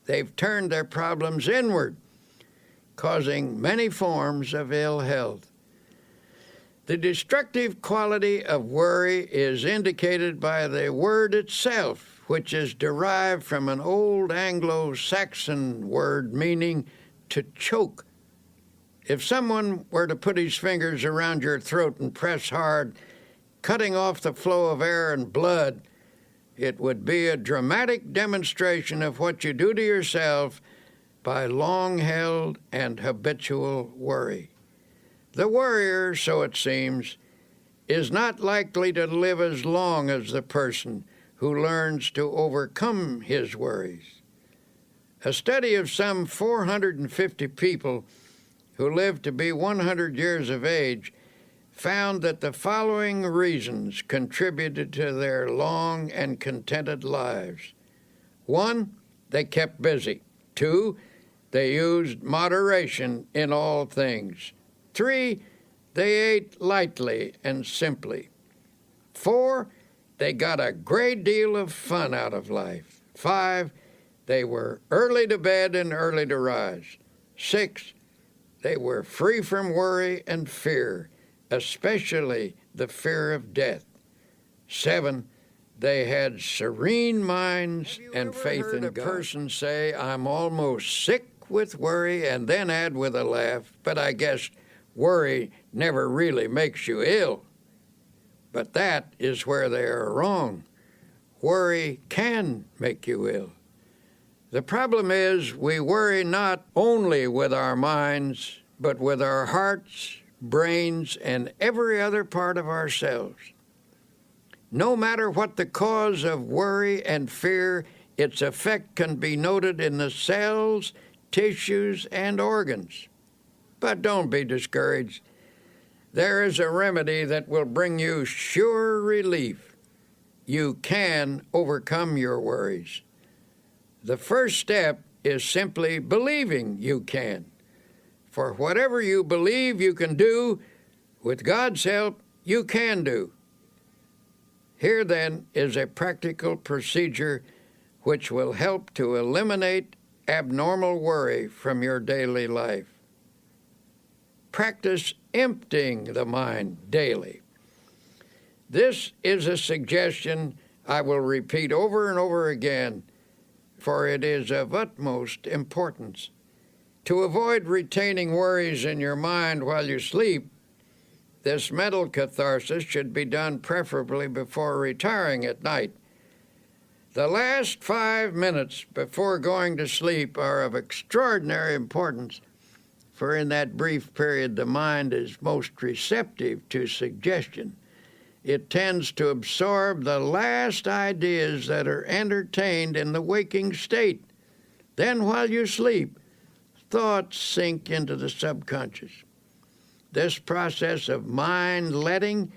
they've turned their problems inward, causing many forms of ill health. The destructive quality of worry is indicated by the word itself, which is derived from an old Anglo-Saxon word meaning to choke. If someone were to put his fingers around your throat and press hard, cutting off the flow of air and blood, it would be a dramatic demonstration of what you do to yourself by long-held and habitual worry. The worrier, so it seems, is not likely to live as long as the person who learns to overcome his worries. A study of some 450 people who lived to be 100 years of age found that the following reasons contributed to their long and contented lives. 1, they kept busy. 2, they used moderation in all things. 3, they ate lightly and simply. 4, they got a great deal of fun out of life. 5, they were early to bed and early to rise. 6, they were free from worry and fear, especially the fear of death. 7, they had serene minds and faith in God. Have you ever heard a person say, "I'm almost sick with worry," and then add with a laugh, "But I guess worry never really makes you ill"? But that is where they are wrong. Worry can make you ill. The problem is we worry not only with our minds, but with our hearts, brains, and every other part of ourselves. No matter what the cause of worry and fear, its effect can be noted in the cells, tissues, and organs. But don't be discouraged. There is a remedy that will bring you sure relief. You can overcome your worries. The first step is simply believing you can. For whatever you believe you can do, with God's help, you can do. Here, then, is a practical procedure which will help to eliminate abnormal worry from your daily life. Practice emptying the mind daily. This is a suggestion I will repeat over and over again. for it is of utmost importance. To avoid retaining worries in your mind while you sleep, this mental catharsis should be done preferably before retiring at night. The last 5 minutes before going to sleep are of extraordinary importance, for in that brief period the mind is most receptive to suggestion. It tends to absorb the last ideas that are entertained in the waking state. Then while you sleep, thoughts sink into the subconscious. This process of mind-letting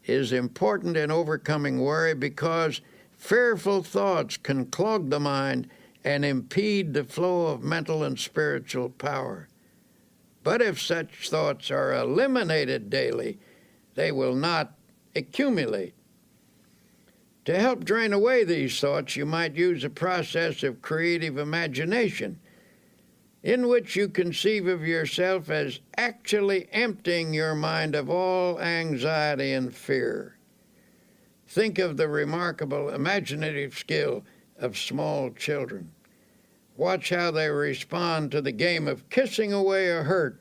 is important in overcoming worry because fearful thoughts can clog the mind and impede the flow of mental and spiritual power. But if such thoughts are eliminated daily, they will not accumulate. To help drain away these thoughts, you might use a process of creative imagination, in which you conceive of yourself as actually emptying your mind of all anxiety and fear. Think of the remarkable imaginative skill of small children. Watch how they respond to the game of kissing away a hurt.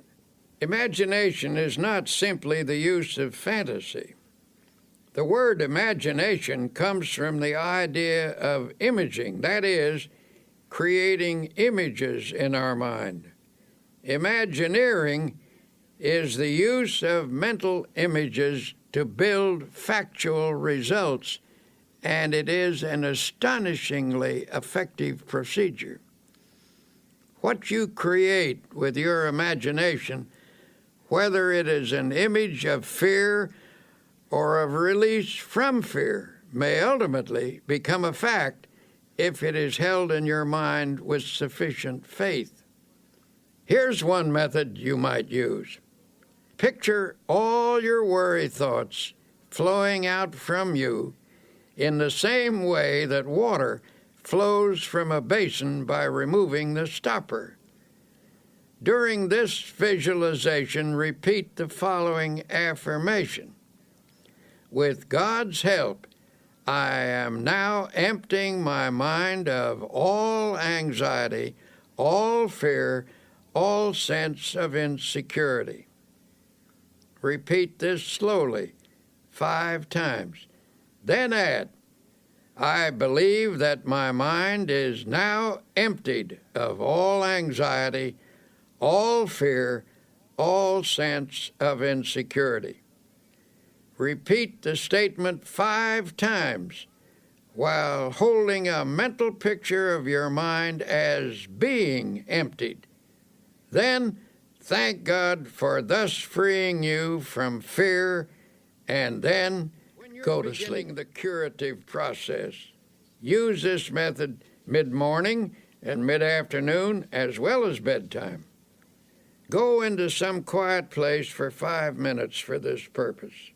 Imagination is not simply the use of fantasy. The word imagination comes from the idea of imaging, that is, creating images in our mind. Imagineering is the use of mental images to build factual results, and it is an astonishingly effective procedure. What you create with your imagination, whether it is an image of fear or of release from fear, may ultimately become a fact if it is held in your mind with sufficient faith. Here's one method you might use. Picture all your worry thoughts flowing out from you in the same way that water flows from a basin by removing the stopper. During this visualization, repeat the following affirmation. With God's help, I am now emptying my mind of all anxiety, all fear, all sense of insecurity. Repeat this slowly 5 times. Then add, I believe that my mind is now emptied of all anxiety, all fear, all sense of insecurity. Repeat the statement 5 times while holding a mental picture of your mind as being emptied. Then thank God for thus freeing you from fear, and then go to sleep. When you're beginning the curative process, use this method mid-morning and mid-afternoon as well as bedtime. Go into some quiet place for 5 minutes for this purpose.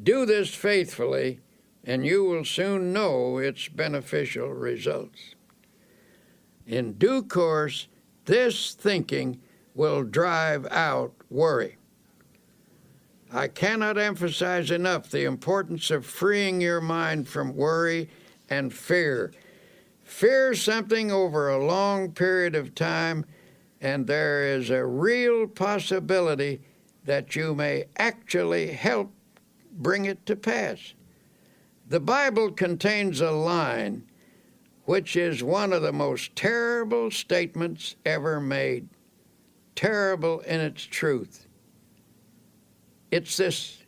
Do this faithfully, and you will soon know its beneficial results. In due course, this thinking will drive out worry. I cannot emphasize enough the importance of freeing your mind from worry and fear. Fear something over a long period of time, and there is a real possibility that you may actually help bring it to pass. The Bible contains a line which is one of the most terrible statements ever made, terrible in its truth. It's this,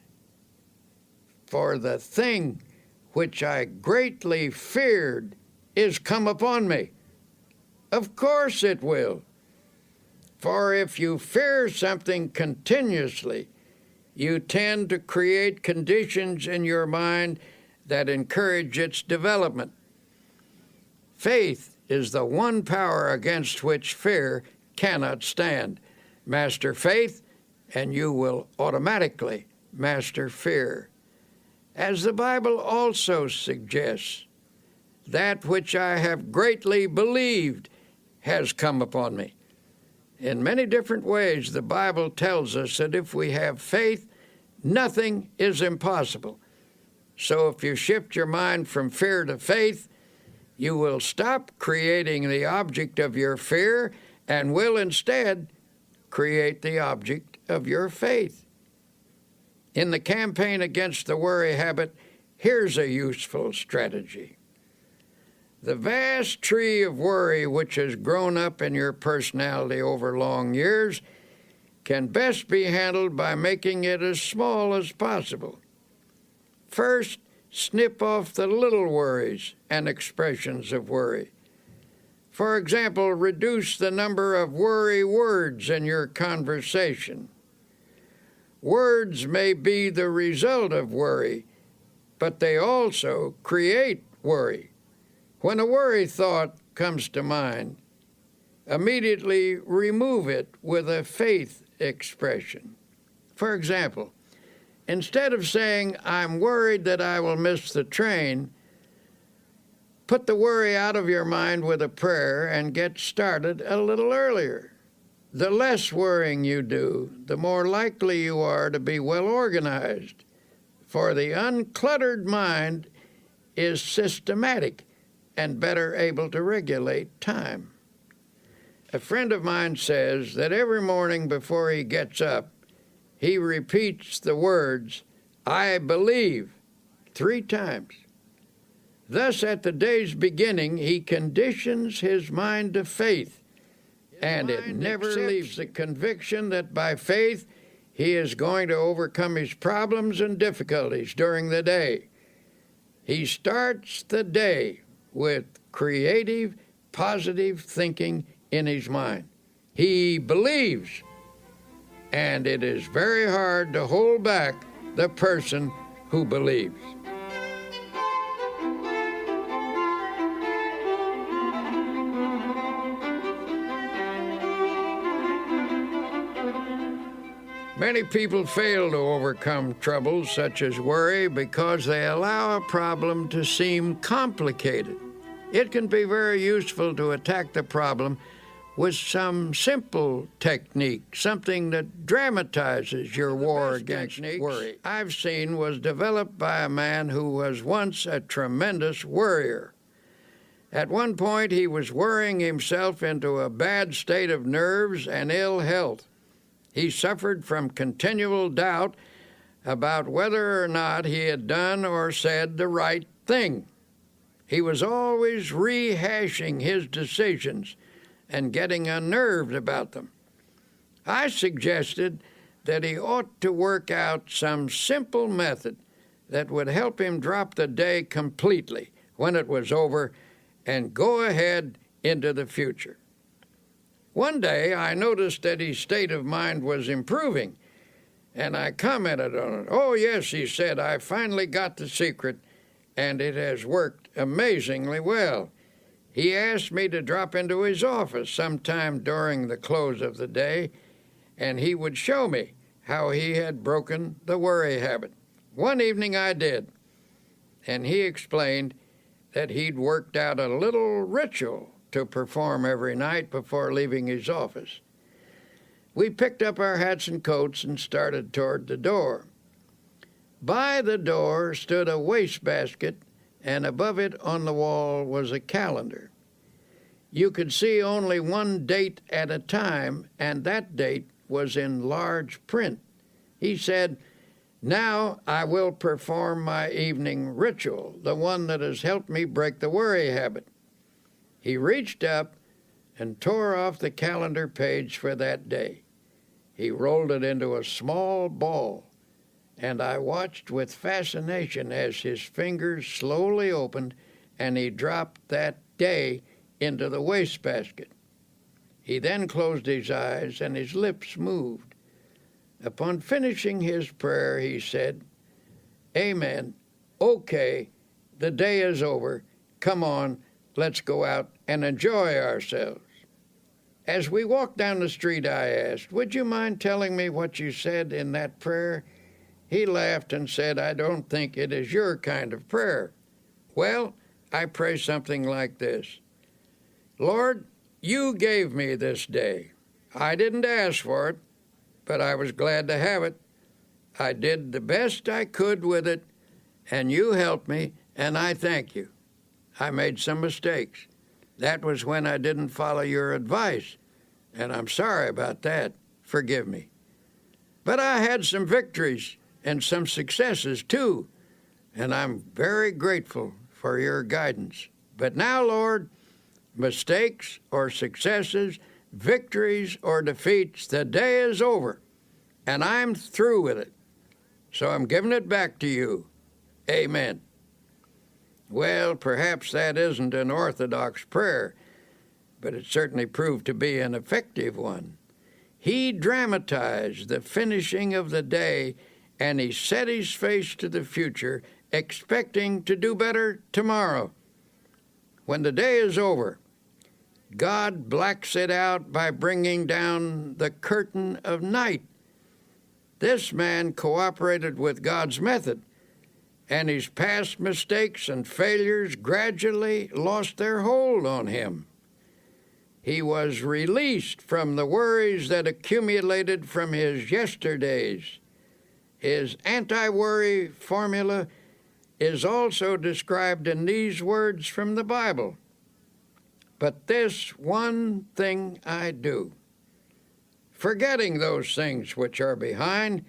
for the thing which I greatly feared is come upon me. Of course it will. For if you fear something continuously, you tend to create conditions in your mind that encourage its development. Faith is the one power against which fear cannot stand. Master faith, and you will automatically master fear. As the Bible also suggests, that which I have greatly believed has come upon me. In many different ways, the Bible tells us that if we have faith, nothing is impossible. So if you shift your mind from fear to faith, You will stop creating the object of your fear and will instead create the object of your faith. In the campaign against the worry habit, here's a useful strategy. The vast tree of worry which has grown up in your personality over long years can best be handled by making it as small as possible. First, snip off the little worries and expressions of worry. For example, reduce the number of worry words in your conversation. Words may be the result of worry, but they also create worry. When a worry thought comes to mind, immediately remove it with a faith expression. For example, instead of saying, "I'm worried that I will miss the train," put the worry out of your mind with a prayer and get started a little earlier. The less worrying you do, the more likely you are to be well organized, for the uncluttered mind is systematic and better able to regulate time. A friend of mine says that every morning before he gets up, he repeats the words, "I believe," 3 times. Thus, at the day's beginning, he conditions his mind to faith, and it never leaves the conviction that by faith he is going to overcome his problems and difficulties during the day. He starts the day with creative, positive thinking in his mind. He believes, and it is very hard to hold back the person who believes. Many people fail to overcome troubles such as worry because they allow a problem to seem complicated. It can be very useful to attack the problem with some simple technique, something that dramatizes your war against worry I've seen was developed by a man who was once a tremendous worrier. At one point, he was worrying himself into a bad state of nerves and ill health. He suffered from continual doubt about whether or not he had done or said the right thing. He was always rehashing his decisions and getting unnerved about them. I suggested that he ought to work out some simple method that would help him drop the day completely when it was over and go ahead into the future. One day, I noticed that his state of mind was improving, and I commented on it. "Oh, yes," he said, "I finally got the secret, and it has worked amazingly well." He asked me to drop into his office sometime during the close of the day, and he would show me how he had broken the worry habit. One evening I did, and he explained that he'd worked out a little ritual to perform every night before leaving his office. We picked up our hats and coats and started toward the door. By the door stood a wastebasket, and above it on the wall was a calendar. You could see only one date at a time, and that date was in large print. He said, "Now I will perform my evening ritual, the one that has helped me break the worry habit." He reached up and tore off the calendar page for that day. He rolled it into a small ball, and I watched with fascination as his fingers slowly opened and he dropped that day into the wastebasket. He then closed his eyes and his lips moved. Upon finishing his prayer, he said, "Amen. Okay, the day is over. Come on, let's go out and enjoy ourselves." As we walked down the street, I asked, "Would you mind telling me what you said in that prayer?" He laughed and said, "I don't think it is your kind of prayer." "Well, I pray something like this: Lord, you gave me this day. I didn't ask for it, but I was glad to have it. I did the best I could with it, and you helped me, and I thank you. I made some mistakes. That was when I didn't follow your advice, and I'm sorry about that. Forgive me. But I had some victories and some successes too, and I'm very grateful for your guidance. But now, Lord, mistakes or successes, victories or defeats, the day is over, and I'm through with it. So I'm giving it back to you. Amen. Well, perhaps that isn't an orthodox prayer, but it certainly proved to be an effective one. He dramatized the finishing of the day, and he set his face to the future, expecting to do better tomorrow. When the day is over, God blacks it out by bringing down the curtain of night. This man cooperated with God's method, and his past mistakes and failures gradually lost their hold on him. He was released from the worries that accumulated from his yesterdays. His anti-worry formula is also described in these words from the Bible. But this one thing I do, forgetting those things which are behind,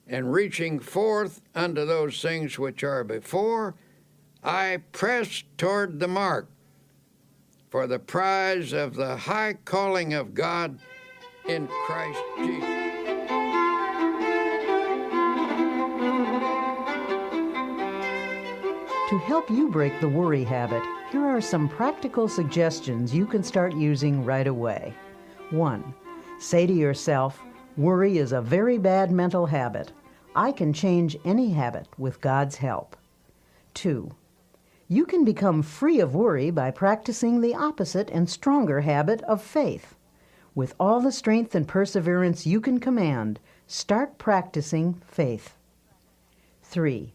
and reaching forth unto those things which are before, I press toward the mark for the prize of the high calling of God in Christ Jesus. To help you break the worry habit, here are some practical suggestions you can start using right away. 1. Say to yourself, worry is a very bad mental habit. I can change any habit with God's help. 2. You can become free of worry by practicing the opposite and stronger habit of faith. With all the strength and perseverance you can command, start practicing faith. 3.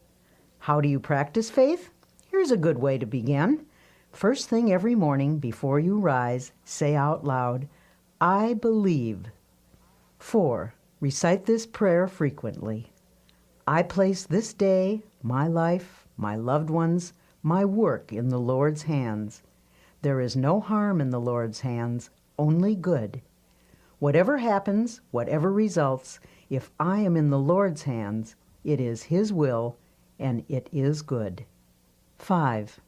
How do you practice faith? Here's a good way to begin. First thing every morning before you rise, say out loud, I believe. 4. Recite this prayer frequently. I place this day, my life, my loved ones, my work in the Lord's hands. There is no harm in the Lord's hands, only good. Whatever happens, whatever results, if I am in the Lord's hands, it is His will, and it is good. 5.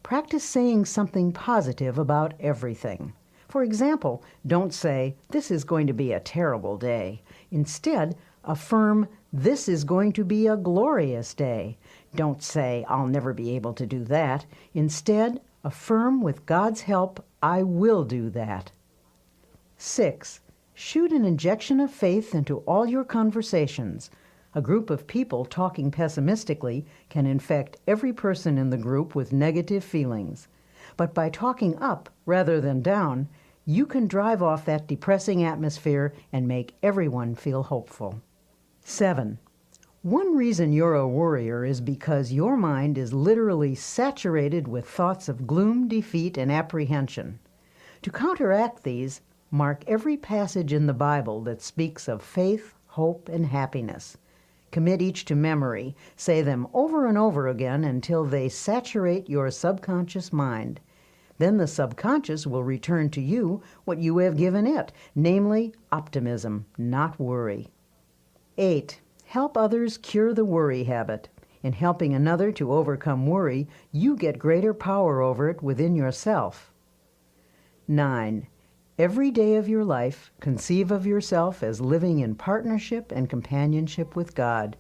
Practice saying something positive about everything. For example, don't say, this is going to be a terrible day. Instead, affirm, this is going to be a glorious day. Don't say, I'll never be able to do that. Instead, affirm, with God's help, I will do that. 6. Shoot an injection of faith into all your conversations. A group of people talking pessimistically can infect every person in the group with negative feelings. But by talking up rather than down, you can drive off that depressing atmosphere and make everyone feel hopeful. 7. One reason you're a worrier is because your mind is literally saturated with thoughts of gloom, defeat, and apprehension. To counteract these, mark every passage in the Bible that speaks of faith, hope, and happiness. Commit each to memory. Say them over and over again until they saturate your subconscious mind. Then the subconscious will return to you what you have given it, namely optimism, not worry. 8. Help others cure the worry habit. In helping another to overcome worry, you get greater power over it within yourself. 9. Every day of your life, conceive of yourself as living in partnership and companionship with God.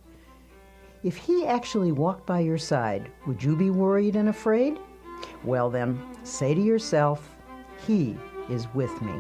If He actually walked by your side, would you be worried and afraid? Well then, say to yourself, He is with me.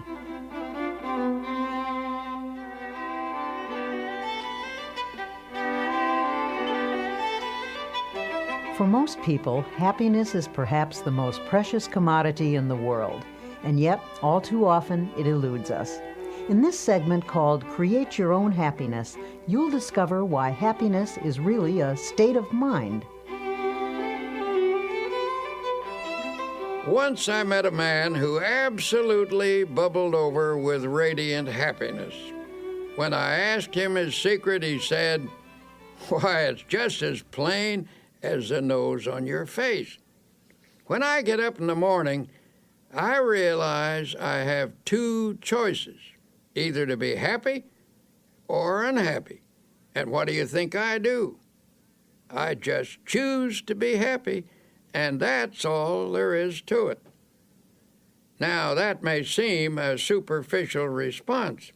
For most people, happiness is perhaps the most precious commodity in the world, and yet, all too often, it eludes us. In this segment called Create Your Own Happiness, you'll discover why happiness is really a state of mind. Once I met a man who absolutely bubbled over with radiant happiness. When I asked him his secret, he said, "Why, it's just as plain as the nose on your face." When I get up in the morning, I realize I have two choices, either to be happy or unhappy. And what do you think I do? I just choose to be happy, and that's all there is to it. Now, that may seem a superficial response,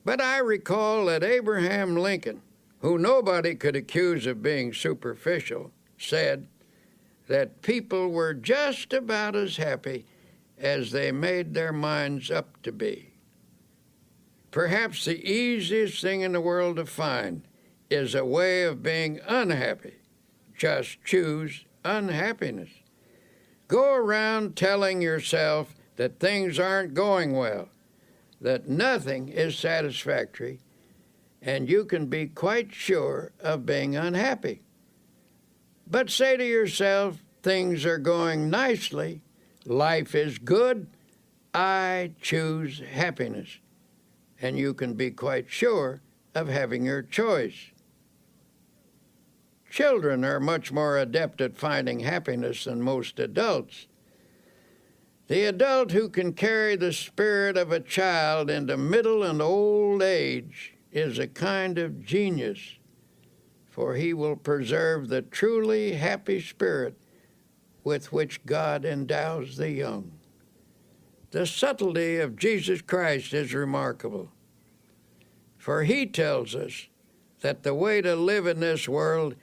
but I recall that Abraham Lincoln, who nobody could accuse of being superficial, said that people were just about as happy as they made their minds up to be. Perhaps the easiest thing in the world to find is a way of being unhappy. Just choose unhappiness. Go around telling yourself that things aren't going well, that nothing is satisfactory, and you can be quite sure of being unhappy. But say to yourself, things are going nicely, life is good, I choose happiness, and you can be quite sure of having your choice. Children are much more adept at finding happiness than most adults. The adult who can carry the spirit of a child into middle and old age is a kind of genius, for he will preserve the truly happy spirit with which God endows the young. The subtlety of Jesus Christ is remarkable, for he tells us that the way to live in this world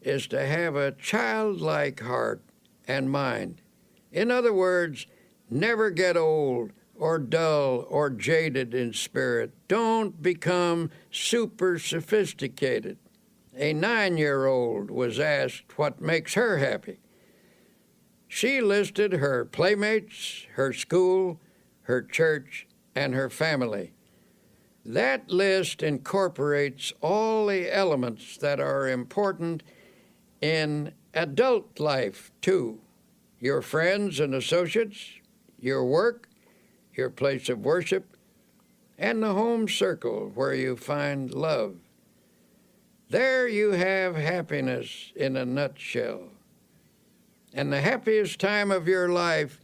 is to have a childlike heart and mind. In other words, never get old or dull or jaded in spirit. Don't become super sophisticated. A 9-year-old was asked what makes her happy. She listed her playmates, her school, her church, and her family. That list incorporates all the elements that are important in adult life, too. Your friends and associates, your work, your place of worship, and the home circle where you find love. There you have happiness in a nutshell. And the happiest time of your life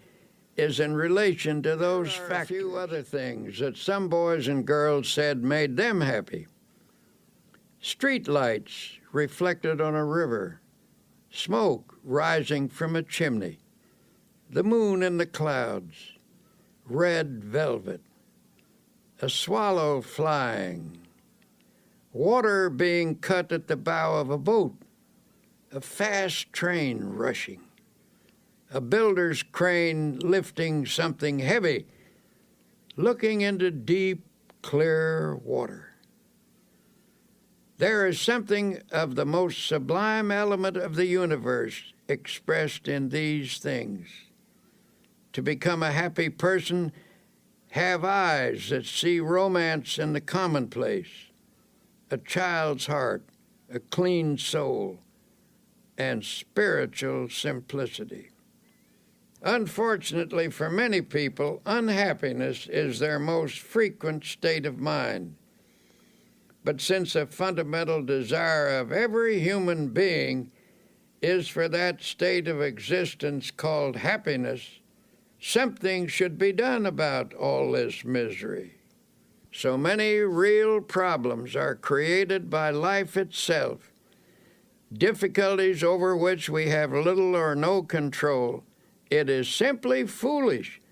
is in relation to those factors. There are a few other things that some boys and girls said made them happy. Street lights reflected on a river, smoke rising from a chimney, the moon in the clouds, red velvet, a swallow flying, water being cut at the bow of a boat, a fast train rushing, a builder's crane lifting something heavy, looking into deep, clear water. There is something of the most sublime element of the universe expressed in these things. To become a happy person, have eyes that see romance in the commonplace, a child's heart, a clean soul, and spiritual simplicity. Unfortunately for many people, unhappiness is their most frequent state of mind. But since a fundamental desire of every human being is for that state of existence called happiness, something should be done about all this misery. So many real problems are created by life itself, difficulties over which we have little or no control. It is simply foolish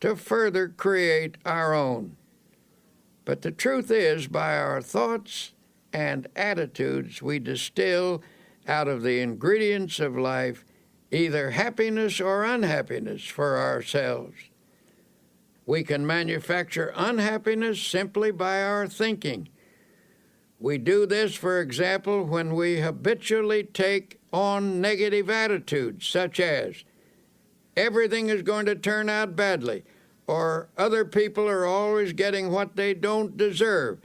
to further create our own. But the truth is, by our thoughts and attitudes, we distill out of the ingredients of life either happiness or unhappiness for ourselves. We can manufacture unhappiness simply by our thinking. We do this, for example, when we habitually take on negative attitudes, such as, everything is going to turn out badly, or other people are always getting what they don't deserve,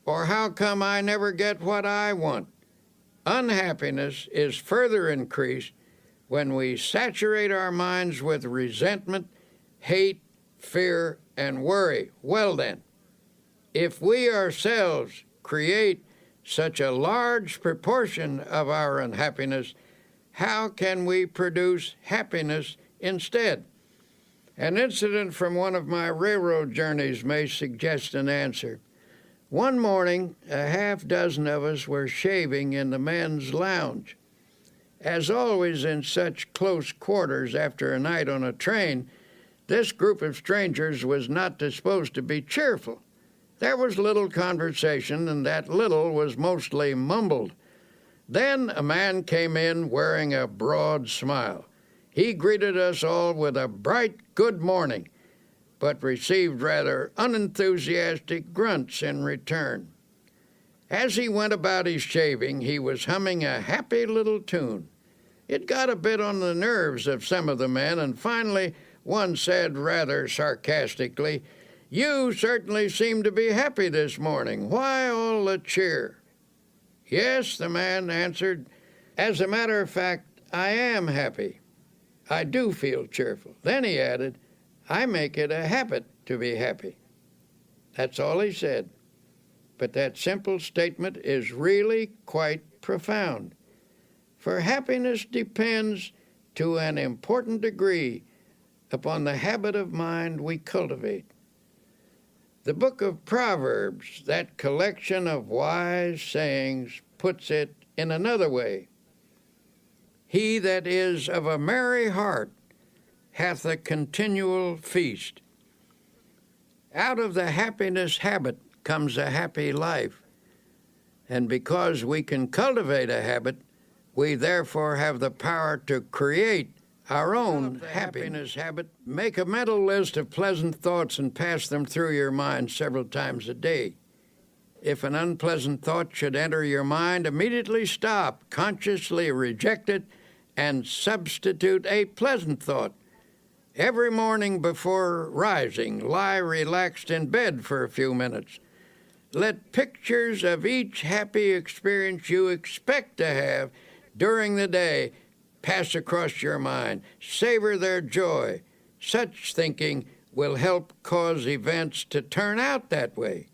or how come I never get what I want. Unhappiness is further increased when we saturate our minds with resentment, hate, fear, and worry. Well then, if we ourselves create such a large proportion of our unhappiness, how can we produce happiness instead? An incident from one of my railroad journeys may suggest an answer. One morning, a half dozen of us were shaving in the men's lounge. As always in such close quarters after a night on a train, this group of strangers was not disposed to be cheerful. There was little conversation, and that little was mostly mumbled. Then a man came in wearing a broad smile. He greeted us all with a bright good morning, but received rather unenthusiastic grunts in return. As he went about his shaving, he was humming a happy little tune. It got a bit on the nerves of some of the men, and finally one said rather sarcastically, "You certainly seem to be happy this morning. Why all the cheer?" "Yes," the man answered, "as a matter of fact, I am happy. I do feel cheerful." Then he added, "I make it a habit to be happy." That's all he said. But that simple statement is really quite profound. For happiness depends to an important degree upon the habit of mind we cultivate. The book of Proverbs, that collection of wise sayings, puts it in another way. He that is of a merry heart hath a continual feast. Out of the happiness habit comes a happy life. And because we can cultivate a habit, we therefore have the power to create our own happiness habit. Make a mental list of pleasant thoughts and pass them through your mind several times a day. If an unpleasant thought should enter your mind, immediately stop, consciously reject it, and substitute a pleasant thought. Every morning before rising, lie relaxed in bed for a few minutes. Let pictures of each happy experience you expect to have during the day pass across your mind. Savor their joy. Such thinking will help cause events to turn out that way.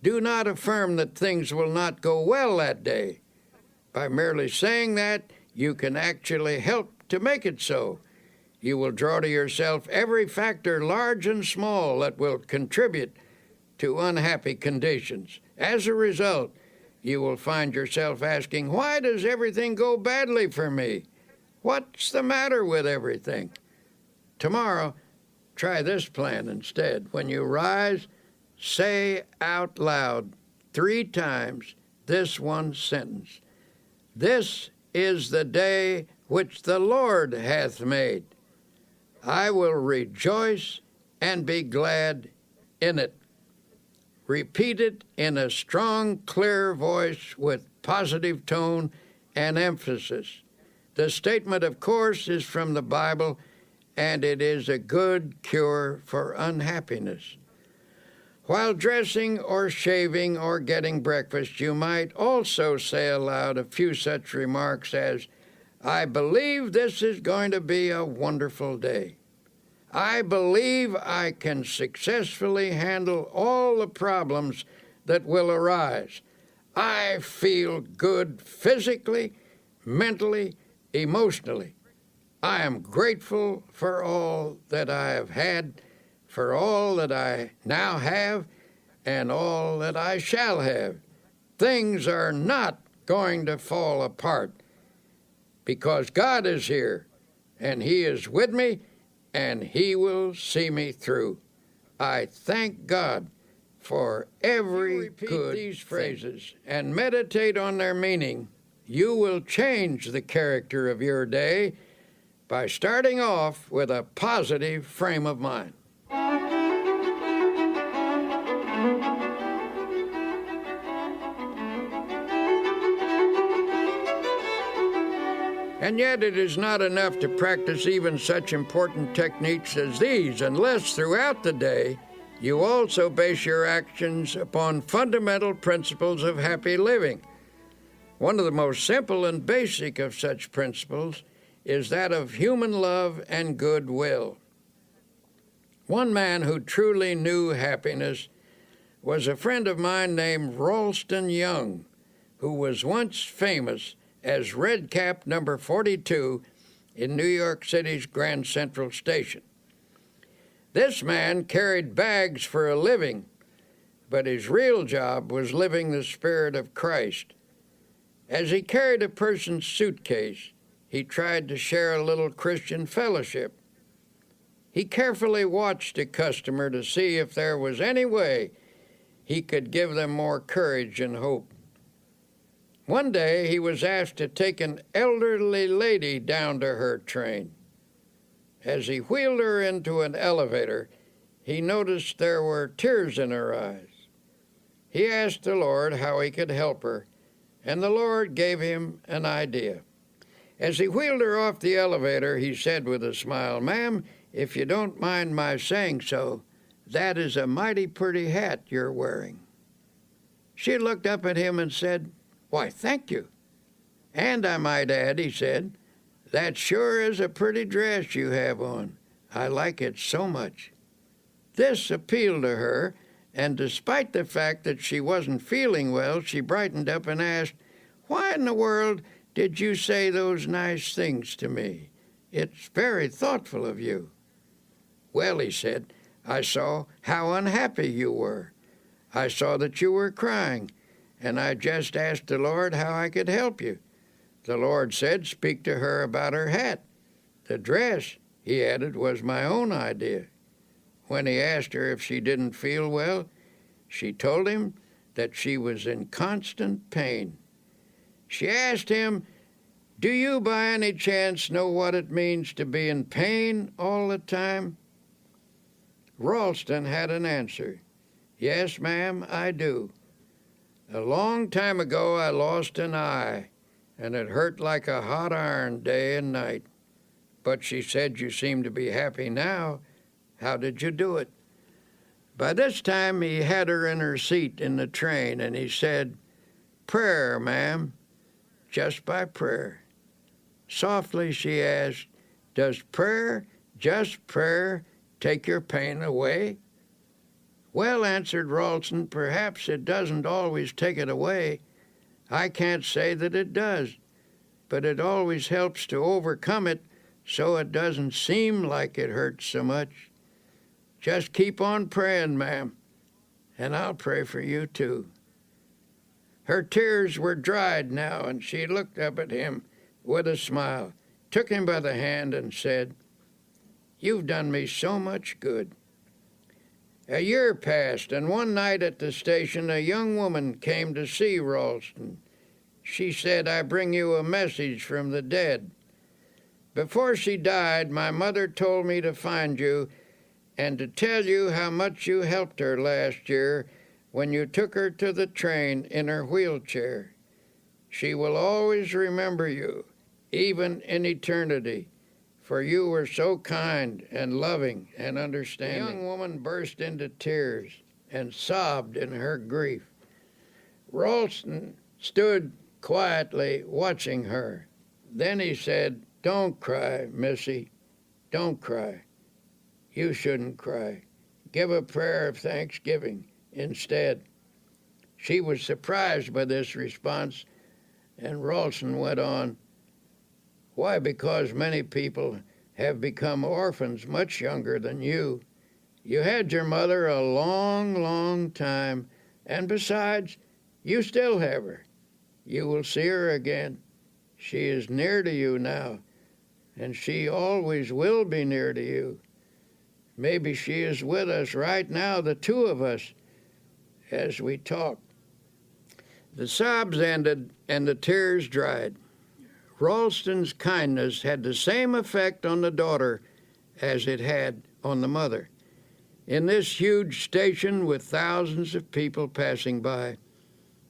Do not affirm that things will not go well that day. By merely saying that, you can actually help to make it so. You will draw to yourself every factor, large and small, that will contribute to unhappy conditions. As a result, you will find yourself asking, "Why does everything go badly for me? What's the matter with everything?" Tomorrow, try this plan instead. When you rise, say out loud 3 times this one sentence: "This is the day which the Lord hath made. I will rejoice and be glad in it." Repeat it in a strong, clear voice with positive tone and emphasis. The statement, of course, is from the Bible, and it is a good cure for unhappiness. While dressing or shaving or getting breakfast, you might also say aloud a few such remarks as, "I believe this is going to be a wonderful day. I believe I can successfully handle all the problems that will arise. I feel good physically, mentally, emotionally. I am grateful for all that I have had, for all that I now have, and all that I shall have. Things are not going to fall apart because God is here, and He is with me, and He will see me through. I thank God for every good these phrases and meditate on their meaning. You will change the character of your day by starting off with a positive frame of mind. And yet it is not enough to practice even such important techniques as these unless throughout the day you also base your actions upon fundamental principles of happy living. One of the most simple and basic of such principles is that of human love and goodwill. One man who truly knew happiness was a friend of mine named Ralston Young, who was once famous as Red Cap number 42 in New York City's Grand Central Station. This man carried bags for a living, but his real job was living the Spirit of Christ. As he carried a person's suitcase, he tried to share a little Christian fellowship. He carefully watched a customer to see if there was any way he could give them more courage and hope. One day he was asked to take an elderly lady down to her train. As he wheeled her into an elevator, he noticed there were tears in her eyes. He asked the Lord how he could help her, and the Lord gave him an idea. As he wheeled her off the elevator, he said with a smile, "Ma'am, if you don't mind my saying so, that is a mighty pretty hat you're wearing." She looked up at him and said, "Why, thank you. And I might add," he said, "that sure is a pretty dress you have on. I like it so much." This appealed to her, and despite the fact that she wasn't feeling well, she brightened up and asked, "Why in the world did you say those nice things to me? It's very thoughtful of you." "Well," he said, "I saw how unhappy you were. I saw that you were crying, and I just asked the Lord how I could help you. The Lord said, speak to her about her hat. The dress," he added, "was my own idea." When he asked her if she didn't feel well, she told him that she was in constant pain. She asked him, "Do you by any chance know what it means to be in pain all the time?" Ralston had an answer. "Yes, ma'am, I do. A long time ago I lost an eye, and it hurt like a hot iron day and night. But," she said, "you seem to be happy now. How did you do it?" By this time he had her in her seat in the train, and he said, "Prayer, ma'am, just by prayer." Softly she asked, "Does prayer, just prayer, take your pain away?" "Well," answered Ralston, "perhaps it doesn't always take it away. I can't say that it does, but it always helps to overcome it so it doesn't seem like it hurts so much. Just keep on praying, ma'am, and I'll pray for you too." Her tears were dried now, and she looked up at him with a smile, took him by the hand, and said, "You've done me so much good." A year passed, and one night at the station a young woman came to see Ralston. She said, "I bring you a message from the dead. Before she died, my mother told me to find you and to tell you how much you helped her last year when you took her to the train in her wheelchair. She will always remember you, even in eternity, for you were so kind and loving and understanding." The young woman burst into tears and sobbed in her grief. Ralston stood quietly watching her. Then he said, "Don't cry, Missy. Don't cry. You shouldn't cry. Give a prayer of thanksgiving instead." She was surprised by this response, and Ralston went on, "Why, because many people have become orphans much younger than you. You had your mother a long, long time, and besides, you still have her. You will see her again. She is near to you now, and she always will be near to you. Maybe she is with us right now, the two of us, as we talk." The sobs ended, and the tears dried. Ralston's kindness had the same effect on the daughter as it had on the mother. In this huge station with thousands of people passing by,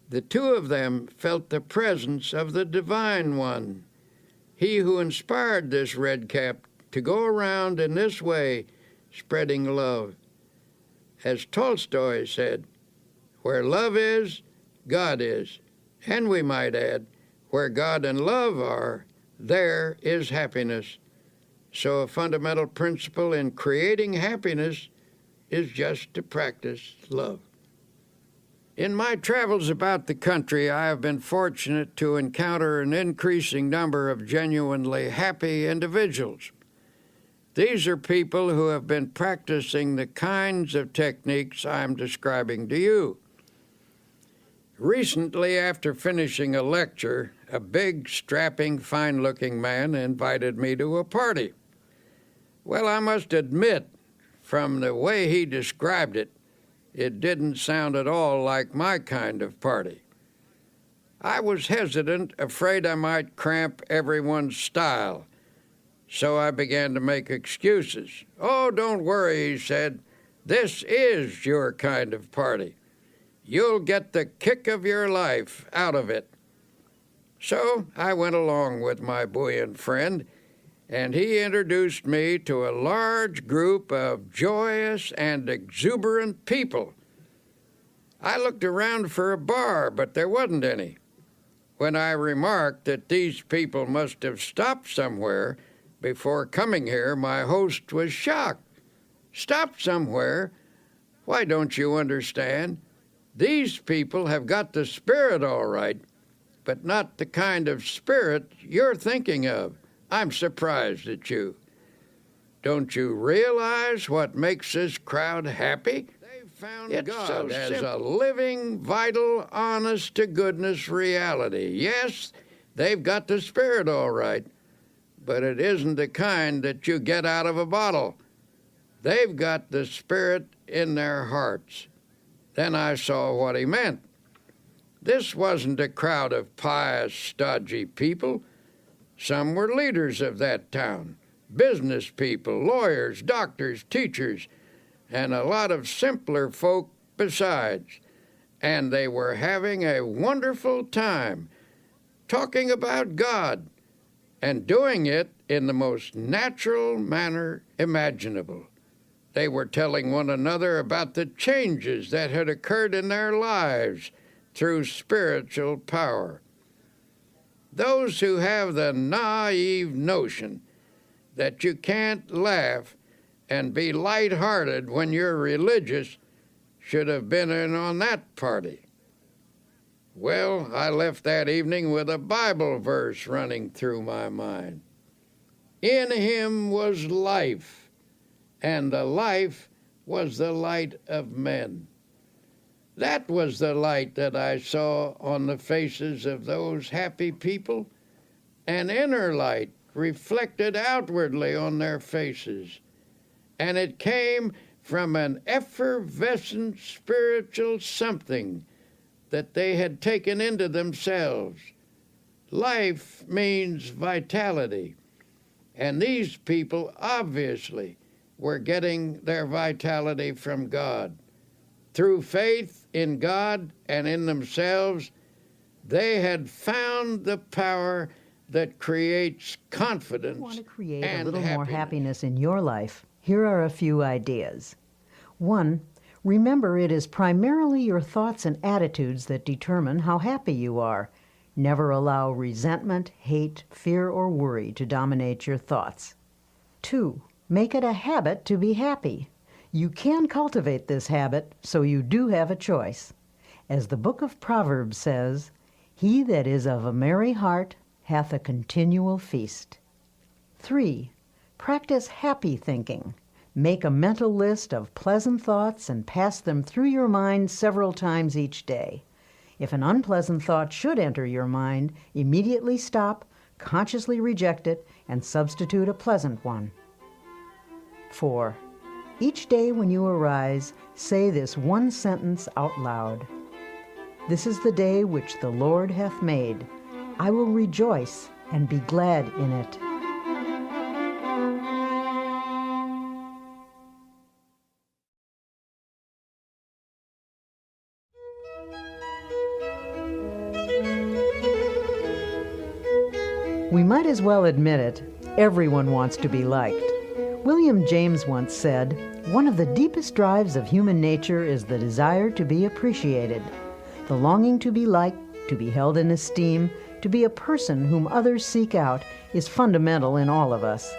the two of them felt the presence of the Divine One, he who inspired this red cap to go around in this way, spreading love. As Tolstoy said, "Where love is, God is." And we might add, where God and love are, there is happiness. So a fundamental principle in creating happiness is just to practice love. In my travels about the country, I have been fortunate to encounter an increasing number of genuinely happy individuals. These are people who have been practicing the kinds of techniques I'm describing to you. Recently, after finishing a lecture, a big, strapping, fine-looking man invited me to a party. Well, I must admit, from the way he described it, it didn't sound at all like my kind of party. I was hesitant, afraid I might cramp everyone's style, so I began to make excuses. "Oh, don't worry," he said. "This is your kind of party. You'll get the kick of your life out of it." So I went along with my buoyant friend, and he introduced me to a large group of joyous and exuberant people. I looked around for a bar, but there wasn't any. When I remarked that these people must have stopped somewhere before coming here, my host was shocked. "Stopped somewhere? Why, don't you understand? These people have got the spirit all right, but not the kind of spirit you're thinking of. I'm surprised at you. Don't you realize what makes this crowd happy? They've found God as a living, vital, honest-to-goodness reality. Yes, they've got the spirit all right, but it isn't the kind that you get out of a bottle. They've got the spirit in their hearts." Then I saw what he meant. This wasn't a crowd of pious, stodgy people. Some were leaders of that town, business people, lawyers, doctors, teachers, and a lot of simpler folk besides. And they were having a wonderful time, talking about God, and doing it in the most natural manner imaginable. They were telling one another about the changes that had occurred in their lives through spiritual power. Those who have the naive notion that you can't laugh and be light-hearted when you're religious should have been in on that party. Well, I left that evening with a Bible verse running through my mind. "In him was life, and the life was the light of men." That was the light that I saw on the faces of those happy people, an inner light reflected outwardly on their faces, and it came from an effervescent spiritual something that they had taken into themselves. Life means vitality, and these people obviously were getting their vitality from God. Through faith in God and in themselves, they had found the power that creates confidence. You want to create and a little more happiness. happiness in your life? Here are a few ideas. 1. Remember, it is primarily your thoughts and attitudes that determine how happy you are. Never allow resentment, hate, fear, or worry to dominate your thoughts. 2. Make it a habit to be happy. You can cultivate this habit, so you do have a choice. As the book of Proverbs says, "He that is of a merry heart hath a continual feast." 3. Practice happy thinking. Make a mental list of pleasant thoughts and pass them through your mind several times each day. If an unpleasant thought should enter your mind, immediately stop, consciously reject it, and substitute a pleasant one. 4. Each day when you arise, say this one sentence out loud. "This is the day which the Lord hath made. I will rejoice and be glad in it." We might as well admit it, everyone wants to be liked. William James once said, "One of the deepest drives of human nature is the desire to be appreciated. The longing to be liked, to be held in esteem, to be a person whom others seek out is fundamental in all of us."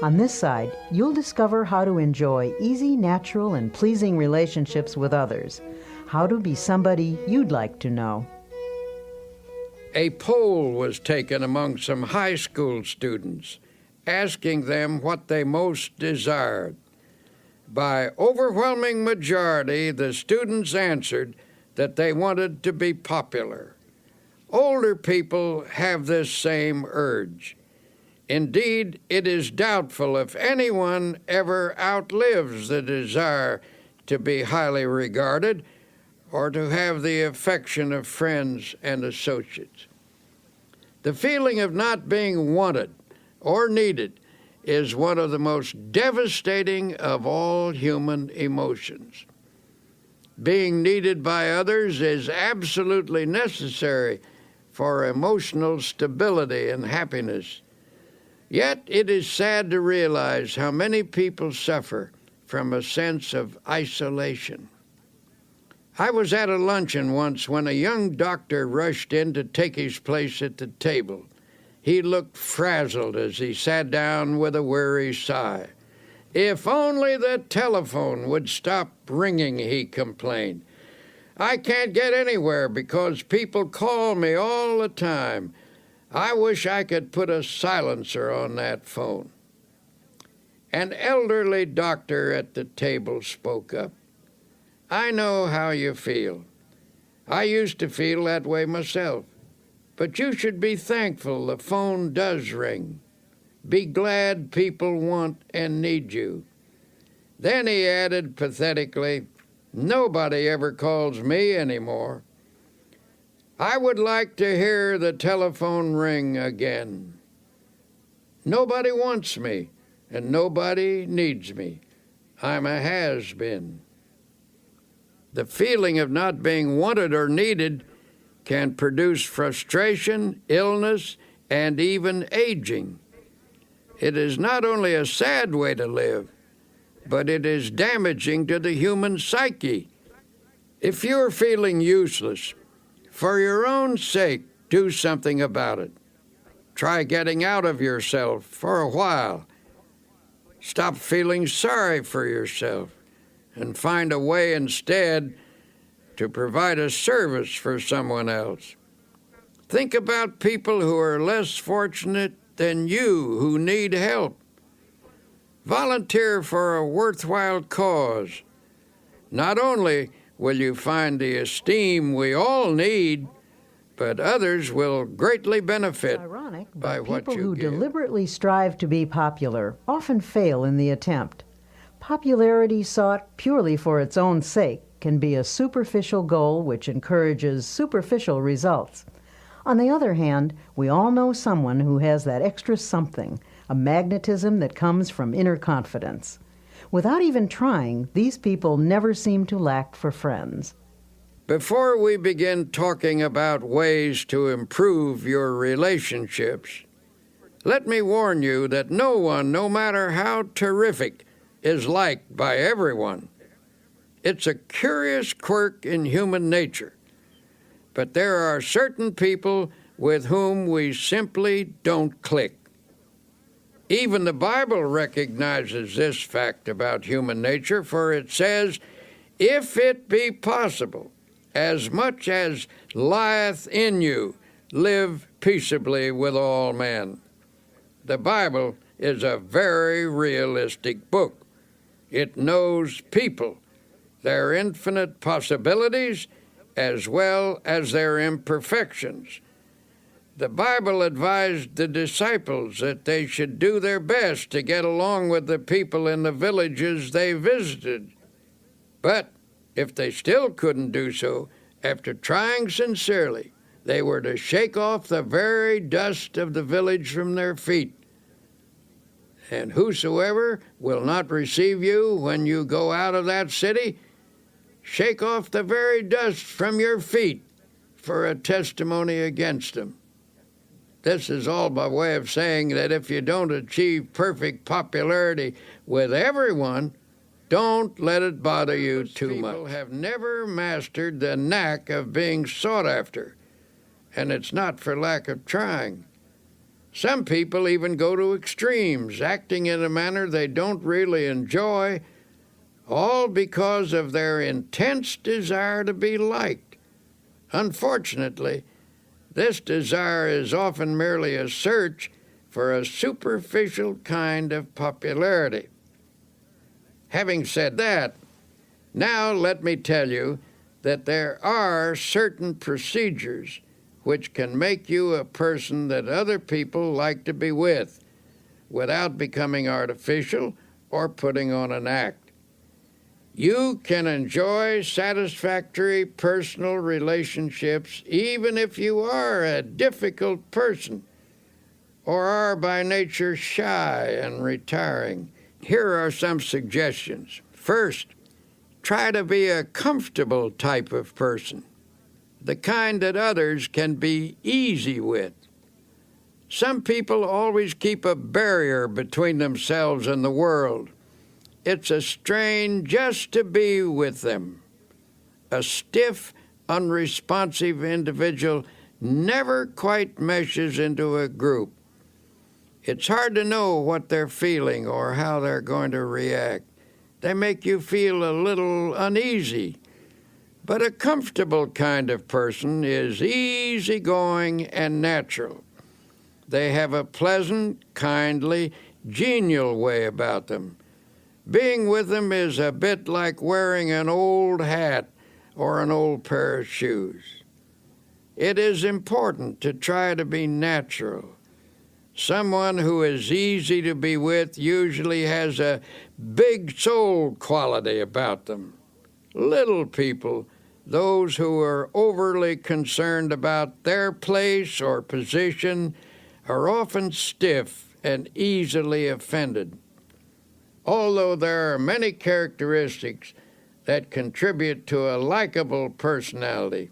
On this side, you'll discover how to enjoy easy, natural, and pleasing relationships with others, How to be somebody you'd like to know. A poll was taken among some high school students, asking them what they most desired. By overwhelming majority, the students answered that they wanted to be popular. Older people have this same urge. Indeed, it is doubtful if anyone ever outlives the desire to be highly regarded or to have the affection of friends and associates. The feeling of not being wanted or needed is one of the most devastating of all human emotions. Being needed by others is absolutely necessary for emotional stability and happiness. Yet it is sad to realize how many people suffer from a sense of isolation. I was at a luncheon once when a young doctor rushed in to take his place at the table. He looked frazzled as he sat down with a weary sigh. "If only the telephone would stop ringing," he complained. "I can't get anywhere because people call me all the time. I wish I could put a silencer on that phone." An elderly doctor at the table spoke up. "I know how you feel. I used to feel that way myself. But you should be thankful the phone does ring. Be glad people want and need you." Then he added pathetically, "Nobody ever calls me anymore. I would like to hear the telephone ring again. Nobody wants me, and nobody needs me. I'm a has-been." The feeling of not being wanted or needed can produce frustration, illness, and even aging. It is not only a sad way to live, but it is damaging to the human psyche. If you're feeling useless, for your own sake, do something about it. Try getting out of yourself for a while. Stop feeling sorry for yourself and find a way instead to provide a service for someone else. Think about people who are less fortunate than you who need help. Volunteer for a worthwhile cause. Not only will you find the esteem we all need, but others will greatly benefit Ironic, by but what people you who give. deliberately strive to be popular often fail in the attempt. Popularity sought purely for its own sake can be a superficial goal which encourages superficial results. On the other hand, we all know someone who has that extra something, a magnetism that comes from inner confidence. Without even trying, these people never seem to lack for friends. Before we begin talking about ways to improve your relationships, let me warn you that no one, no matter how terrific, is liked by everyone. It's a curious quirk in human nature, but there are certain people with whom we simply don't click. Even the Bible recognizes this fact about human nature, for it says, "If it be possible, as much as lieth in you, live peaceably with all men." The Bible is a very realistic book. It knows people, their infinite possibilities, as well as their imperfections. The Bible advised the disciples that they should do their best to get along with the people in the villages they visited. But if they still couldn't do so, after trying sincerely, they were to shake off the very dust of the village from their feet. "And whosoever will not receive you when you go out of that city, shake off the very dust from your feet for a testimony against them." This is all by way of saying that if you don't achieve perfect popularity with everyone, don't let it bother you too much. People have never mastered the knack of being sought after, and it's not for lack of trying. Some people even go to extremes, acting in a manner they don't really enjoy, all because of their intense desire to be liked. Unfortunately, this desire is often merely a search for a superficial kind of popularity. Having said that, now let me tell you that there are certain procedures which can make you a person that other people like to be with, without becoming artificial or putting on an act. You can enjoy satisfactory personal relationships even if you are a difficult person or are by nature shy and retiring. Here are some suggestions. First, try to be a comfortable type of person, the kind that others can be easy with. Some people always keep a barrier between themselves and the world. It's a strain just to be with them. A stiff, unresponsive individual never quite meshes into a group. It's hard to know what they're feeling or how they're going to react. They make you feel a little uneasy. But a comfortable kind of person is easygoing and natural. They have a pleasant, kindly, genial way about them. Being with them is a bit like wearing an old hat or an old pair of shoes. It is important to try to be natural. Someone who is easy to be with usually has a big soul quality about them. Little people, those who are overly concerned about their place or position, are often stiff and easily offended. Although there are many characteristics that contribute to a likable personality,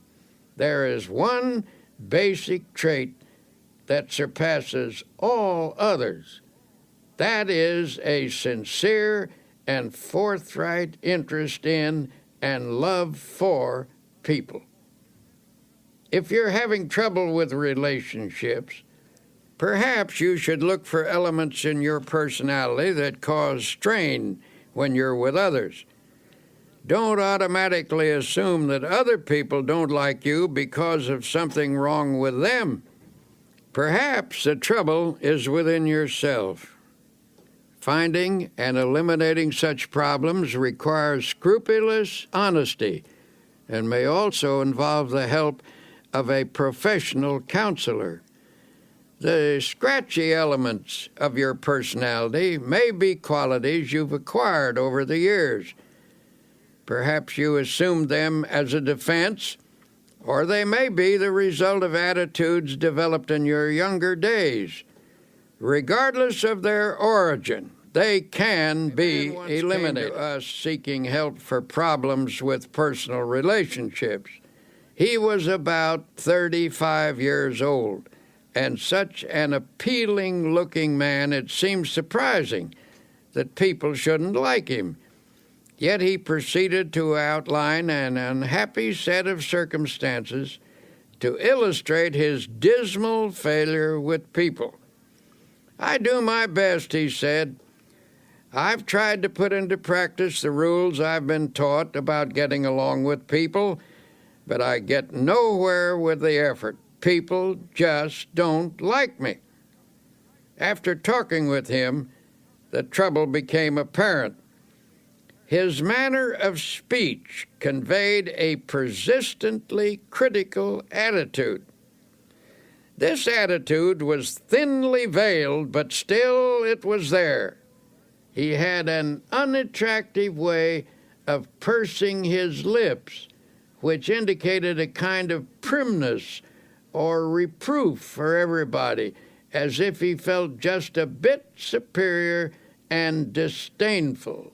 there is one basic trait that surpasses all others. That is a sincere and forthright interest in and love for people. If you're having trouble with relationships, perhaps you should look for elements in your personality that cause strain when you're with others. Don't automatically assume that other people don't like you because of something wrong with them. Perhaps the trouble is within yourself. Finding and eliminating such problems requires scrupulous honesty and may also involve the help of a professional counselor. The scratchy elements of your personality may be qualities you've acquired over the years. Perhaps you assumed them as a defense, or they may be the result of attitudes developed in your younger days. Regardless of their origin, they can be eliminated. Came to us seeking help for problems with personal relationships. He was about 35 years old, and such an appealing-looking man it seems surprising that people shouldn't like him. Yet he proceeded to outline an unhappy set of circumstances to illustrate his dismal failure with people. "I do my best," he said. "I've tried to put into practice the rules I've been taught about getting along with people, but I get nowhere with the effort. People just don't like me." After talking with him, the trouble became apparent. His manner of speech conveyed a persistently critical attitude. This attitude was thinly veiled, but still it was there. He had an unattractive way of pursing his lips, which indicated a kind of primness or reproof for everybody, as if he felt just a bit superior and disdainful.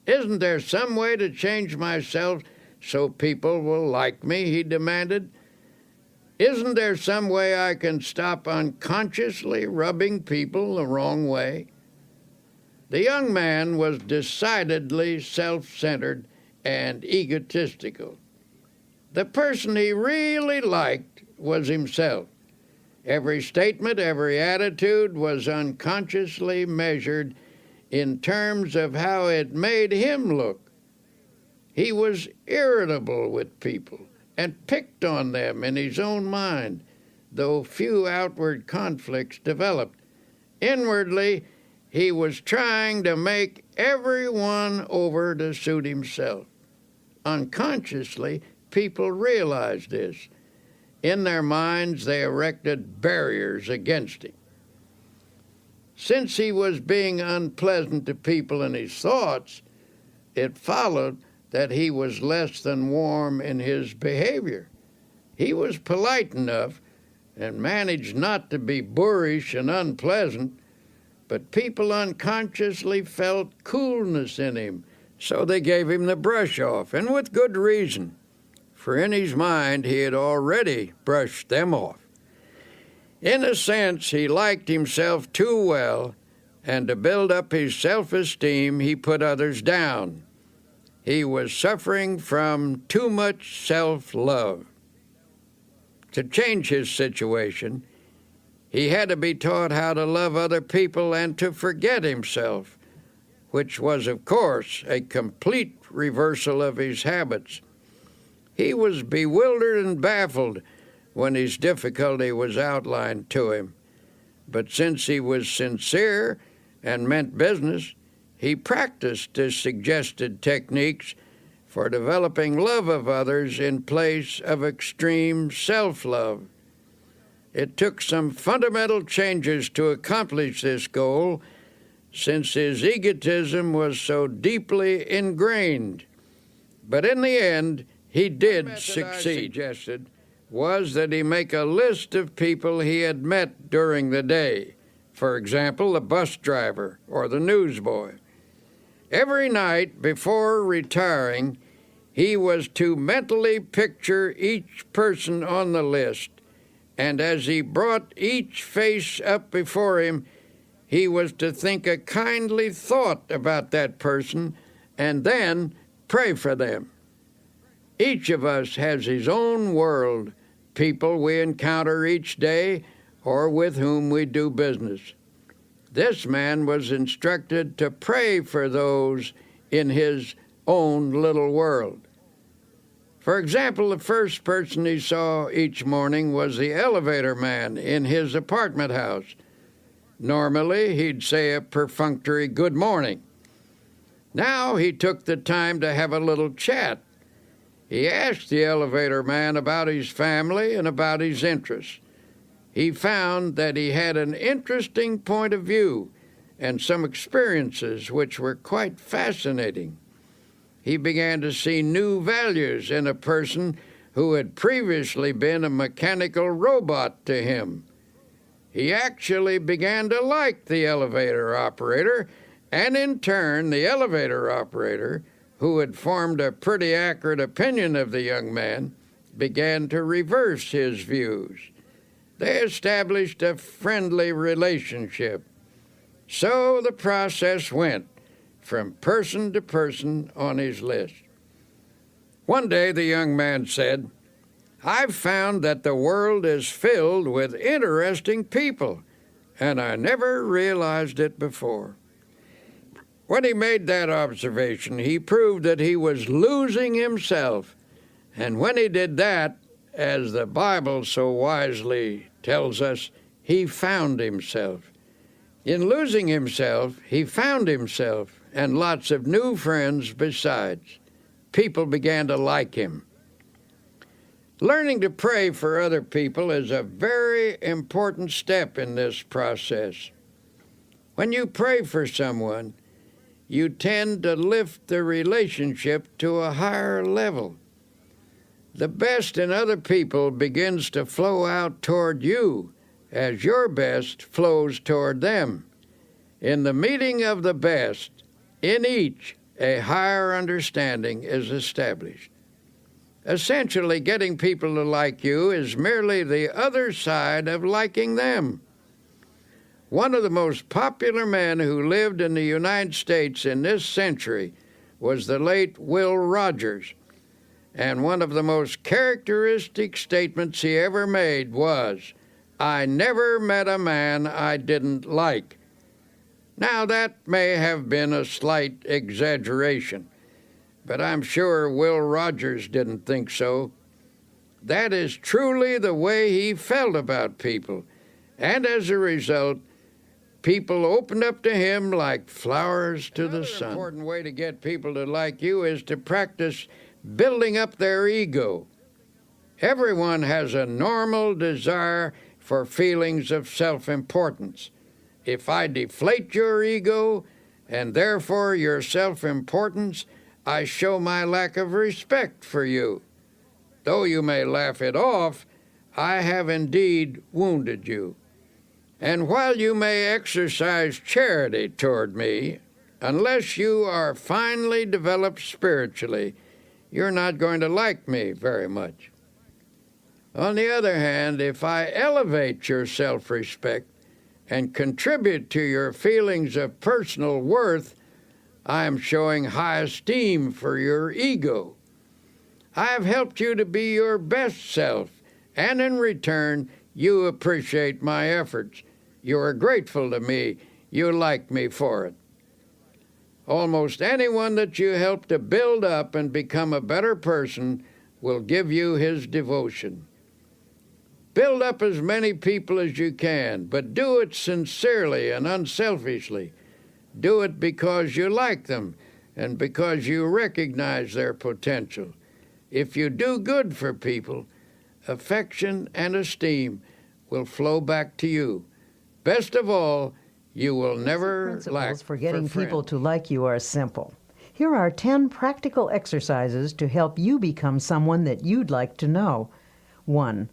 "Isn't there some way to change myself so people will like me?" he demanded. "Isn't there some way I can stop unconsciously rubbing people the wrong way?" The young man was decidedly self-centered and egotistical. The person he really liked was himself. Every statement, every attitude was unconsciously measured in terms of how it made him look. He was irritable with people and picked on them in his own mind, though few outward conflicts developed. Inwardly, he was trying to make everyone over to suit himself. Unconsciously, people realized this. In their minds, they erected barriers against him. Since he was being unpleasant to people in his thoughts, it followed that he was less than warm in his behavior. He was polite enough and managed not to be boorish and unpleasant, but people unconsciously felt coolness in him, so they gave him the brush off, and with good reason, for in his mind he had already brushed them off. In a sense, he liked himself too well, and to build up his self-esteem, he put others down. He was suffering from too much self-love. To change his situation, he had to be taught how to love other people and to forget himself, which was, of course, a complete reversal of his habits. He was bewildered and baffled when his difficulty was outlined to him. But since he was sincere and meant business, he practiced the suggested techniques for developing love of others in place of extreme self-love. It took some fundamental changes to accomplish this goal, since his egotism was so deeply ingrained. But in the end, he did succeed. Suggested was that he make a list of people he had met during the day, for example, the bus driver or the newsboy. Every night before retiring, he was to mentally picture each person on the list, and as he brought each face up before him, he was to think a kindly thought about that person and then pray for them. Each of us has his own world, people we encounter each day or with whom we do business. This man was instructed to pray for those in his own little world. For example, the first person he saw each morning was the elevator man in his apartment house. Normally, he'd say a perfunctory good morning. Now he took the time to have a little chat. He asked the elevator man about his family and about his interests. He found that he had an interesting point of view and some experiences which were quite fascinating. He began to see new values in a person who had previously been a mechanical robot to him. He actually began to like the elevator operator, and in turn, the elevator operator, who had formed a pretty accurate opinion of the young man, began to reverse his views. They established a friendly relationship. So the process went from person to person on his list. One day the young man said, "I've found that the world is filled with interesting people, and I never realized it before." When he made that observation, he proved that he was losing himself. And when he did that, as the Bible so wisely tells us, he found himself. In losing himself, he found himself and lots of new friends besides. People began to like him. Learning to pray for other people is a very important step in this process. When you pray for someone, you tend to lift the relationship to a higher level. The best in other people begins to flow out toward you as your best flows toward them. In the meeting of the best, in each, a higher understanding is established. Essentially, getting people to like you is merely the other side of liking them. One of the most popular men who lived in the United States in this century was the late Will Rogers, and one of the most characteristic statements he ever made was, "I never met a man I didn't like." Now, that may have been a slight exaggeration, but I'm sure Will Rogers didn't think so. That is truly the way he felt about people, and as a result, people opened up to him like flowers to the sun. Another important way to get people to like you is to practice building up their ego. Everyone has a normal desire for feelings of self-importance. If I deflate your ego, and therefore your self-importance, I show my lack of respect for you. Though you may laugh it off, I have indeed wounded you. And while you may exercise charity toward me, unless you are finely developed spiritually, you're not going to like me very much. On the other hand, if I elevate your self-respect and contribute to your feelings of personal worth, I am showing high esteem for your ego. I have helped you to be your best self, and in return, you appreciate my efforts. You are grateful to me. You like me for it. Almost anyone that you help to build up and become a better person will give you his devotion. Build up as many people as you can, but do it sincerely and unselfishly. Do it because you like them and because you recognize their potential. If you do good for people, affection and esteem will flow back to you. Best of all, you will never lack principles for getting for people friends. to like you are simple. Here are 10 practical exercises to help you become someone that you'd like to know. 1.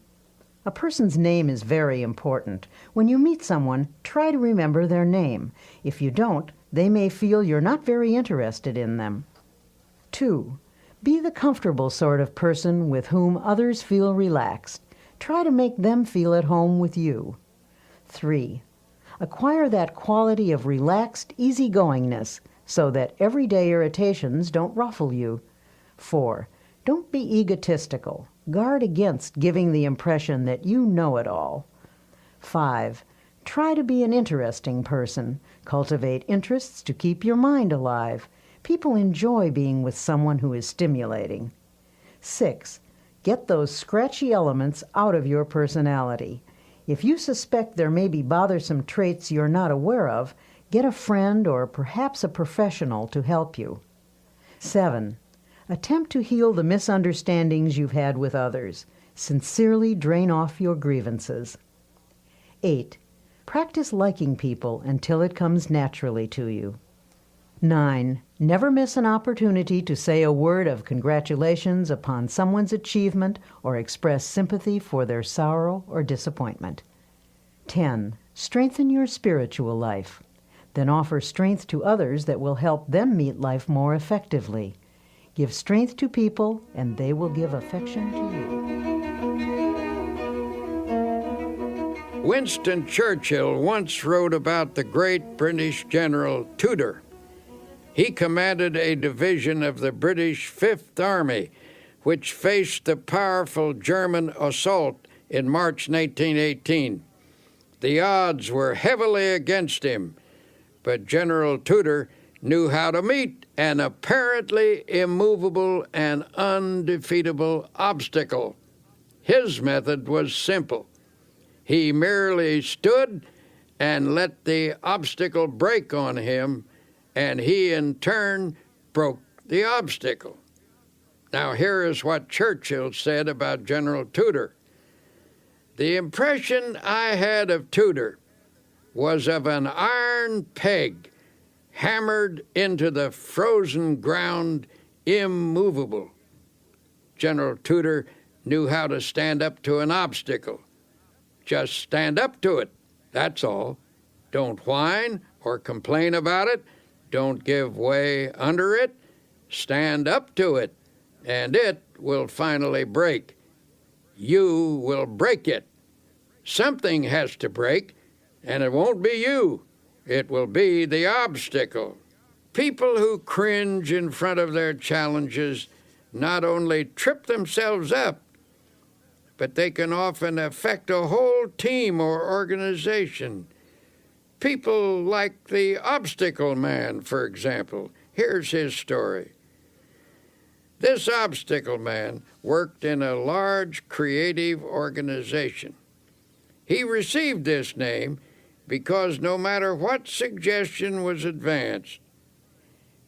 A person's name is very important. When you meet someone, try to remember their name. If you don't, they may feel you're not very interested in them. 2. Be the comfortable sort of person with whom others feel relaxed. Try to make them feel at home with you. 3. Acquire that quality of relaxed easygoingness so that everyday irritations don't ruffle you. 4. Don't be egotistical. Guard against giving the impression that you know it all. 5. Try to be an interesting person. Cultivate interests to keep your mind alive. People enjoy being with someone who is stimulating. 6. Get those scratchy elements out of your personality. If you suspect there may be bothersome traits you're not aware of, get a friend or perhaps a professional to help you. 7. Attempt to heal the misunderstandings you've had with others. Sincerely drain off your grievances. 8. Practice liking people until it comes naturally to you. 9. Never miss an opportunity to say a word of congratulations upon someone's achievement or express sympathy for their sorrow or disappointment. 10. Strengthen your spiritual life. Then offer strength to others that will help them meet life more effectively. Give strength to people, and they will give affection to you. Winston Churchill once wrote about the great British General Tudor. He commanded a division of the British Fifth Army, which faced the powerful German assault in March 1918. The odds were heavily against him, but General Tudor knew how to meet an apparently immovable and undefeatable obstacle. His method was simple. He merely stood and let the obstacle break on him, and he in turn broke the obstacle. Now here is what Churchill said about General Tudor. The impression I had of Tudor was of an iron peg hammered into the frozen ground, immovable. General Tudor knew how to stand up to an obstacle. Just stand up to it, that's all. Don't whine or complain about it. Don't give way under it. Stand up to it, and it will finally break. You will break it. Something has to break, and it won't be you. It will be the obstacle. People who cringe in front of their challenges not only trip themselves up, but they can often affect a whole team or organization. People like the obstacle man, for example. Here's his story. This obstacle man worked in a large creative organization. He received this name because no matter what suggestion was advanced,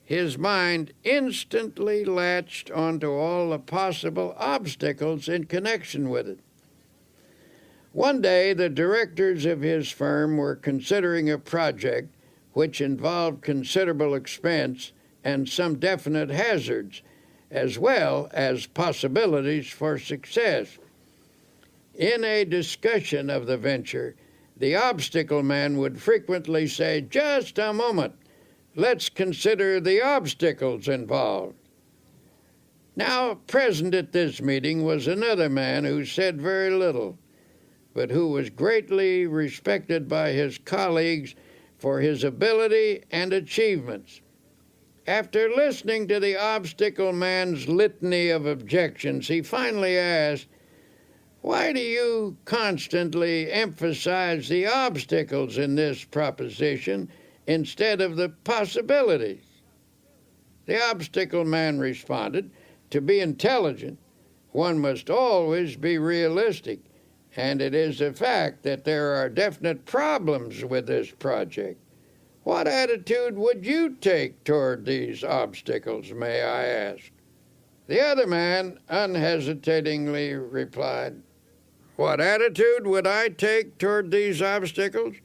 his mind instantly latched onto all the possible obstacles in connection with it. One day, the directors of his firm were considering a project which involved considerable expense and some definite hazards, as well as possibilities for success. In a discussion of the venture, the obstacle man would frequently say, "Just a moment, let's consider the obstacles involved." Now, present at this meeting was another man who said very little, but who was greatly respected by his colleagues for his ability and achievements. After listening to the obstacle man's litany of objections, he finally asked, "Why do you constantly emphasize the obstacles in this proposition instead of the possibilities?" The obstacle man responded, "To be intelligent, one must always be realistic, and it is a fact that there are definite problems with this project. What attitude would you take toward these obstacles, may I ask?" The other man unhesitatingly replied, "What attitude would I take toward these obstacles?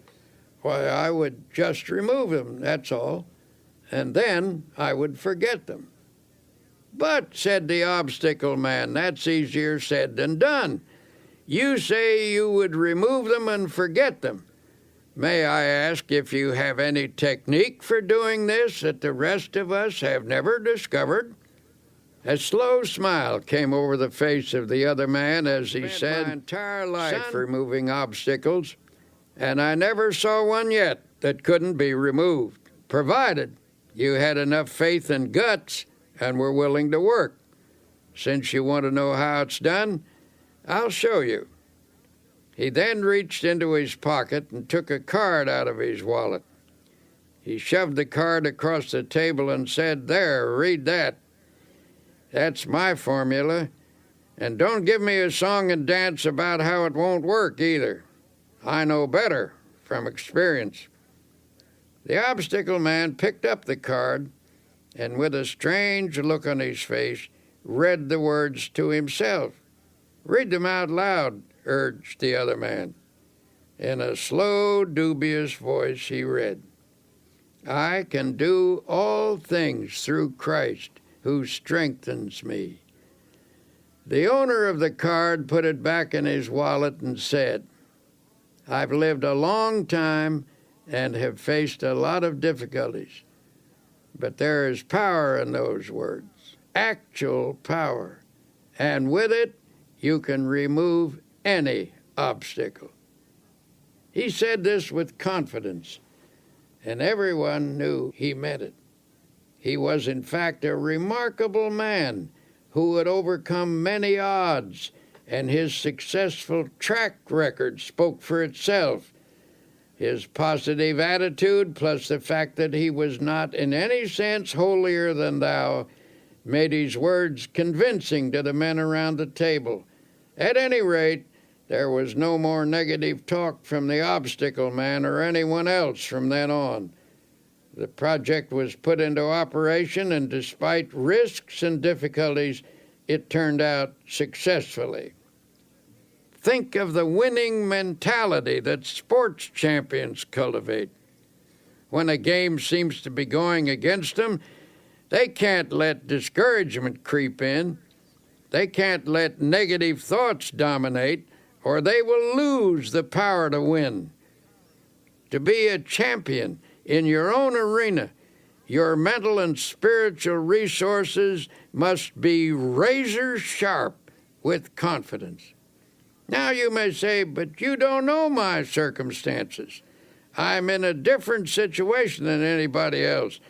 Why, I would just remove them, that's all, and then I would forget them." "But," said the obstacle man, "that's easier said than done. You say you would remove them and forget them. May I ask if you have any technique for doing this that the rest of us have never discovered?" A slow smile came over the face of the other man as he said, "My entire life removing obstacles, and I never saw one yet that couldn't be removed, provided you had enough faith and guts and were willing to work. Since you want to know how it's done, I'll show you." He then reached into his pocket and took a card out of his wallet. He shoved the card across the table and said, "There, read that. That's my formula. And don't give me a song and dance about how it won't work either. I know better from experience." The obstacle man picked up the card and with a strange look on his face read the words to himself. "Read them out loud," urged the other man. In a slow, dubious voice he read, "I can do all things through Christ who strengthens me." The owner of the card put it back in his wallet and said, "I've lived a long time and have faced a lot of difficulties, but there is power in those words, actual power, and with it you can remove any obstacle." He said this with confidence, and everyone knew he meant it. He was, in fact, a remarkable man who had overcome many odds, and his successful track record spoke for itself. His positive attitude, plus the fact that he was not in any sense holier than thou, made his words convincing to the men around the table. At any rate, there was no more negative talk from the obstacle man or anyone else from then on. The project was put into operation, and despite risks and difficulties, it turned out successfully. Think of the winning mentality that sports champions cultivate. When a game seems to be going against them, they can't let discouragement creep in. They can't let negative thoughts dominate, or they will lose the power to win. To be a champion in your own arena, your mental and spiritual resources must be razor sharp with confidence. Now you may say, "But you don't know my circumstances. I'm in a different situation than anybody else,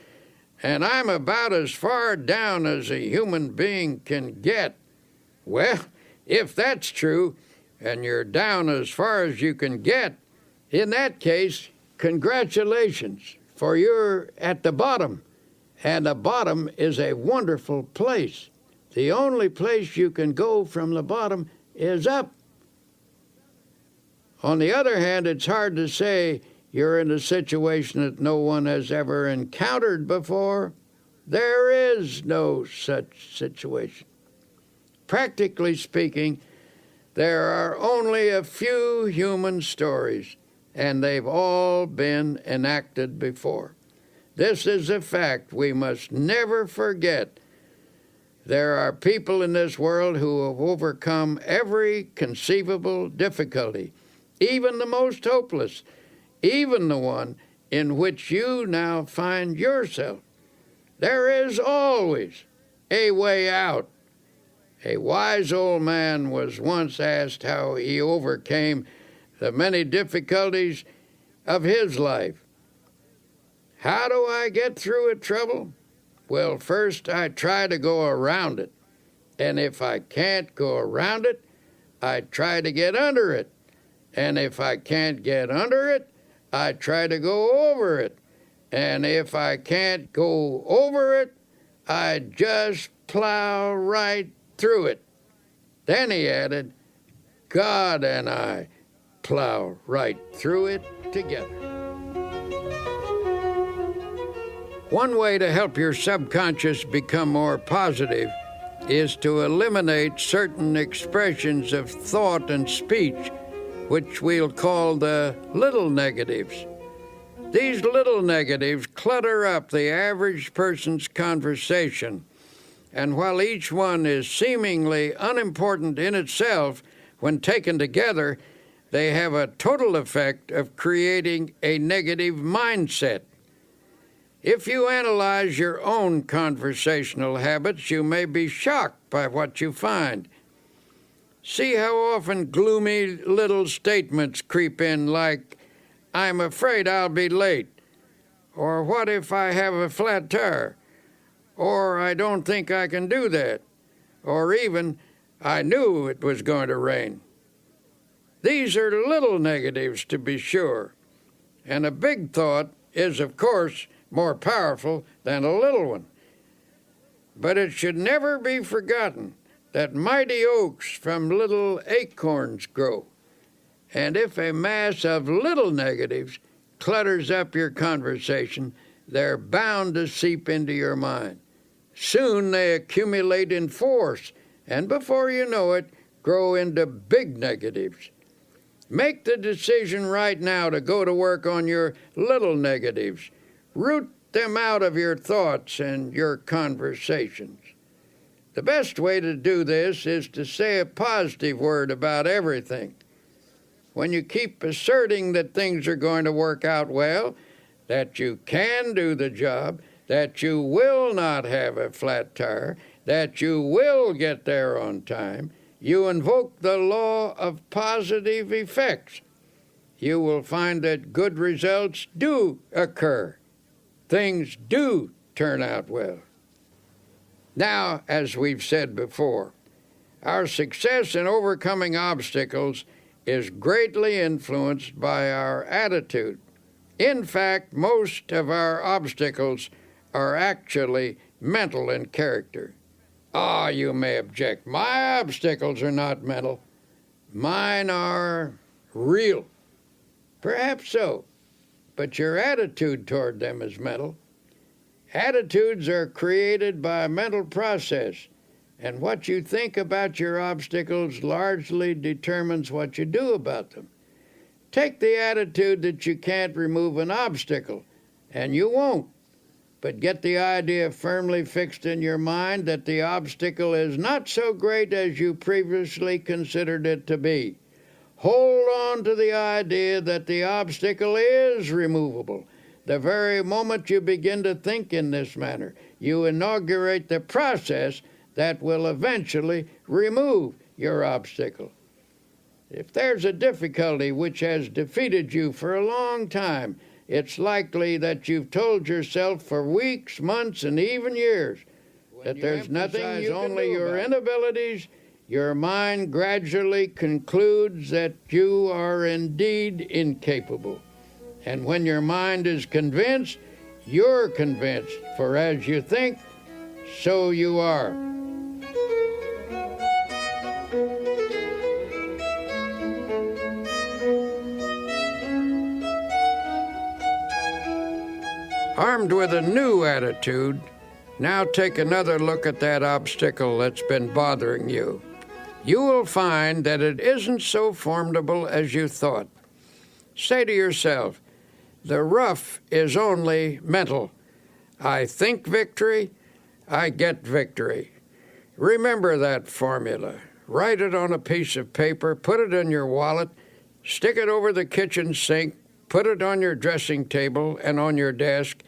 and I'm about as far down as a human being can get." Well, if that's true, and you're down as far as you can get, in that case, congratulations, for you're at the bottom, and the bottom is a wonderful place. The only place you can go from the bottom is up. On the other hand, it's hard to say you're in a situation that no one has ever encountered before. There is no such situation. Practically speaking, there are only a few human stories, and they've all been enacted before. This is a fact we must never forget. There are people in this world who have overcome every conceivable difficulty, even the most hopeless, even the one in which you now find yourself. There is always a way out. A wise old man was once asked how he overcame the many difficulties of his life. How do I get through a trouble? Well, first I try to go around it. And if I can't go around it, I try to get under it. And if I can't get under it, I try to go over it. And if I can't go over it, I just plow right through it. Then he added, God and I plow right through it together. One way to help your subconscious become more positive is to eliminate certain expressions of thought and speech, which we'll call the little negatives. These little negatives clutter up the average person's conversation, and while each one is seemingly unimportant in itself, when taken together, they have a total effect of creating a negative mindset. If you analyze your own conversational habits, you may be shocked by what you find. See how often gloomy little statements creep in like, I'm afraid I'll be late, or what if I have a flat tire, or I don't think I can do that, or even, I knew it was going to rain. These are little negatives, to be sure, and a big thought is, of course, more powerful than a little one. But it should never be forgotten that mighty oaks from little acorns grow. And if a mass of little negatives clutters up your conversation, they're bound to seep into your mind. Soon they accumulate in force, and before you know it, grow into big negatives. Make the decision right now to go to work on your little negatives. Root them out of your thoughts and your conversations. The best way to do this is to say a positive word about everything. When you keep asserting that things are going to work out well, that you can do the job, that you will not have a flat tire, that you will get there on time, you invoke the law of positive effects. You will find that good results do occur. Things do turn out well. Now, as we've said before, our success in overcoming obstacles is greatly influenced by our attitude. In fact, most of our obstacles are actually mental in character. Ah, you may object. My obstacles are not mental. Mine are real. Perhaps so, but your attitude toward them is mental. Attitudes are created by a mental process, and what you think about your obstacles largely determines what you do about them. Take the attitude that you can't remove an obstacle, and you won't. But get the idea firmly fixed in your mind that the obstacle is not so great as you previously considered it to be. Hold on to the idea that the obstacle is removable. The very moment you begin to think in this manner, you inaugurate the process that will eventually remove your obstacle. If there's a difficulty which has defeated you for a long time, it's likely that you've told yourself for weeks, months, and even years that there's nothing you can do, only your inabilities. Your mind gradually concludes that you are indeed incapable. And when your mind is convinced, you're convinced. For as you think, so you are. Armed with a new attitude, now take another look at that obstacle that's been bothering you. You will find that it isn't so formidable as you thought. Say to yourself, the rough is only mental. I think victory, I get victory. Remember that formula. Write it on a piece of paper, put it in your wallet, stick it over the kitchen sink, put it on your dressing table and on your desk.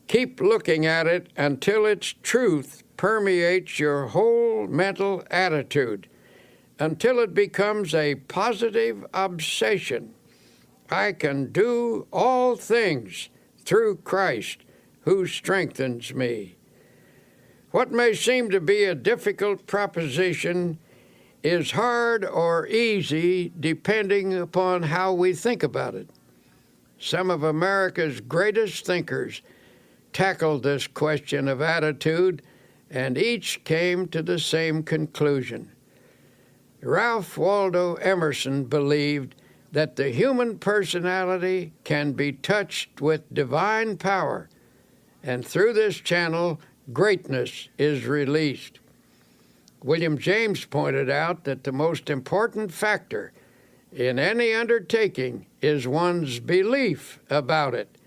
Keep looking at it until its truth permeates your whole mental attitude, until it becomes a positive obsession. I can do all things through Christ who strengthens me. What may seem to be a difficult proposition is hard or easy depending upon how we think about it. Some of America's greatest thinkers tackled this question of attitude, and each came to the same conclusion. Ralph Waldo Emerson believed that the human personality can be touched with divine power, and through this channel, greatness is released. William James pointed out that the most important factor in any undertaking is one's belief about it.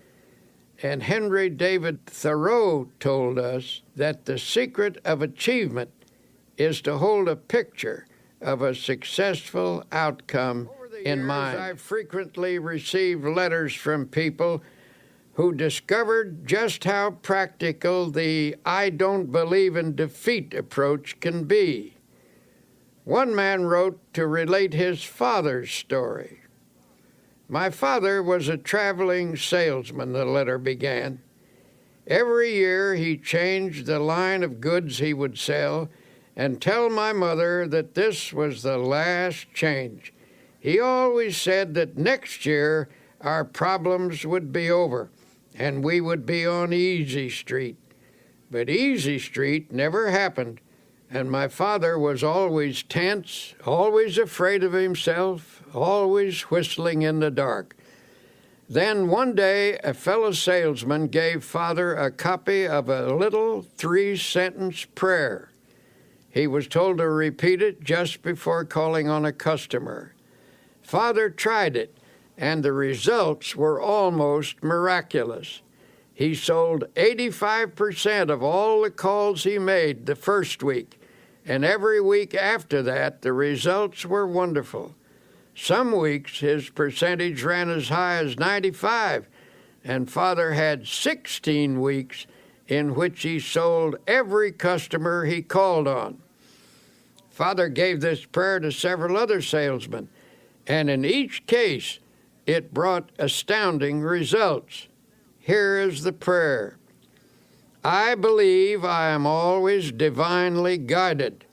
And Henry David Thoreau told us that the secret of achievement is to hold a picture of a successful outcome in mind. I've frequently received letters from people who discovered just how practical the I don't believe in defeat approach can be. One man wrote to relate his father's story. My father was a traveling salesman, the letter began. Every year he changed the line of goods he would sell and tell my mother that this was the last change. He always said that next year our problems would be over and we would be on Easy Street. But Easy Street never happened, and my father was always tense, always afraid of himself, always whistling in the dark. Then one day a fellow salesman gave Father a copy of a little 3-sentence prayer. He was told to repeat it just before calling on a customer. Father tried it, and the results were almost miraculous. He sold 85% of all the calls he made the first week, and every week after that, the results were wonderful. Some weeks his percentage ran as high as 95, and Father had 16 weeks in which he sold every customer he called on. Father gave this prayer to several other salesmen, and in each case, it brought astounding results. Here is the prayer. I believe I am always divinely guided.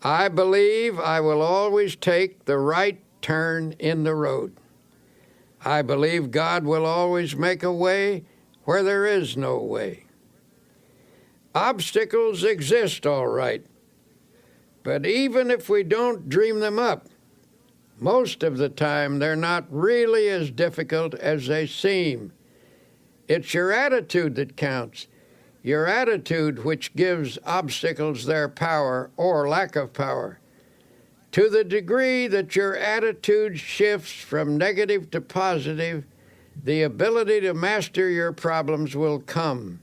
I believe I will always take the right turn in the road. I believe God will always make a way where there is no way. Obstacles exist, all right, but even if we don't dream them up, most of the time they're not really as difficult as they seem. It's your attitude that counts. Your attitude which gives obstacles their power or lack of power. To the degree that your attitude shifts from negative to positive, the ability to master your problems will come.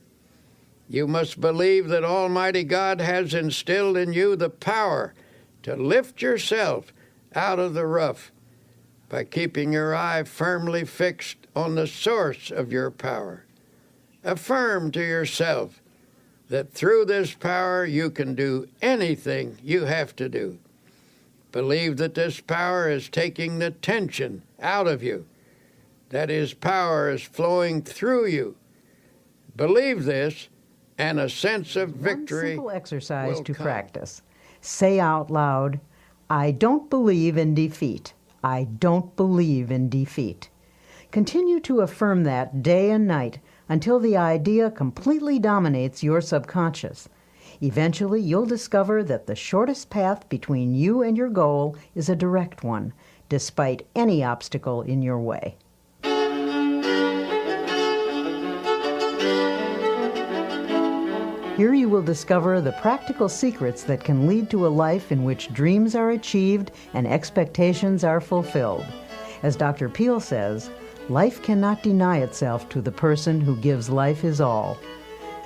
You must believe that Almighty God has instilled in you the power to lift yourself out of the rough by keeping your eye firmly fixed on the source of your power. Affirm to yourself that through this power you can do anything you have to do. Believe that this power is taking the tension out of you, that His power is flowing through you. Believe this, and a sense of victory. One simple exercise to come. practice. Say out loud, I don't believe in defeat. I don't believe in defeat. Continue to affirm that day and night until the idea completely dominates your subconscious. Eventually, you'll discover that the shortest path between you and your goal is a direct one, despite any obstacle in your way. Here you will discover the practical secrets that can lead to a life in which dreams are achieved and expectations are fulfilled. As Dr. Peale says, life cannot deny itself to the person who gives life his all.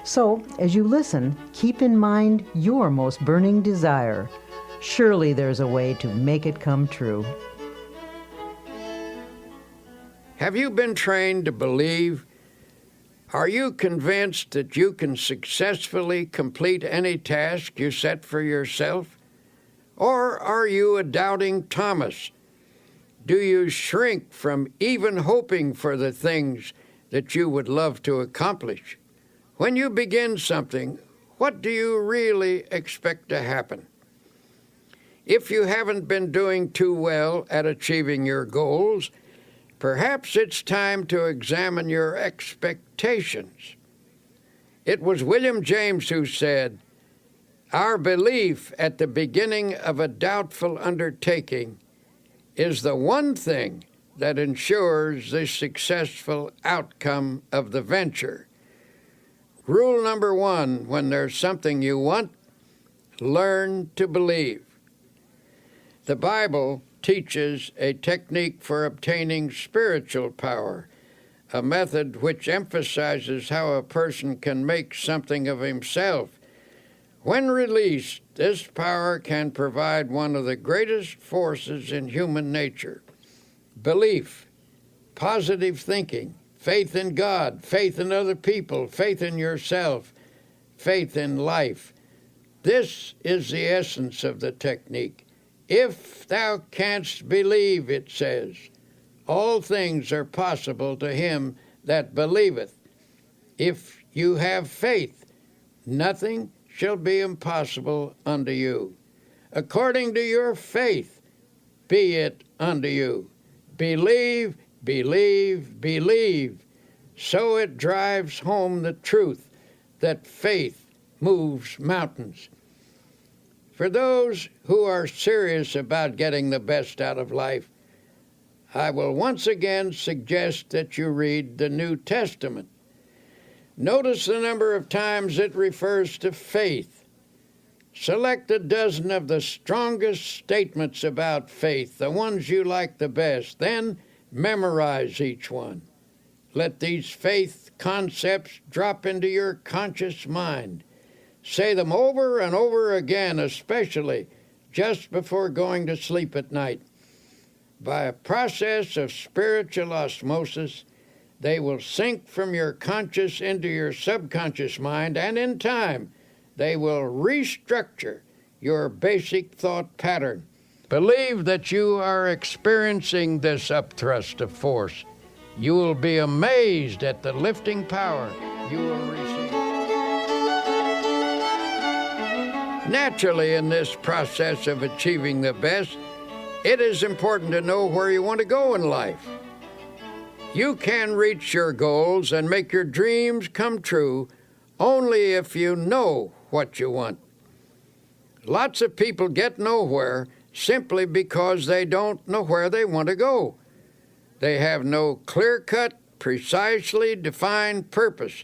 So, as you listen, keep in mind your most burning desire. Surely there's a way to make it come true. Have you been trained to believe? Are you convinced that you can successfully complete any task you set for yourself? Or are you a doubting Thomas? Do you shrink from even hoping for the things that you would love to accomplish? When you begin something, what do you really expect to happen? If you haven't been doing too well at achieving your goals, perhaps it's time to examine your expectations. It was William James who said, "Our belief at the beginning of a doubtful undertaking is the one thing that ensures the successful outcome of the venture." Rule number 1, when there's something you want, learn to believe. The Bible teaches a technique for obtaining spiritual power, a method which emphasizes how a person can make something of himself. When released, this power can provide one of the greatest forces in human nature: belief, positive thinking, faith in God, faith in other people, faith in yourself, faith in life. This is the essence of the technique. If thou canst believe, it says, all things are possible to him that believeth. If you have faith, nothing shall be impossible unto you. According to your faith, be it unto you. Believe, believe, believe. So it drives home the truth that faith moves mountains. For those who are serious about getting the best out of life, I will once again suggest that you read the New Testament. Notice the number of times it refers to faith. Select a dozen of the strongest statements about faith, the ones you like the best, then memorize each one. Let these faith concepts drop into your conscious mind. Say them over and over again, especially just before going to sleep at night. By a process of spiritual osmosis, they will sink from your conscious into your subconscious mind, and in time, they will restructure your basic thought pattern. Believe that you are experiencing this upthrust of force. You will be amazed at the lifting power you will receive. Naturally, in this process of achieving the best, it is important to know where you want to go in life. You can reach your goals and make your dreams come true only if you know what you want. Lots of people get nowhere simply because they don't know where they want to go. They have no clear-cut, precisely defined purpose.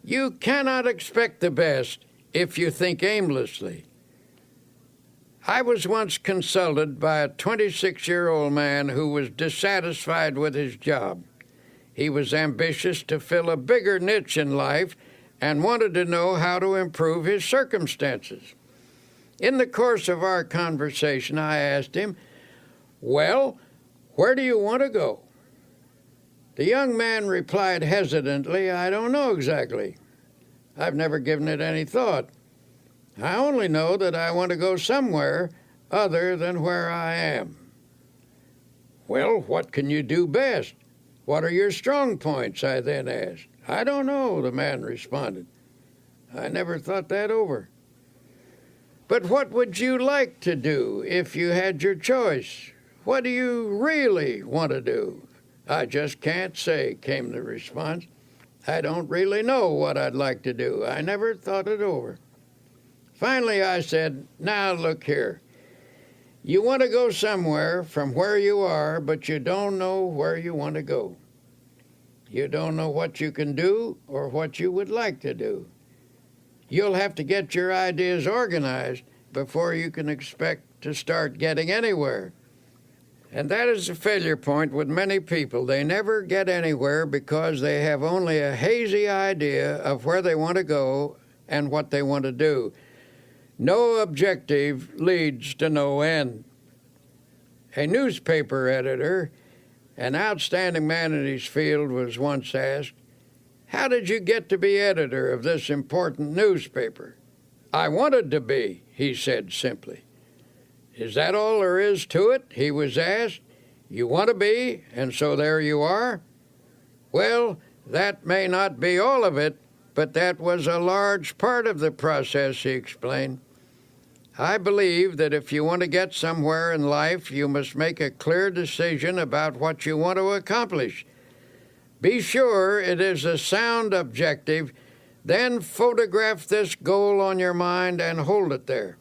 You cannot expect the best if you think aimlessly. I was once consulted by a 26-year-old man who was dissatisfied with his job. He was ambitious to fill a bigger niche in life and wanted to know how to improve his circumstances. In the course of our conversation, I asked him, "Well, where do you want to go?" The young man replied hesitantly, "I don't know exactly. I've never given it any thought. I only know that I want to go somewhere other than where I am." "Well, what can you do best? What are your strong points?" I then asked. "I don't know," the man responded. "I never thought that over." "But what would you like to do if you had your choice? What do you really want to do?" "I just can't say," came the response. "I don't really know what I'd like to do. I never thought it over." Finally, I said, "Now look here. You want to go somewhere from where you are, but you don't know where you want to go. You don't know what you can do or what you would like to do. You'll have to get your ideas organized before you can expect to start getting anywhere." And that is a failure point with many people. They never get anywhere because they have only a hazy idea of where they want to go and what they want to do. No objective leads to no end. A newspaper editor, an outstanding man in his field, was once asked, "How did you get to be editor of this important newspaper?" "I wanted to be," he said simply. "Is that all there is to it?" he was asked. "You want to be, and so there you are?" "Well, that may not be all of it, but that was a large part of the process," he explained. "I believe that if you want to get somewhere in life, you must make a clear decision about what you want to accomplish. Be sure it is a sound objective, then photograph this goal on your mind and hold it there.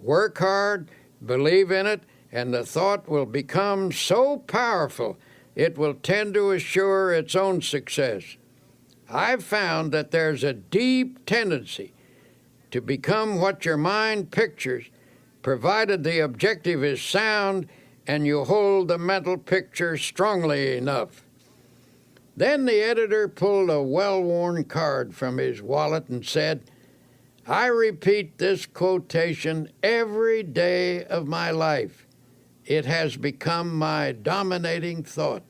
Work hard, believe in it, and the thought will become so powerful it will tend to assure its own success. I've found that there's a deep tendency to become what your mind pictures, provided the objective is sound and you hold the mental picture strongly enough." Then the editor pulled a well-worn card from his wallet and said, "I repeat this quotation every day of my life. It has become my dominating thought."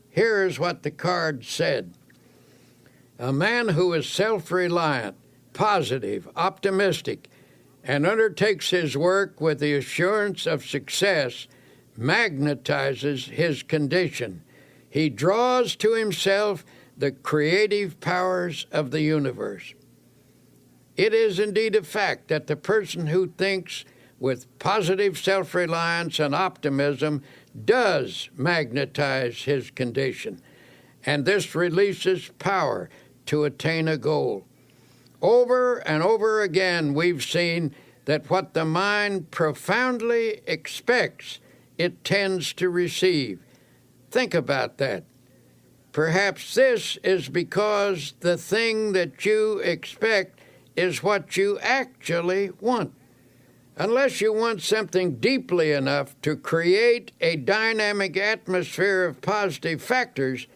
Here is what the card said: "A man who is self-reliant, positive, optimistic, and undertakes his work with the assurance of success magnetizes his condition. He draws to himself the creative powers of the universe." It is indeed a fact that the person who thinks with positive self-reliance and optimism does magnetize his condition, and this releases power to attain a goal. Over and over again, we've seen that what the mind profoundly expects, it tends to receive. Think about that. Perhaps this is because the thing that you expect is what you actually want. Unless you want something deeply enough to create a dynamic atmosphere of positive factors,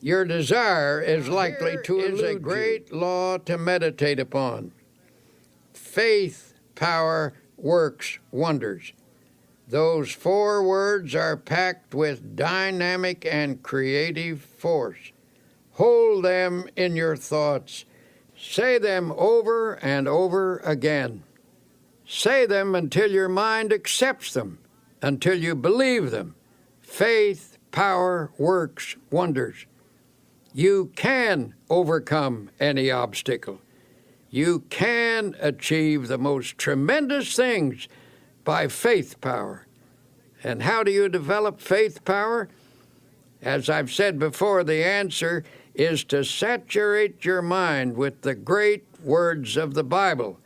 your desire is likely to elude you. Here is a great law to meditate upon. Faith, power, works wonders. Those 4 words are packed with dynamic and creative force. Hold them in your thoughts. Say them over and over again. Say them until your mind accepts them, until you believe them. Faith, power, works wonders. You can overcome any obstacle. You can achieve the most tremendous things by faith power. And how do you develop faith power? As I've said before, the answer is to saturate your mind with the great words of the Bible.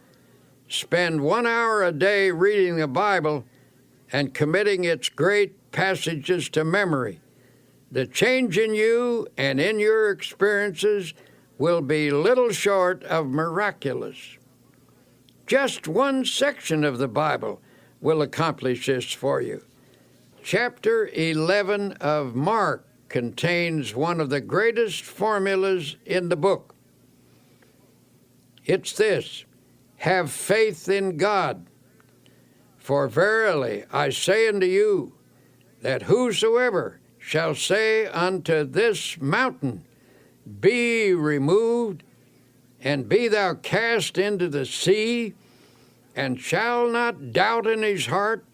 Spend 1 hour a day reading the Bible and committing its great passages to memory. The change in you and in your experiences will be little short of miraculous. Just one section of the Bible will accomplish this for you. Chapter 11 of Mark contains one of the greatest formulas in the book. It's this: have faith in God. For verily I say unto you, that whosoever shall say unto this mountain, Be removed, and be thou cast into the sea, and shall not doubt in his heart,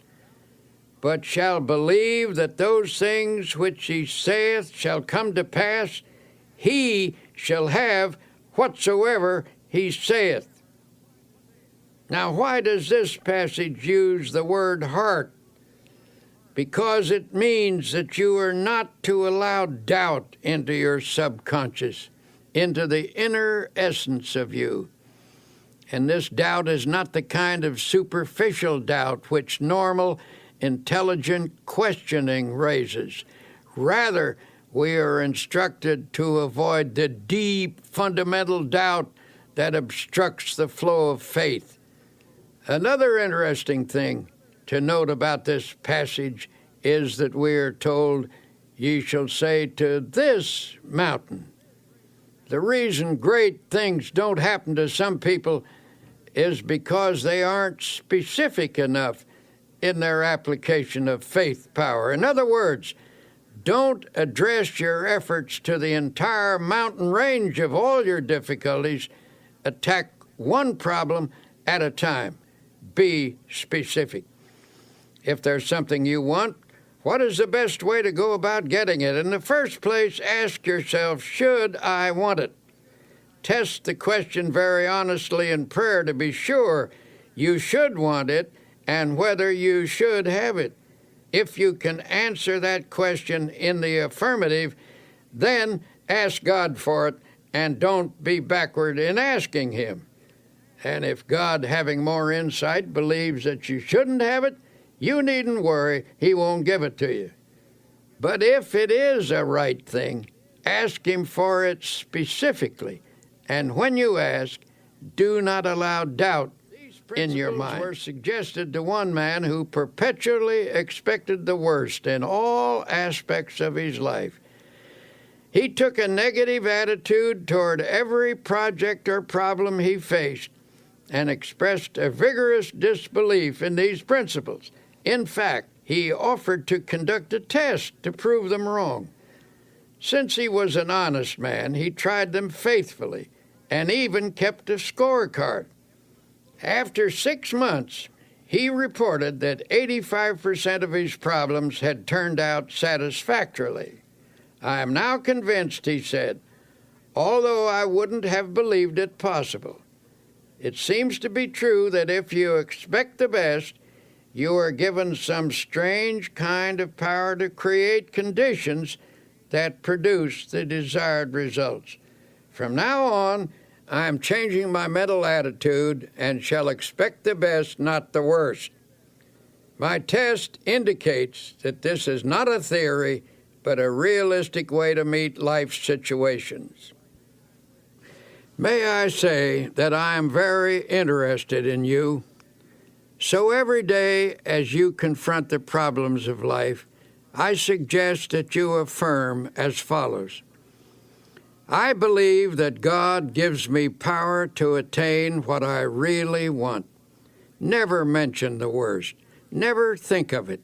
but shall believe that those things which he saith shall come to pass, he shall have whatsoever he saith. Now, why does this passage use the word heart? because it means that you are not to allow doubt into your subconscious, into the inner essence of you. And this doubt is not the kind of superficial doubt which normal, intelligent questioning raises. Rather, we are instructed to avoid the deep, fundamental doubt that obstructs the flow of faith. Another interesting thing to note about this passage is that we are told, "Ye shall say to this mountain." The reason great things don't happen to some people is because they aren't specific enough in their application of faith power. In other words, don't address your efforts to the entire mountain range of all your difficulties. Attack one problem at a time. Be specific. If there's something you want, what is the best way to go about getting it? In the first place, ask yourself, should I want it? Test the question very honestly in prayer to be sure you should want it and whether you should have it. If you can answer that question in the affirmative, then ask God for it and don't be backward in asking Him. And if God, having more insight, believes that you shouldn't have it, you needn't worry, He won't give it to you. But if it is a right thing, ask Him for it specifically. And when you ask, do not allow doubt in your mind. These principles were suggested to one man who perpetually expected the worst in all aspects of his life. He took a negative attitude toward every project or problem he faced and expressed a vigorous disbelief in these principles. In fact, he offered to conduct a test to prove them wrong. Since he was an honest man, he tried them faithfully and even kept a scorecard. After 6 months, he reported that 85% of his problems had turned out satisfactorily. "I am now convinced," he said, "although I wouldn't have believed it possible. It seems to be true that if you expect the best, you are given some strange kind of power to create conditions that produce the desired results. From now on, I am changing my mental attitude and shall expect the best, not the worst. My test indicates that this is not a theory, but a realistic way to meet life's situations." May I say that I am very interested in you. So every day as you confront the problems of life, I suggest that you affirm as follows: I believe that God gives me power to attain what I really want. Never mention the worst. Never think of it.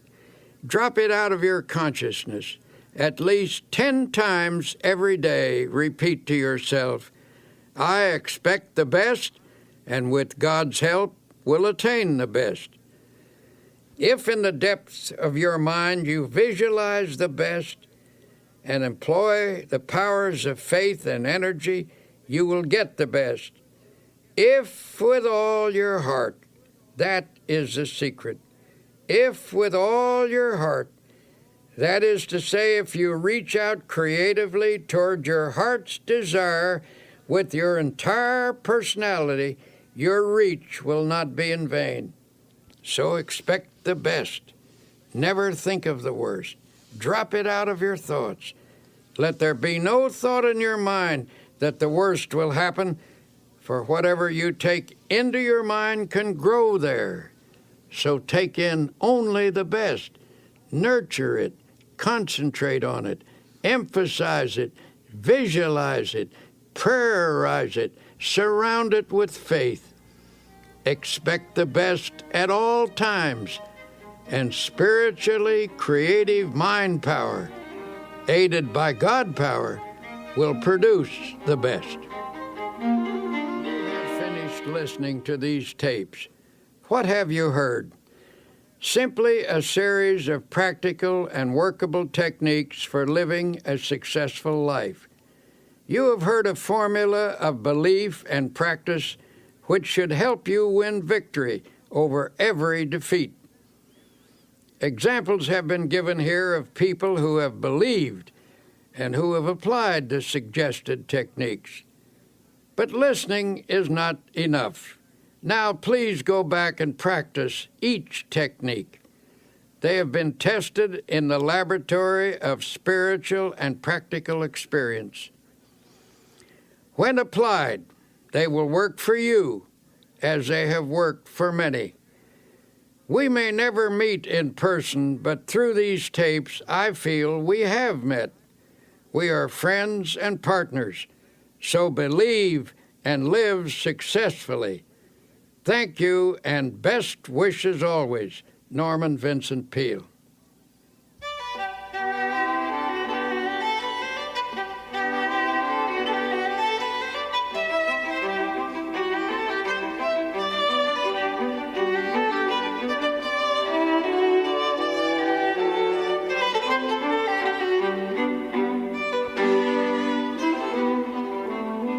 Drop it out of your consciousness. At least 10 times every day, repeat to yourself, I expect the best, and with God's help, will attain the best. If in the depths of your mind you visualize the best and employ the powers of faith and energy, you will get the best. If with all your heart, that is the secret. If with all your heart, that is to say, if you reach out creatively toward your heart's desire with your entire personality, your reach will not be in vain. So expect the best. Never think of the worst. Drop it out of your thoughts. Let there be no thought in your mind that the worst will happen, for whatever you take into your mind can grow there. So take in only the best. Nurture it. Concentrate on it. Emphasize it. Visualize it. Prayerize it. Surround it with faith. Expect the best at all times, and spiritually creative mind power, aided by God power, will produce the best. You have finished listening to these tapes. What have you heard? Simply a series of practical and workable techniques for living a successful life. You have heard a formula of belief and practice which should help you win victory over every defeat. Examples have been given here of people who have believed and who have applied the suggested techniques. But listening is not enough. Now please go back and practice each technique. They have been tested in the laboratory of spiritual and practical experience. When applied, they will work for you as they have worked for many. We may never meet in person, but through these tapes, I feel we have met. We are friends and partners, so believe and live successfully. Thank you, and best wishes always, Norman Vincent Peale.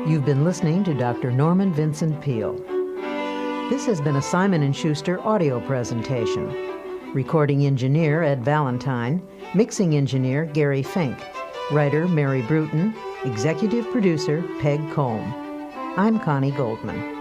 You've been listening to Dr. Norman Vincent Peale. This has been a Simon & Schuster audio presentation. Recording engineer Ed Valentine, mixing engineer Gary Fink, writer Mary Bruton, executive producer Peg Combe. I'm Connie Goldman.